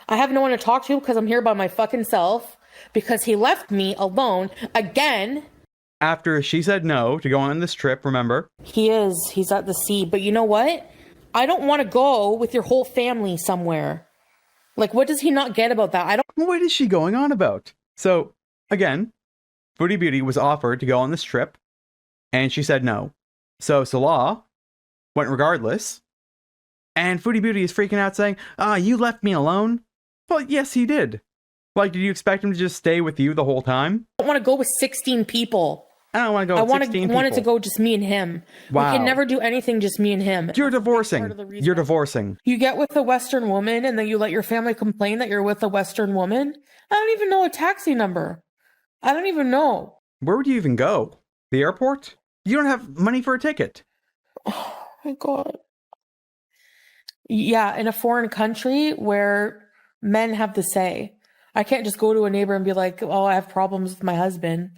I have no one to talk to because I'm here by my fucking self because he left me alone again. After she said no to go on this trip, remember? He's at the sea, but you know what? I don't want to go with your whole family somewhere. Like, what does he not get about that? What is she going on about? So, again, Foodie Beauty was offered to go on this trip, and she said no. So Salah went regardless, and Foodie Beauty is freaking out saying, you left me alone? Well, yes, he did. Like, did you expect him to just stay with you the whole time? I don't want to go with 16 people. I don't want to go with 16 people. I wanted to go just me and him. Wow. We can never do anything just me and him. You're divorcing. You're divorcing. You get with a Western woman and then you let your family complain that you're with a Western woman? I don't even know a taxi number. I don't even know. Where would you even go? The airport? You don't have money for a ticket. Oh my God. Yeah, in a foreign country where men have the say. I can't just go to a neighbor and be like, oh, I have problems with my husband.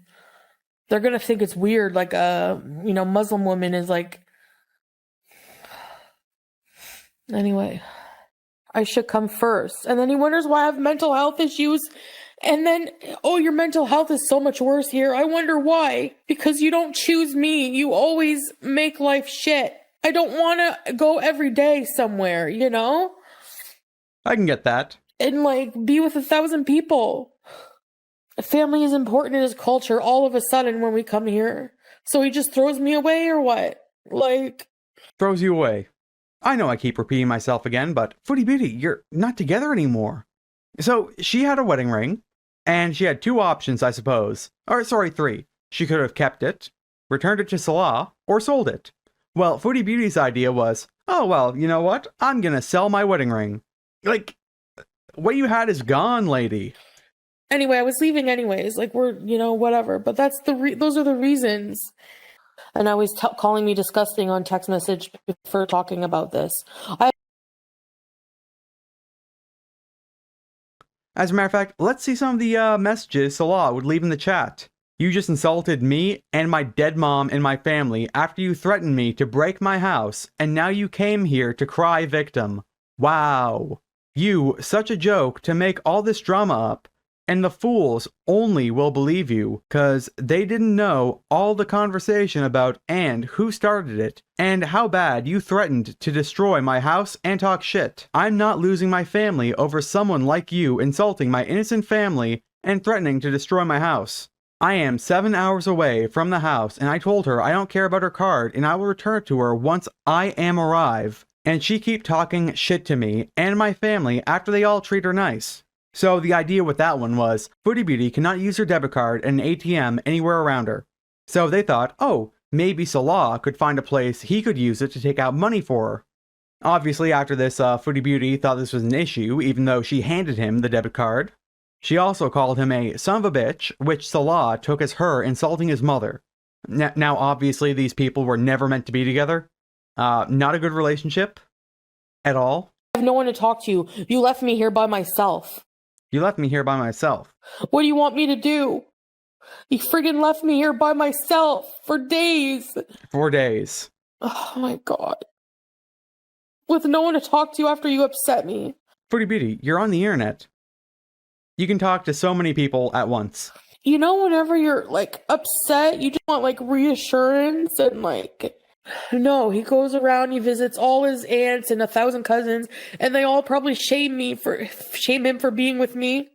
They're going to think it's weird. Like Muslim woman is like, anyway, I should come first. And then he wonders why I have mental health issues And then, oh, your mental health is so much worse here. I wonder why. Because you don't choose me. You always make life shit. I don't want to go every day somewhere, you know? I can get that. And, like, be with 1,000 people. Family is important in his culture all of a sudden when we come here. So he just throws me away or what? Like... Throws you away. I know I keep repeating myself again, but Foodie Beauty, you're not together anymore. So she had a wedding ring, and she had 2 options, I suppose. Or, sorry, 3. She could have kept it, returned it to Salah, or sold it. Well, Foodie Beauty's idea was, oh, well, you know what? I'm gonna sell my wedding ring. Like, what you had is gone, lady. Anyway, I was leaving anyways. Like, we're, you know, whatever. But that's those are the reasons. And I was calling me disgusting on text message for talking about this. As a matter of fact, let's see some of the messages Salah would leave in the chat. You just insulted me and my dead mom and my family after you threatened me to break my house, and now you came here to cry victim. Wow. You, such a joke to make all this drama up. And the fools only will believe you, cause they didn't know all the conversation about and who started it, and how bad you threatened to destroy my house and talk shit. I'm not losing my family over someone like you insulting my innocent family and threatening to destroy my house. I am 7 hours away from the house, and I told her I don't care about her card and I will return it to her once I am arrive. And she keep talking shit to me and my family after they all treat her nice. So the idea with that one was, Foodie Beauty cannot use her debit card and an ATM anywhere around her. So they thought, oh, maybe Salah could find a place he could use it to take out money for her. Obviously, after this, Foodie Beauty thought this was an issue, even though she handed him the debit card. She also called him a son of a bitch, which Salah took as her insulting his mother. Now, obviously, these people were never meant to be together. Not a good relationship. At all. I have no one to talk to. You left me here by myself. You left me here by myself. What do you want me to do? You friggin' left me here by myself for days. 4 days. Oh my god. With no one to talk to after you upset me. Foodie Beauty, you're on the internet. You can talk to so many people at once. You know, whenever you're, like, upset, you just want, like, reassurance and, like... No, he goes around, he visits all his aunts and 1,000 cousins, and they all probably shame him for being with me.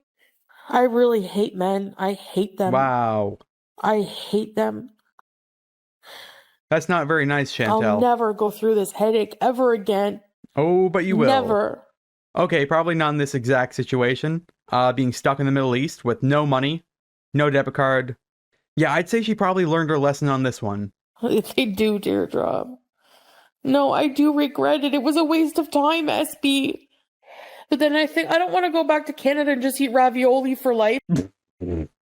I really hate men. I hate them. Wow. I hate them. That's not very nice, Chantel. I'll never go through this headache ever again. Oh, but you will. Never. Okay, probably not in this exact situation. Being stuck in the Middle East with no money, no debit card. Yeah, I'd say she probably learned her lesson on this one. They do, Deirdre. No, I do regret it. It was a waste of time, SB. But then I think I don't want to go back to Canada and just eat ravioli for life.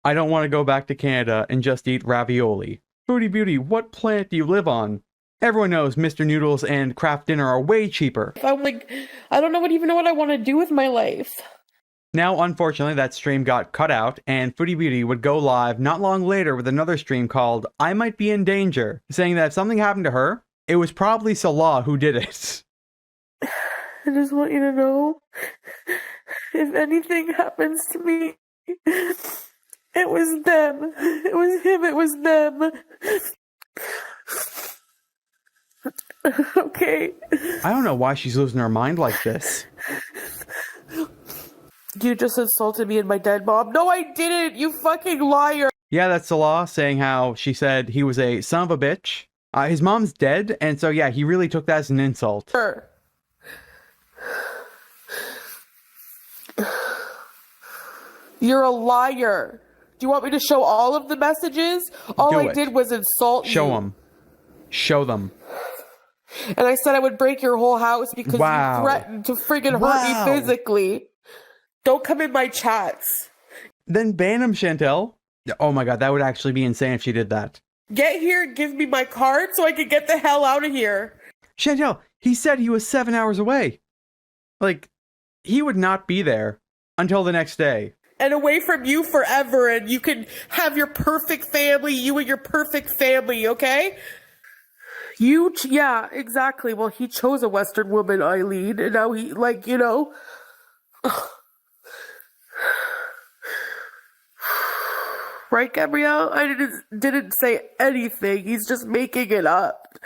I don't want to go back to Canada and just eat ravioli. Foodie Beauty, what planet do you live on? Everyone knows Mr. Noodles and Kraft Dinner are way cheaper. I'm like, I don't even know what I want to do with my life. Now, unfortunately, that stream got cut out, and Foodie Beauty would go live not long later with another stream called I Might Be in Danger, saying that if something happened to her, it was probably Salah who did it. I just want you to know, if anything happens to me, it was them. It was him, it was them. Okay. I don't know why she's losing her mind like this. You just insulted me and my dead mom. No, I didn't, you fucking liar. Yeah, that's Salah saying how she said he was a son of a bitch. His mom's dead, and so yeah, he really took that as an insult. You're a liar. Do you want me to show all of the messages? All I did was insult you. Show them. Show them. And I said I would break your whole house because you threatened to friggin' hurt me physically. Don't come in my chats. Then ban him, Chantel. Oh my god, that would actually be insane if she did that. Get here and give me my card so I can get the hell out of here. Chantel, he said he was 7 hours away. Like, he would not be there until the next day. And away from you forever, and you can have your perfect family, you and your perfect family, okay? Yeah, exactly. Well, he chose a Western woman, Eileen, and now he, like, you know... Right, Gabrielle? I didn't say anything. He's just making it up.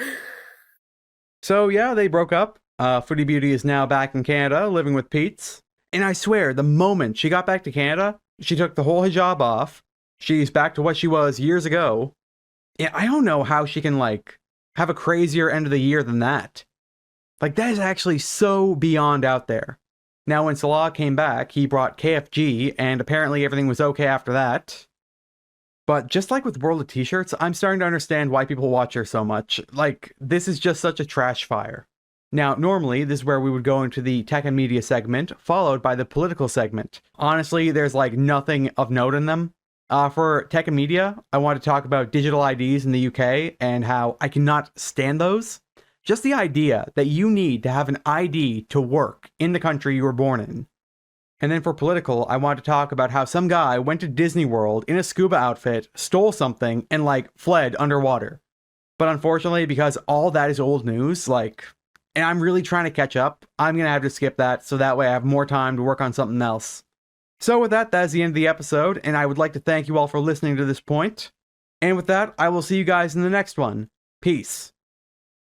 So yeah, they broke up. Foodie Beauty is now back in Canada, living with Pete's. And I swear, the moment she got back to Canada, she took the whole hijab off. She's back to what she was years ago. Yeah, I don't know how she can, like, have a crazier end of the year than that. Like, that is actually so beyond out there. Now, when Salah came back, he brought KFG, and apparently everything was okay after that. But just like with World of T-shirts, I'm starting to understand why people watch her so much. Like, this is just such a trash fire. Now, normally, this is where we would go into the tech and media segment, followed by the political segment. Honestly, there's like nothing of note in them. For tech and media, I want to talk about digital IDs in the UK and how I cannot stand those. Just the idea that you need to have an ID to work in the country you were born in. And then for political, I want to talk about how some guy went to Disney World in a scuba outfit, stole something, and like fled underwater. But unfortunately, because all that is old news, like, and I'm really trying to catch up, I'm going to have to skip that so that way I have more time to work on something else. So with that, that's the end of the episode, and I would like to thank you all for listening to this point. And with that, I will see you guys in the next one. Peace.